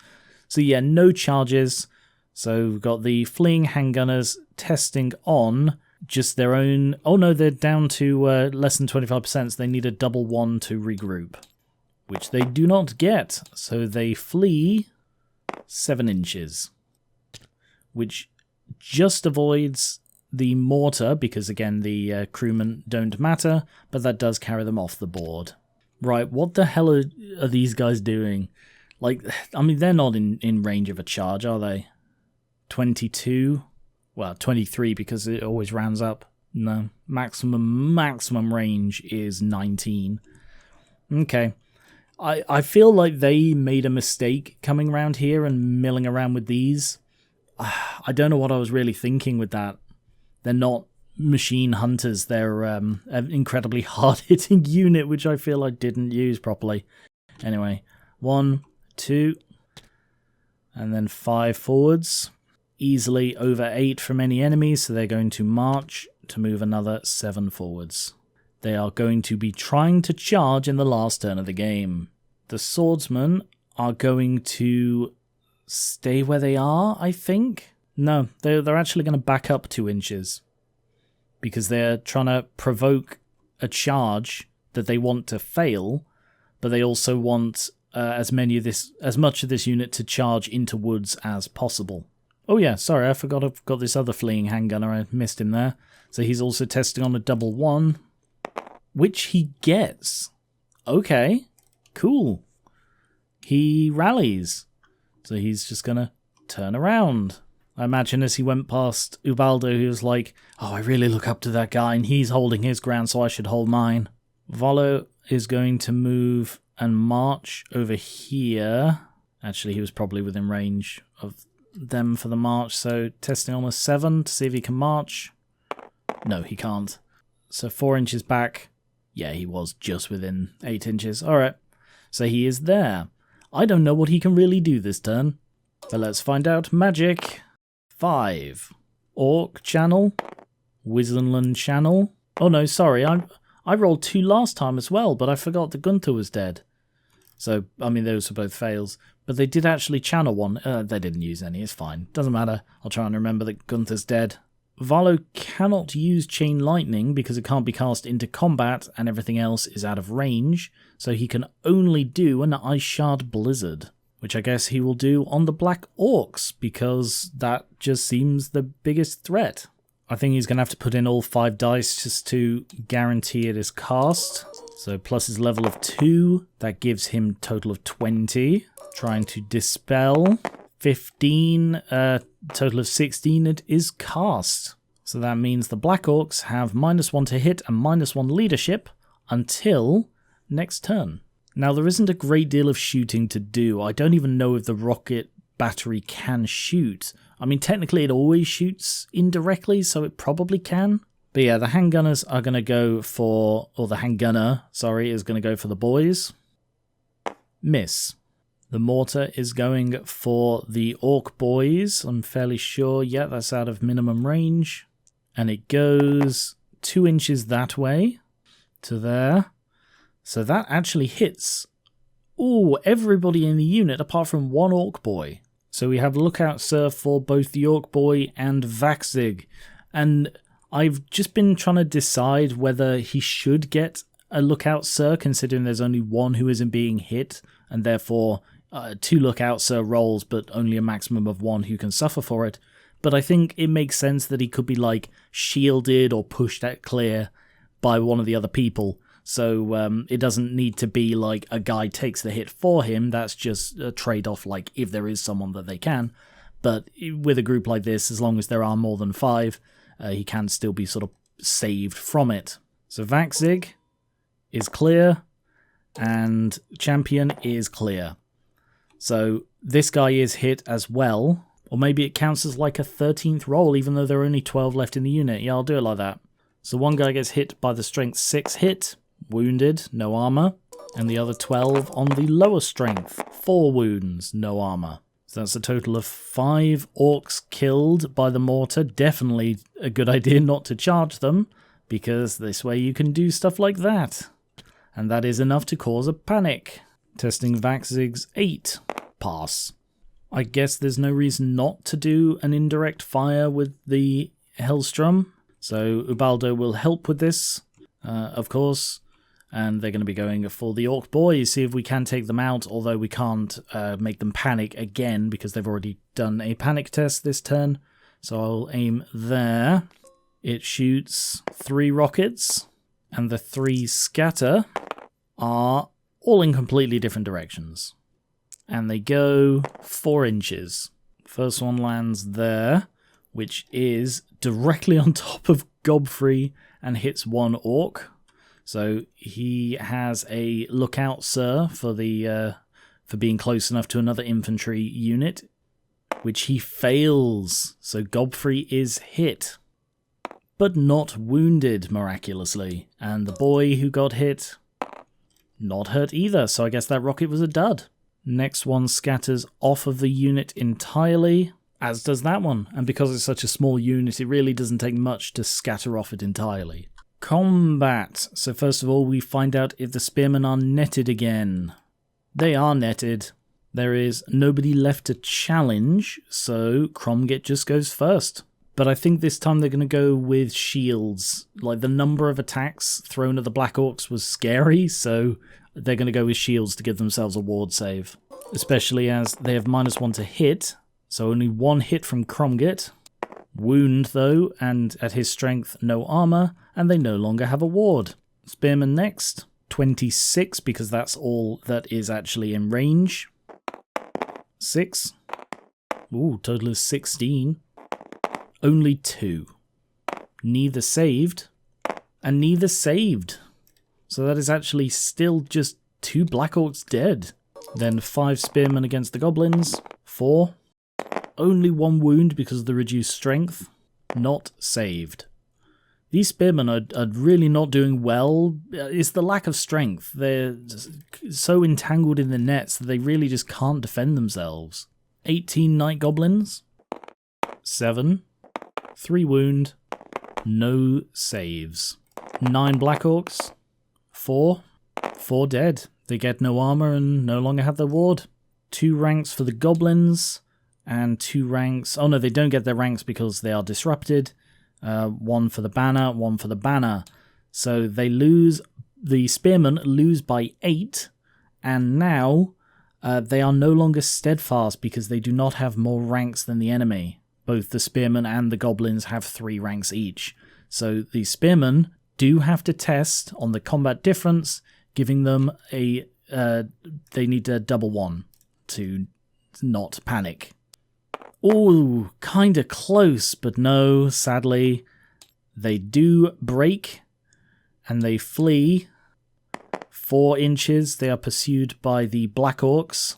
So yeah, no charges. So we've got the fleeing handgunners testing on just their own... Oh no, they're down to less than 25%, so they need a double 1 to regroup, which they do not get. So they flee 7 inches, which just avoids the mortar, because again, the crewmen don't matter, but that does carry them off the board. Right, what the hell are these guys doing? Like, I mean, they're not in range of a charge, are they? 22? Well, 23, because it always rounds up. No, maximum range is 19. Okay. I feel like they made a mistake coming around here and milling around with these. I don't know what I was really thinking with that. They're not machine hunters. They're an incredibly hard-hitting unit, which I feel I didn't use properly. Anyway, 1, 2, and then 5 forwards. Easily over 8 from any enemies, so they're going to march to move another 7 forwards. They are going to be trying to charge in the last turn of the game. The swordsmen are going to stay where they are, I think? No, they're actually going to back up 2 inches. Because they're trying to provoke a charge that they want to fail, but they also want as much of this unit to charge into woods as possible. Oh yeah, sorry, I forgot I've got this other fleeing handgunner. I missed him there. So he's also testing on a double 1, which he gets. Okay, cool. He rallies. So he's just going to turn around. I imagine as he went past Ubaldo, he was like, oh, I really look up to that guy, and he's holding his ground, so I should hold mine. Volo is going to move and march over here. Actually, he was probably within range of them for the march, so testing on a 7 to see if he can march. No, he can't. So 4 inches back. Yeah, he was just within 8 inches. Alright, so he is there. I don't know what he can really do this turn, but let's find out. Magic 5. Orc channel. Wissenland channel. Oh no, sorry, I rolled 2 last time as well, but I forgot that Gunther was dead. So, I mean, those were both fails. But they did actually channel one. They didn't use any, it's fine. Doesn't matter. I'll try and remember that Gunther's dead. Valo cannot use Chain Lightning because it can't be cast into combat and everything else is out of range. So he can only do an Ice Shard Blizzard, which I guess he will do on the Black Orcs because that just seems the biggest threat. I think he's going to have to put in all 5 dice just to guarantee it is cast. So plus his level of 2, that gives him total of 20. Trying to dispel. 15, total of 16, it is cast. So that means the Black Orcs have -1 to hit and -1 leadership until next turn. Now there isn't a great deal of shooting to do. I don't even know if the rocket battery can shoot. I mean, technically it always shoots indirectly, so it probably can. But yeah, the handgunners are going to go for, or the handgunner, sorry, is going to go for the boys. Miss. The mortar is going for the orc boys, I'm fairly sure. Yeah, that's out of minimum range. And it goes 2 inches that way to there. So that actually hits, ooh, everybody in the unit apart from 1 orc boy. So we have Lookout Sir for both the orc boy and Waaagh. And I've just been trying to decide whether he should get a Lookout Sir, considering there's only 1 who isn't being hit, and therefore 2 Lookout Sir rolls, but only a maximum of 1 who can suffer for it. But I think it makes sense that he could be like shielded or pushed out clear by one of the other people. So it doesn't need to be like a guy takes the hit for him. That's just a trade-off, like if there is someone that they can. But with a group like this, as long as there are more than 5, he can still be sort of saved from it. So Waaagh is clear, and Champion is clear. So this guy is hit as well, or maybe it counts as like a 13th roll, even though there are only 12 left in the unit. Yeah, I'll do it like that. So one guy gets hit by the strength 6 hit, wounded, no armor, and the other 12 on the lower strength, 4 wounds, no armor. So that's a total of 5 orcs killed by the mortar. Definitely a good idea not to charge them, because this way you can do stuff like that. And that is enough to cause a panic. Testing Waagh's 8. Pass. I guess there's no reason not to do an indirect fire with the Hellstrom. So Ubaldo will help with this, of course. And they're going to be going for the Orc Boys, see if we can take them out, although we can't make them panic again because they've already done a panic test this turn. So I'll aim there. It shoots 3 rockets, and the 3 scatter are all in completely different directions. And they go 4 inches. First one lands there, which is directly on top of Godfrey and hits 1 orc. So he has a Lookout Sir for the for being close enough to another infantry unit, which he fails. So Godfrey is hit, but not wounded miraculously. And the boy who got hit, not hurt either. So I guess that rocket was a dud. Next one scatters off of the unit entirely, as does that one. And because it's such a small unit, it really doesn't take much to scatter off it entirely. Combat. So first of all, we find out if the spearmen are netted again. They are netted. There is nobody left to challenge, so Cromgit just goes first. But I think this time they're going to go with shields. Like, the number of attacks thrown at the Black Orcs was scary, so they're going to go with shields to give themselves a ward save. Especially as they have -1 to hit, so only 1 hit from Cromgit. Wound, though, and at his strength, no armor, and they no longer have a ward. Spearman next. 26, because that's all that is actually in range. 6. Ooh, total is 16. Only 2. Neither saved, and neither saved. So that is actually still just 2 Black Orcs dead. Then 5 spearmen against the goblins. 4. Only 1 wound because of the reduced strength. Not saved. These spearmen are really not doing well. It's the lack of strength. They're so entangled in the nets that they really just can't defend themselves. 18 night goblins. 7. 3 wound. No saves. 9 Black Orcs. 4 dead. They get no armor and no longer have their ward. 2 ranks for the goblins. And 2 ranks... Oh no, they don't get their ranks because they are disrupted. 1 for the banner, 1 for the banner. So they lose... The spearmen lose by 8. And now they are no longer steadfast because they do not have more ranks than the enemy. Both the spearmen and the goblins have 3 ranks each. So the spearmen do have to test on the combat difference, giving them a... they need a double 1 to not panic. Ooh, kinda close, but no, sadly. They do break, and they flee. 4 inches, they are pursued by the Black Orcs.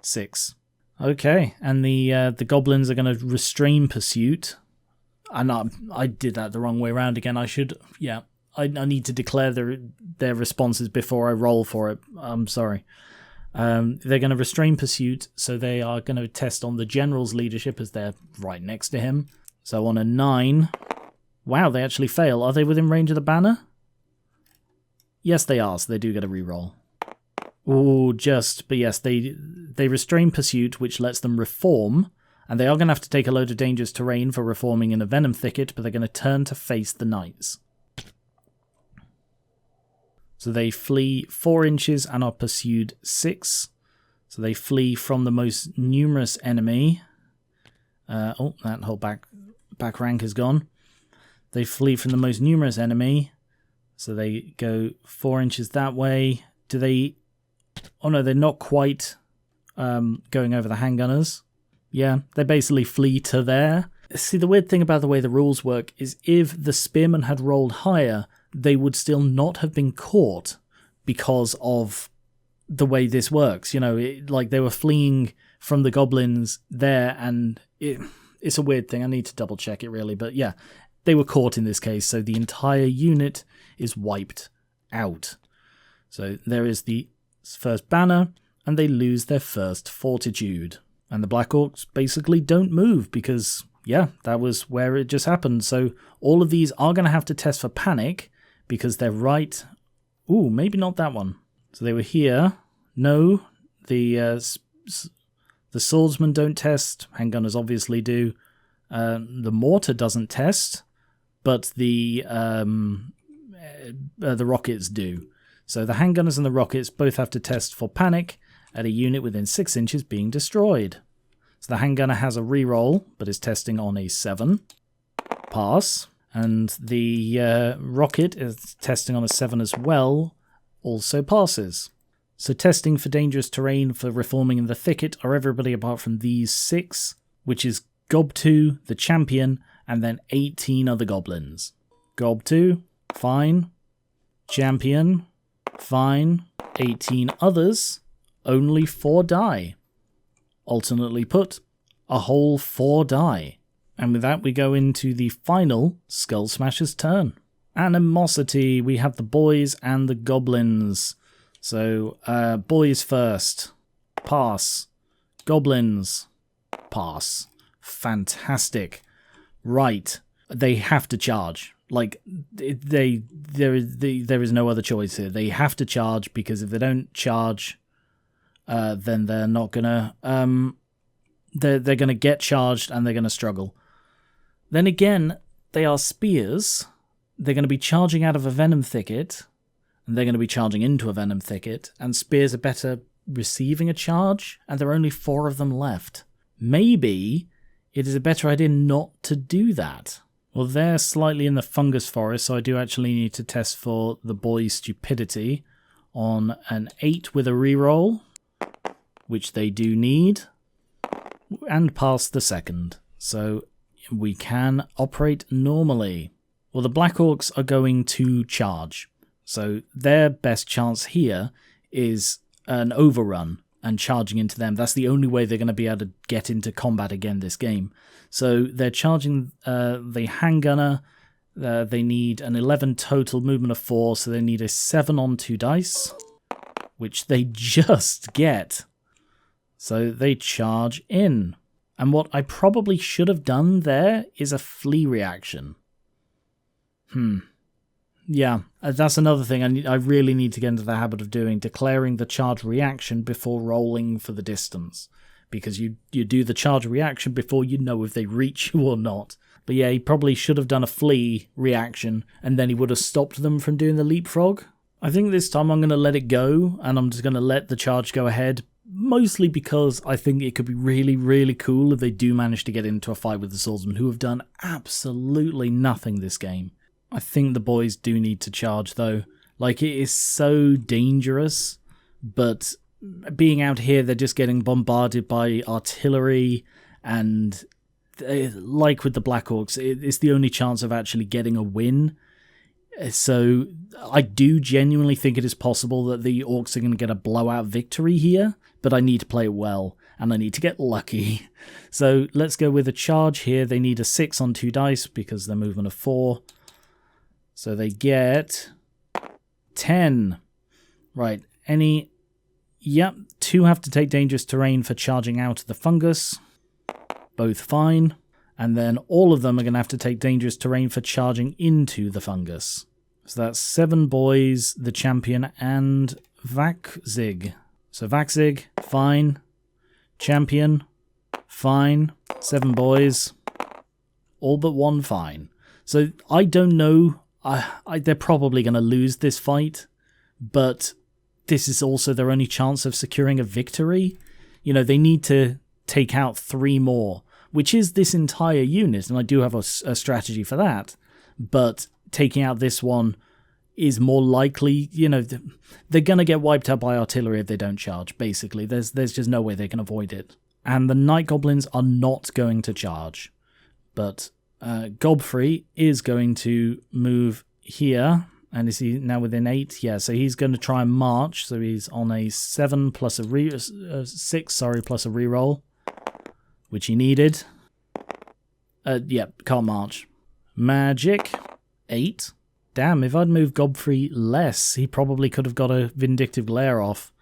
6. Okay, and the goblins are going to restrain pursuit. And I did that the wrong way around again. I should, yeah. I need to declare their responses before I roll for it. I'm sorry. They're going to restrain pursuit, so they are going to test on the general's leadership as they're right next to him. So on a 9... Wow, they actually fail. Are they within range of the banner? Yes, they are, so they do get a reroll. Ooh, just... But yes, they restrain pursuit, which lets them reform, and they are going to have to take a load of dangerous terrain for reforming in a venom thicket, but they're going to turn to face the knights. So they flee 4 inches and are pursued 6. So they flee from the most numerous enemy. Oh, that whole back rank is gone. They flee from the most numerous enemy. So they go 4 inches that way. Do they... Oh no, they're not quite going over the handgunners. Yeah, they basically flee to there. See, the weird thing about the way the rules work is if the spearmen had rolled higher, they would still not have been caught because of the way this works. You know, like they were fleeing from the goblins there, and it's a weird thing. I need to double check it really, but yeah, they were caught in this case, so the entire unit is wiped out. So there is the first banner, and they lose their first fortitude. And the Black Orcs basically don't move because, yeah, that was where it just happened. So all of these are going to have to test for panic because they're right... Ooh, maybe not that one. So they were here. No, the swordsmen don't test. Handgunners obviously do. The mortar doesn't test, but the rockets do. So the handgunners and the rockets both have to test for panic at a unit within 6 inches being destroyed. So the handgunner has a reroll, but is testing on a 7. Pass. And the rocket is testing on a 7 as well, also passes. So testing for dangerous terrain for reforming in the thicket are everybody apart from these 6, which is Gob 2, the champion, and then 18 other goblins. Gob 2, fine. Champion, fine. 18 others, only 4 die. Alternately put, a whole 4 die. And with that, we go into the final Skullsmasherz Turn. Animosity. We have the boys and the goblins. So, boys first. Pass. Goblins. Pass. Fantastic. Right. They have to charge. Like, there is no other choice here. They have to charge because if they don't charge, then they're not gonna... they're gonna get charged and they're gonna struggle. Then again, they are spears. They're going to be charging out of a venom thicket, and they're going to be charging into a venom thicket, and spears are better receiving a charge, and there are only 4 of them left. Maybe it is a better idea not to do that. Well, they're slightly in the fungus forest, so I do actually need to test for the boy's stupidity on an 8 with a reroll, which they do need, and pass the second. So we can operate normally. Well, the Black Orcs are going to charge. So their best chance here is an overrun and charging into them. That's the only way they're going to be able to get into combat again this game. So they're charging the handgunner. They need an 11 total, movement of 4, so they need a 7 on 2 dice, which they just get. So they charge in. And what I probably should have done there is a flee reaction. Yeah, that's another thing I really need to get into the habit of doing, declaring the charge reaction before rolling for the distance. Because you do the charge reaction before you know if they reach you or not. But yeah, he probably should have done a flee reaction, and then he would have stopped them from doing the leapfrog. I think this time I'm going to let it go, and I'm just going to let the charge go ahead, mostly because I think it could be really, really cool if they do manage to get into a fight with the swordsmen, who have done absolutely nothing this game. I think the boys do need to charge, though. Like, it is so dangerous, but being out here, they're just getting bombarded by artillery, and like with the Black Orcs, it's the only chance of actually getting a win. So I do genuinely think it is possible that the Orcs are going to get a blowout victory here, but I need to play it well, and I need to get lucky. So let's go with a charge here. They need a 6 on 2 dice because they're movement of 4. So they get 10. Right, Yep, 2 have to take dangerous terrain for charging out of the fungus. Both fine. And then all of them are going to have to take dangerous terrain for charging into the fungus. So that's 7 boys, the champion, and Waaagh. So Waaagh, fine. Champion, fine. 7 boys, all but 1 fine. So I don't know. They're probably going to lose this fight, but this is also their only chance of securing a victory. You know, they need to take out 3 more, which is this entire unit, and I do have a strategy for that. But taking out this one is more likely, you know, they're going to get wiped out by artillery if they don't charge, basically. There's just no way they can avoid it. And the Night Goblins are not going to charge. But Godfrey is going to move here. And is he now within 8? Yeah, so he's going to try and march. So he's on a 7 plus a 6, sorry, plus a reroll, which he needed. Yep, can't march. Magic, 8. Damn, if I'd moved Godfrey less, he probably could have got a Vindictive Glare off.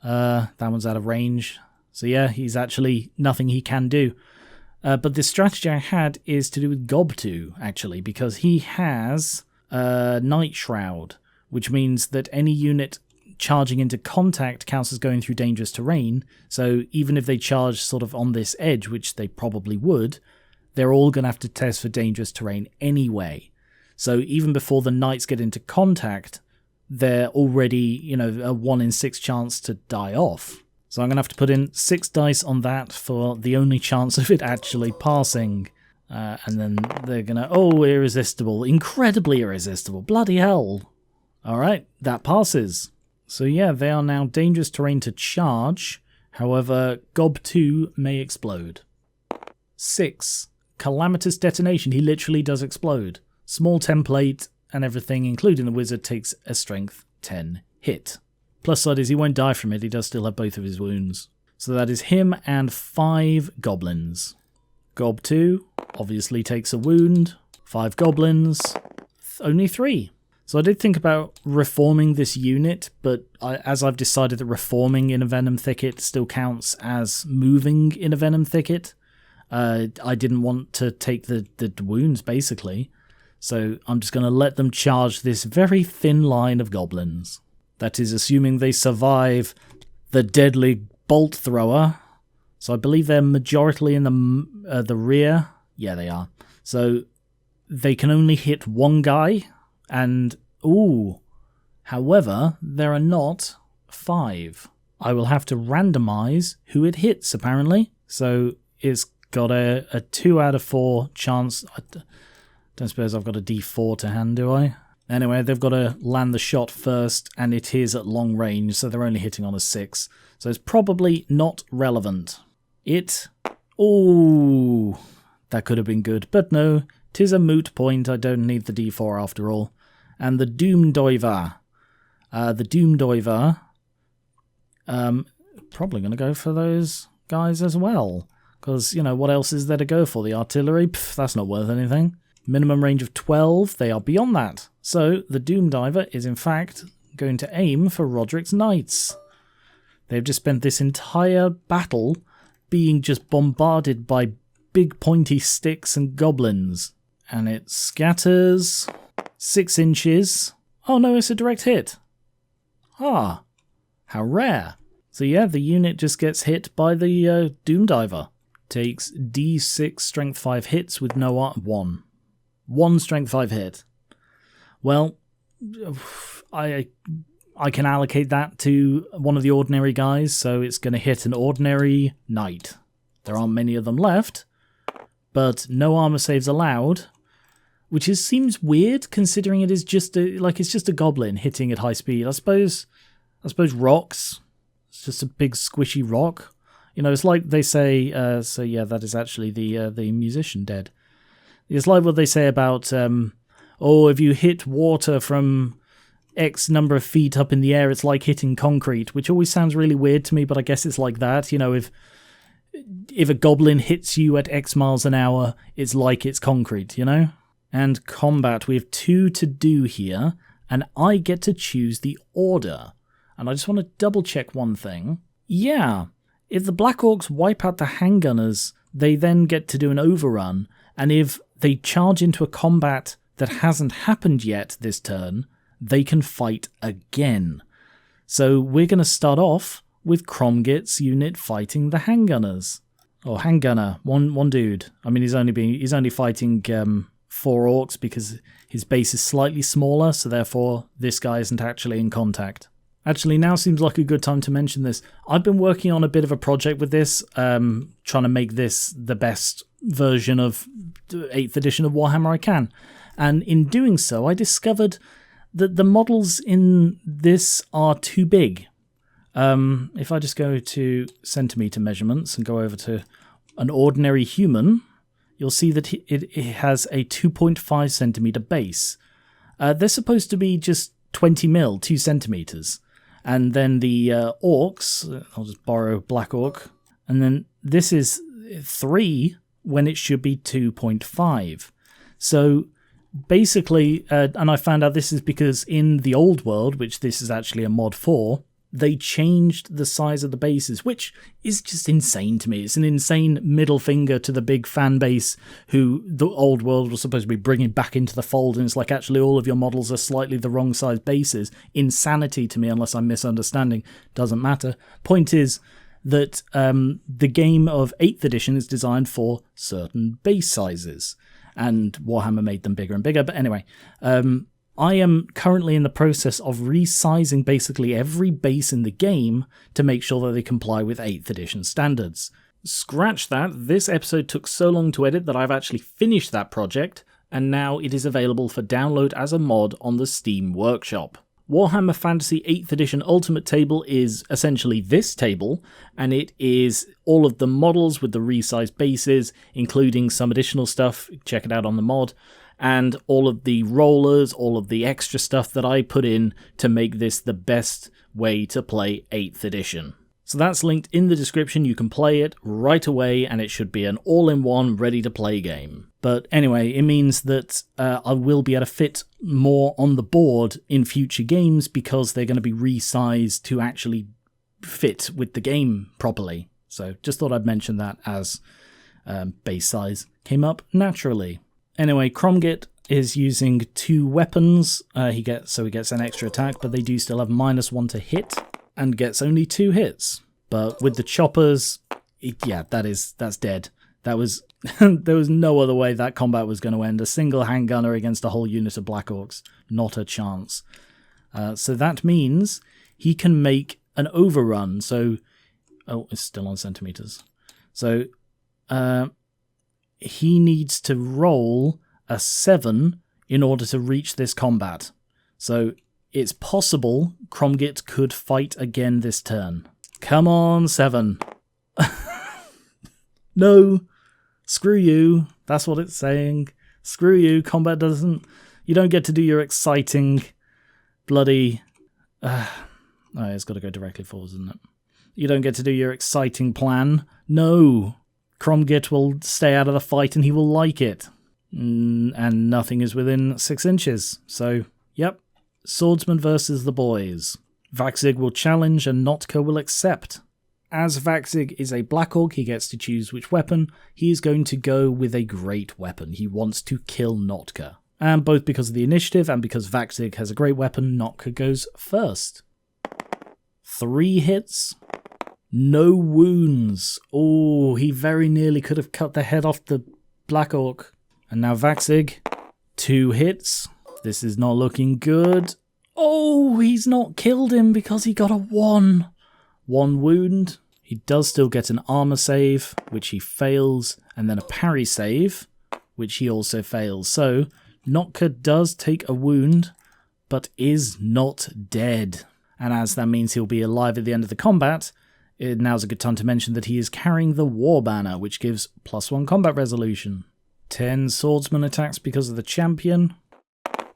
That one's out of range. So yeah, he's actually nothing he can do. But the strategy I had is to do with Gob2, actually, because he has Night Shroud, which means that any unit charging into contact counts as going through dangerous terrain. So even if they charge sort of on this edge, which they probably would, they're all going to have to test for dangerous terrain anyway. So even before the knights get into contact, they're already, you know, a 1 in 6 chance to die off. So I'm going to have to put in 6 dice on that for the only chance of it actually passing. And then they're going to, oh, irresistible, incredibly irresistible, bloody hell. Alright, that passes. So yeah, they are now dangerous terrain to charge, however, Gob2 may explode. 6, calamitous detonation, he literally does explode. Small template and everything, including the wizard, takes a strength 10 hit. Plus side is he won't die from it, he does still have both of his wounds. So that is him and 5 goblins. Gob2 obviously takes a wound. 5 goblins, only 3. So I did think about reforming this unit, but as I've decided that reforming in a venom thicket still counts as moving in a venom thicket, I didn't want to take the wounds, basically. So I'm just going to let them charge this very thin line of goblins. That is assuming they survive the deadly bolt thrower. So I believe they're majority in the rear. Yeah, they are. So they can only hit 1 guy, and ooh, however, there are not 5. I will have to randomize who it hits, apparently. So it's got a 2 out of 4 chance. I don't suppose I've got a D4 to hand, do I? Anyway, they've got to land the shot first, and it is at long range, so they're only hitting on a 6. So it's probably not relevant. Ooh, that could have been good, but no, 'tis a moot point. I don't need the D4 after all. And the Doomdoiver. Probably going to go for those guys as well. Because, you know, what else is there to go for? The artillery? Pff, that's not worth anything. Minimum range of 12, they are beyond that. So the Doomdiver is in fact going to aim for Roderick's Knights. They've just spent this entire battle being just bombarded by big pointy sticks and goblins. And it scatters 6 inches. Oh no, it's a direct hit. Ah, how rare. So yeah, the unit just gets hit by the Doom Diver. Takes D6 strength 5 hits with no one. One strength 5 hit. Well, I can allocate that to one of the ordinary guys, so it's going to hit an ordinary knight. There aren't many of them left, but no armor saves allowed, which seems weird considering it is just it's just a goblin hitting at high speed. I suppose rocks. It's just a big squishy rock. You know, it's like they say. So yeah, that is actually the musician dead. It's like what they say about if you hit water from X number of feet up in the air, it's like hitting concrete, which always sounds really weird to me, but I guess it's like that. You know, if a goblin hits you at X miles an hour, it's like it's concrete, you know? And combat, we have 2 to do here, and I get to choose the order. And I just want to double check one thing. Yeah, if the Black Orcs wipe out the handgunners, they then get to do an overrun, and if they charge into a combat that hasn't happened yet this turn, they can fight again. So we're going to start off with Cromgit's unit fighting the handgunners. Or handgunner, one dude. I mean, he's only fighting 4 orcs because his base is slightly smaller, so therefore this guy isn't actually in contact. Actually, now seems like a good time to mention this. I've been working on a bit of a project with this, trying to make this the best version of 8th edition of Warhammer I can. And in doing so, I discovered that the models in this are too big. If I just go to centimeter measurements and go over to an ordinary human, you'll see that it has a 2.5 centimeter base. They're supposed to be just 20 mil, 2 centimeters. And then the orcs, I'll just borrow Black Orc, and then this is 3 when it should be 2.5. So basically, and I found out this is because in the old world, which this is actually a mod for, they changed the size of the bases, which is just insane to me. It's an insane middle finger to the big fan base who the old world was supposed to be bringing back into the fold, and it's like, actually all of your models are slightly the wrong size bases. Insanity to me, unless I'm misunderstanding. Doesn't matter. Point is that the game of 8th edition is designed for certain base sizes, and Warhammer made them bigger and bigger. But anyway, I am currently in the process of resizing basically every base in the game to make sure that they comply with 8th edition standards. Scratch that, this episode took so long to edit that I've actually finished that project, and now it is available for download as a mod on the Steam Workshop. Warhammer Fantasy 8th edition Ultimate Table is essentially this table, and it is all of the models with the resized bases, including some additional stuff, check it out on the mod, and all of the rollers, all of the extra stuff that I put in to make this the best way to play 8th edition. So that's linked in the description, you can play it right away, and it should be an all-in-one, ready-to-play game. But anyway, it means that I will be able to fit more on the board in future games because they're going to be resized to actually fit with the game properly. So just thought I'd mention that as base size came up naturally. Anyway, Cromgit is using 2 weapons. He gets an extra attack, but they do still have -1 to hit, and gets only 2 hits. But with the choppers, that's dead. That was there was no other way that combat was going to end. A single handgunner against a whole unit of Black Orcs, not a chance. So that means he can make an overrun. So, it's still on centimeters. So, he needs to roll a 7 in order to reach this combat. So it's possible Cromgit could fight again this turn. Come on, 7. No, screw you. That's what it's saying. Screw you. Combat doesn't... You don't get to do your exciting bloody... it's got to go directly forwards, isn't it? You don't get to do your exciting plan. No. Cromgit will stay out of the fight and he will like it. And nothing is within 6 inches. So, yep. Swordsman versus the boys. Waaagh will challenge and Notka will accept. As Waaagh is a Black Orc, he gets to choose which weapon. He is going to go with a great weapon. He wants to kill Notka. And both because of the initiative and because Waaagh has a great weapon, Notka goes first. 3 hits. No wounds. Oh, he very nearly could have cut the head off the Black Orc. And now Waaagh, 2 hits. This is not looking good. Oh, he's not killed him because he got a 1. 1 wound. He does still get an armor save, which he fails, and then a parry save, which he also fails. So, Notka does take a wound, but is not dead. And as that means he'll be alive at the end of the combat, now's a good time to mention that he is carrying the War Banner, which gives +1 combat resolution. 10 swordsman attacks because of the champion.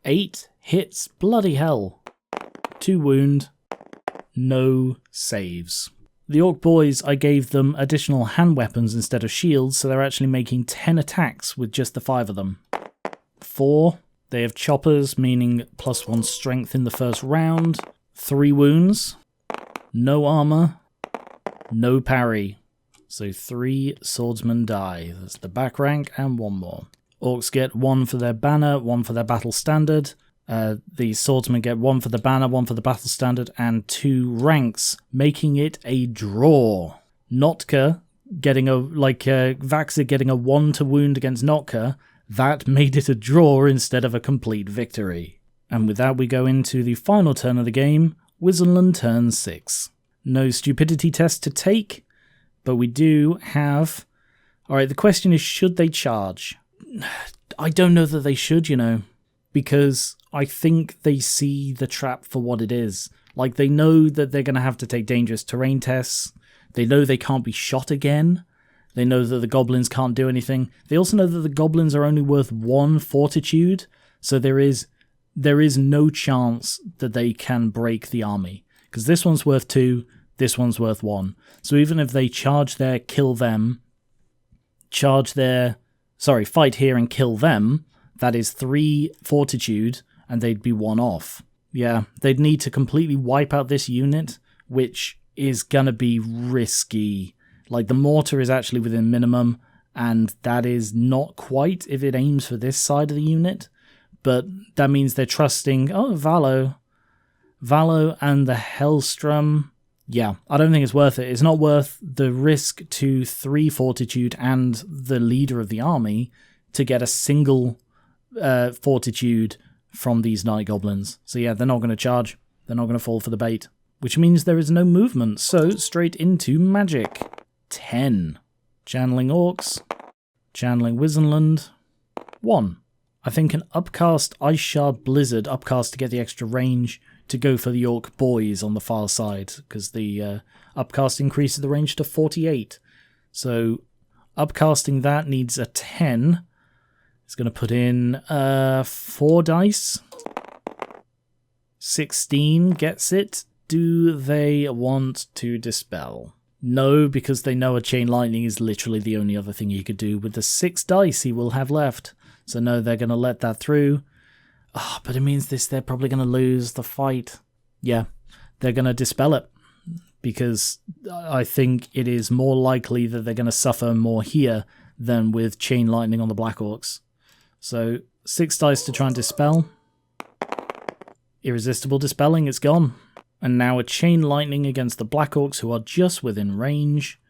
8 hits. Bloody hell. 2 wound. No saves. The Orc boys, I gave them additional hand weapons instead of shields, so they're actually making 10 attacks with just the 5 of them. 4. They have choppers, meaning +1 strength in the first round. 3 wounds. No armor. No parry. So 3 swordsmen die. That's the back rank and 1 more. Orcs get 1 for their banner, 1 for their battle standard. The swordsmen get 1 for the banner, 1 for the battle standard, and 2 ranks, making it a draw. Notka getting Waaagh getting a 1 to wound against Notka, that made it a draw instead of a complete victory. And with that we go into the final turn of the game, Wissenland Turn 6. No stupidity test to take, but we do have... Alright, the question is, should they charge? I don't know that they should, because I think they see the trap for what it is. Like, they know that they're going to have to take dangerous terrain tests. They know they can't be shot again. They know that the goblins can't do anything. They also know that the goblins are only worth 1 fortitude, so there is no chance that they can break the army. Because this one's worth 2, this one's worth 1. So even if they charge there, kill them, fight here and kill them, that is 3 fortitude, and they'd be 1 off. Yeah, they'd need to completely wipe out this unit, which is gonna be risky. Like, the mortar is actually within minimum, and that is not quite if it aims for this side of the unit, but that means they're trusting, Valo and the Hellstrom. Yeah, I don't think it's worth it. It's not worth the risk to 3 fortitude and the leader of the army to get a single fortitude from these night goblins. So yeah, they're not going to charge. They're not going to fall for the bait, which means there is no movement. So straight into magic. 10. Channeling Orcs. Channeling Wissenland. 1. I think an upcast Ice Shard Blizzard upcast to get the extra range to go for the Orc boys on the far side, because the upcast increases the range to 48. So upcasting that needs a 10. It's going to put in 4 dice. 16 gets it. Do they want to dispel? No, because they know a Chain Lightning is literally the only other thing he could do with the 6 dice he will have left. So no, they're going to let that through. But it means they're probably going to lose the fight. Yeah, they're going to dispel it. Because I think it is more likely that they're going to suffer more here than with Chain Lightning on the Black Orcs. So 6 dice to try and dispel. Irresistible dispelling, it's gone. And now a Chain Lightning against the Black Orcs, who are just within range.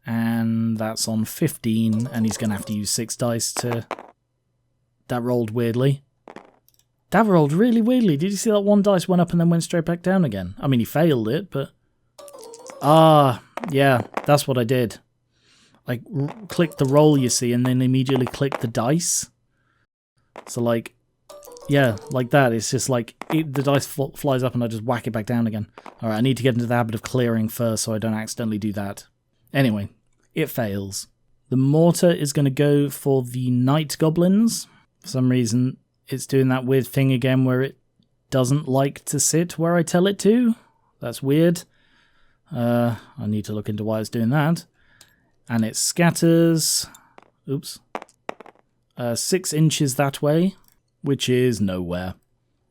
And that's on 15, and he's going to have to use 6 dice to... That rolled weirdly. That rolled really weirdly. Did you see that 1 dice went up and then went straight back down again? I mean, he failed it, but... yeah, that's what I did. I clicked the roll, you see, and then immediately clicked the dice. So, like, yeah, like that. It's just like, the dice flies up and I just whack it back down again. Alright, I need to get into the habit of clearing first so I don't accidentally do that. Anyway, it fails. The mortar is going to go for the night goblins. For some reason, it's doing that weird thing again where it doesn't like to sit where I tell it to. That's weird. I need to look into why it's doing that. And it scatters... Oops. 6 inches that way, which is nowhere.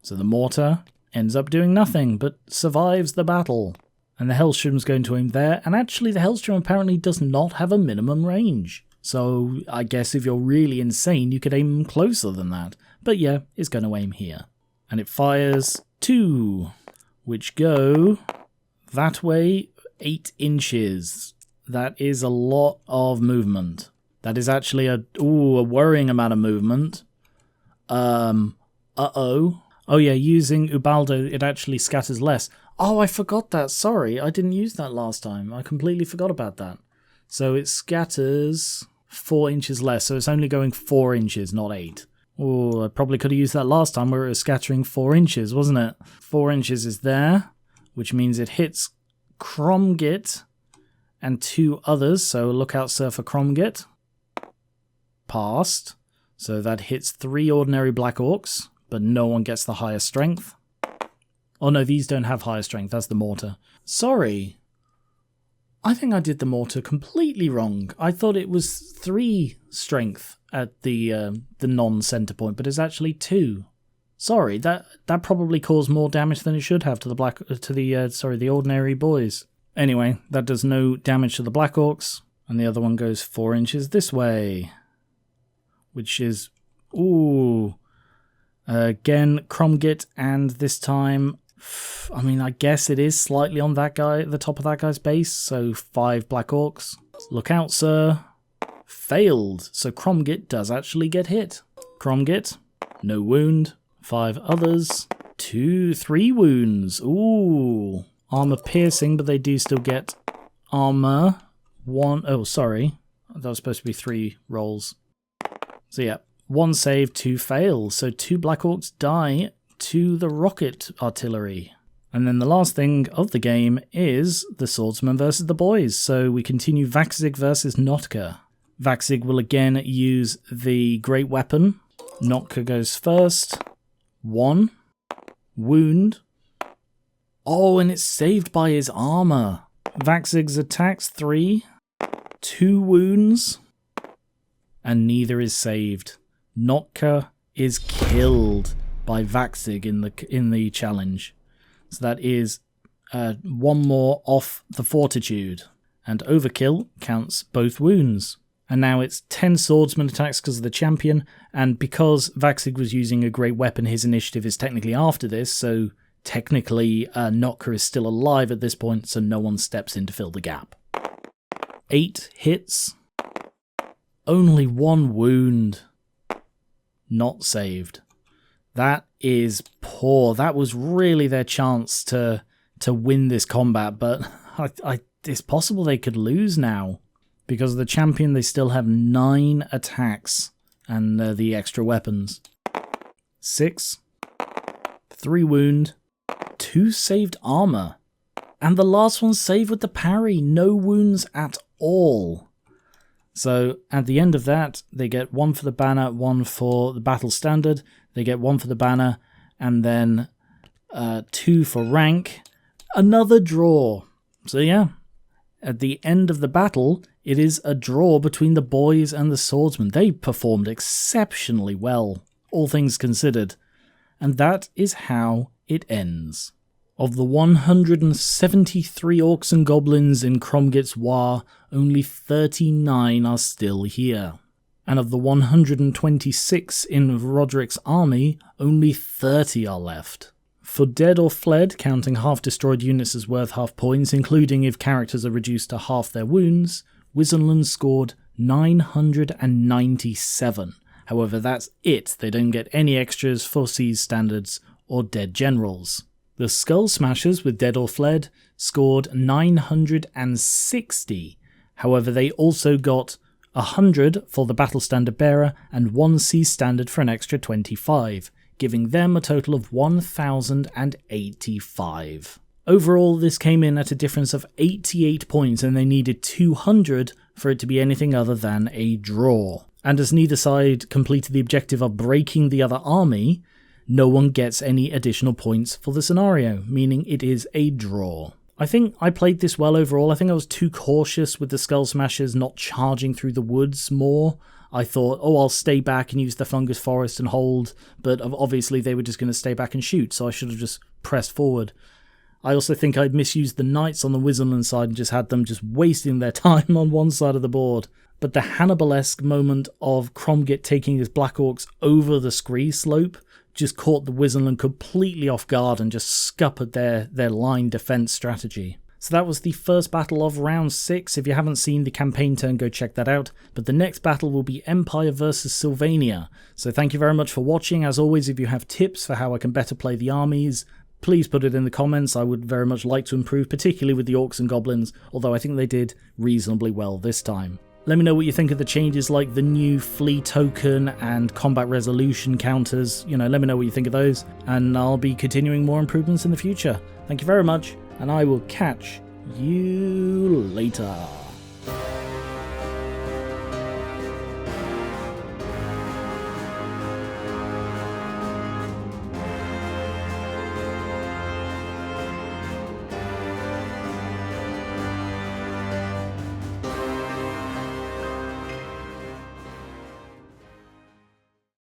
So the mortar ends up doing nothing, but survives the battle. And the Hellstrom's going to aim there, and actually the Hellstrom apparently does not have a minimum range. So I guess if you're really insane, you could aim closer than that. But yeah, it's going to aim here. And it fires 2, which go that way 8 inches. That is a lot of movement. That is actually a worrying amount of movement. Uh-oh. Oh yeah, using Ubaldo, it actually scatters less. Oh, I forgot that. Sorry, I didn't use that last time. I completely forgot about that. So it scatters 4 inches less, so it's only going 4 inches, not 8. Oh, I probably could have used that last time where it was scattering 4 inches, wasn't it? 4 inches is there, which means it hits Cromgit and 2 others, so look out, sir, for Cromgit. Passed. So that hits 3 ordinary Black Orcs, but no one gets the higher strength. Oh no, these don't have higher strength, that's the mortar. Sorry. I think I did the mortar completely wrong. I thought it was 3 strength at the non-center point, but it's actually 2. Sorry, that probably caused more damage than it should have to the the ordinary boys. Anyway, that does no damage to the Black Orcs, and the other one goes 4 inches this way, which is again Cromgit, and this time, I mean, I guess it is slightly on that guy, the top of that guy's base, so 5 Black Orcs. Look out, sir. Failed. So Cromgit does actually get hit. Cromgit, no wound. 5 others. 3 wounds. Ooh. Armor piercing, but they do still get armor. 1, oh, sorry. That was supposed to be 3 rolls. So yeah, 1 save, 2 fail. So 2 Black Orcs die to the rocket artillery. And then the last thing of the game is the swordsman versus the boys. So we continue Waaagh versus Notka. Waaagh will again use the great weapon. Notka goes first. 1 wound. Oh, and it's saved by his armor. Waagh's attacks 3. 2 wounds. And neither is saved. Notka is killed by Waaagh in the challenge. So that is 1 more off the fortitude. And overkill counts both wounds. And now it's 10 swordsman attacks because of the champion, and because Waaagh was using a great weapon, his initiative is technically after this, so technically Notka is still alive at this point, so no one steps in to fill the gap. 8 hits. Only 1 wound. Not saved. That is poor. That was really their chance to win this combat, but it's possible they could lose now. Because of the champion, they still have 9 attacks and the extra weapons. 6. 3 wound. 2 saved armor. And the last one saved with the parry. No wounds at all. So at the end of that, they get 1 for the banner, 1 for the battle standard. They get 1 for the banner, and then 2 for rank. Another draw. So yeah, at the end of the battle, it is a draw between the boys and the swordsmen. They performed exceptionally well, all things considered. And that is how it ends. Of the 173 orcs and goblins in Cromgit's Waaagh, only 39 are still here. And of the 126 in Roderick's army, only 30 are left. For dead or fled, counting half-destroyed units as worth half points, including if characters are reduced to half their wounds, Wissenland scored 997. However, that's it. They don't get any extras for siege standards or dead generals. The Skullsmasherz with dead or fled scored 960. However, they also got 100 for the battle standard bearer and 1 siege standard for an extra 25, giving them a total of 1,085. Overall, this came in at a difference of 88 points, and they needed 200 for it to be anything other than a draw. And as neither side completed the objective of breaking the other army, no one gets any additional points for the scenario, meaning it is a draw. I think I played this well overall. I think I was too cautious with the Skullsmasherz not charging through the woods more. I thought, oh, I'll stay back and use the fungus forest and hold, but obviously they were just going to stay back and shoot, so I should have just pressed forward. I also think I'd misused the knights on the Wissenland side and just had them just wasting their time on one side of the board. But the Hannibal-esque moment of Cromgit taking his Black Orcs over the Scree slope just caught the Wissenland completely off guard and just scuppered their line defense strategy. So that was the first battle of round 6. If you haven't seen the campaign turn, go check that out. But the next battle will be Empire versus Sylvania. So thank you very much for watching. As always, if you have tips for how I can better play the armies, please put it in the comments. I would very much like to improve, particularly with the Orcs and Goblins, although I think they did reasonably well this time. Let me know what you think of the changes like the new Flee token and combat resolution counters. Let me know what you think of those, and I'll be continuing more improvements in the future. Thank you very much, and I will catch you later.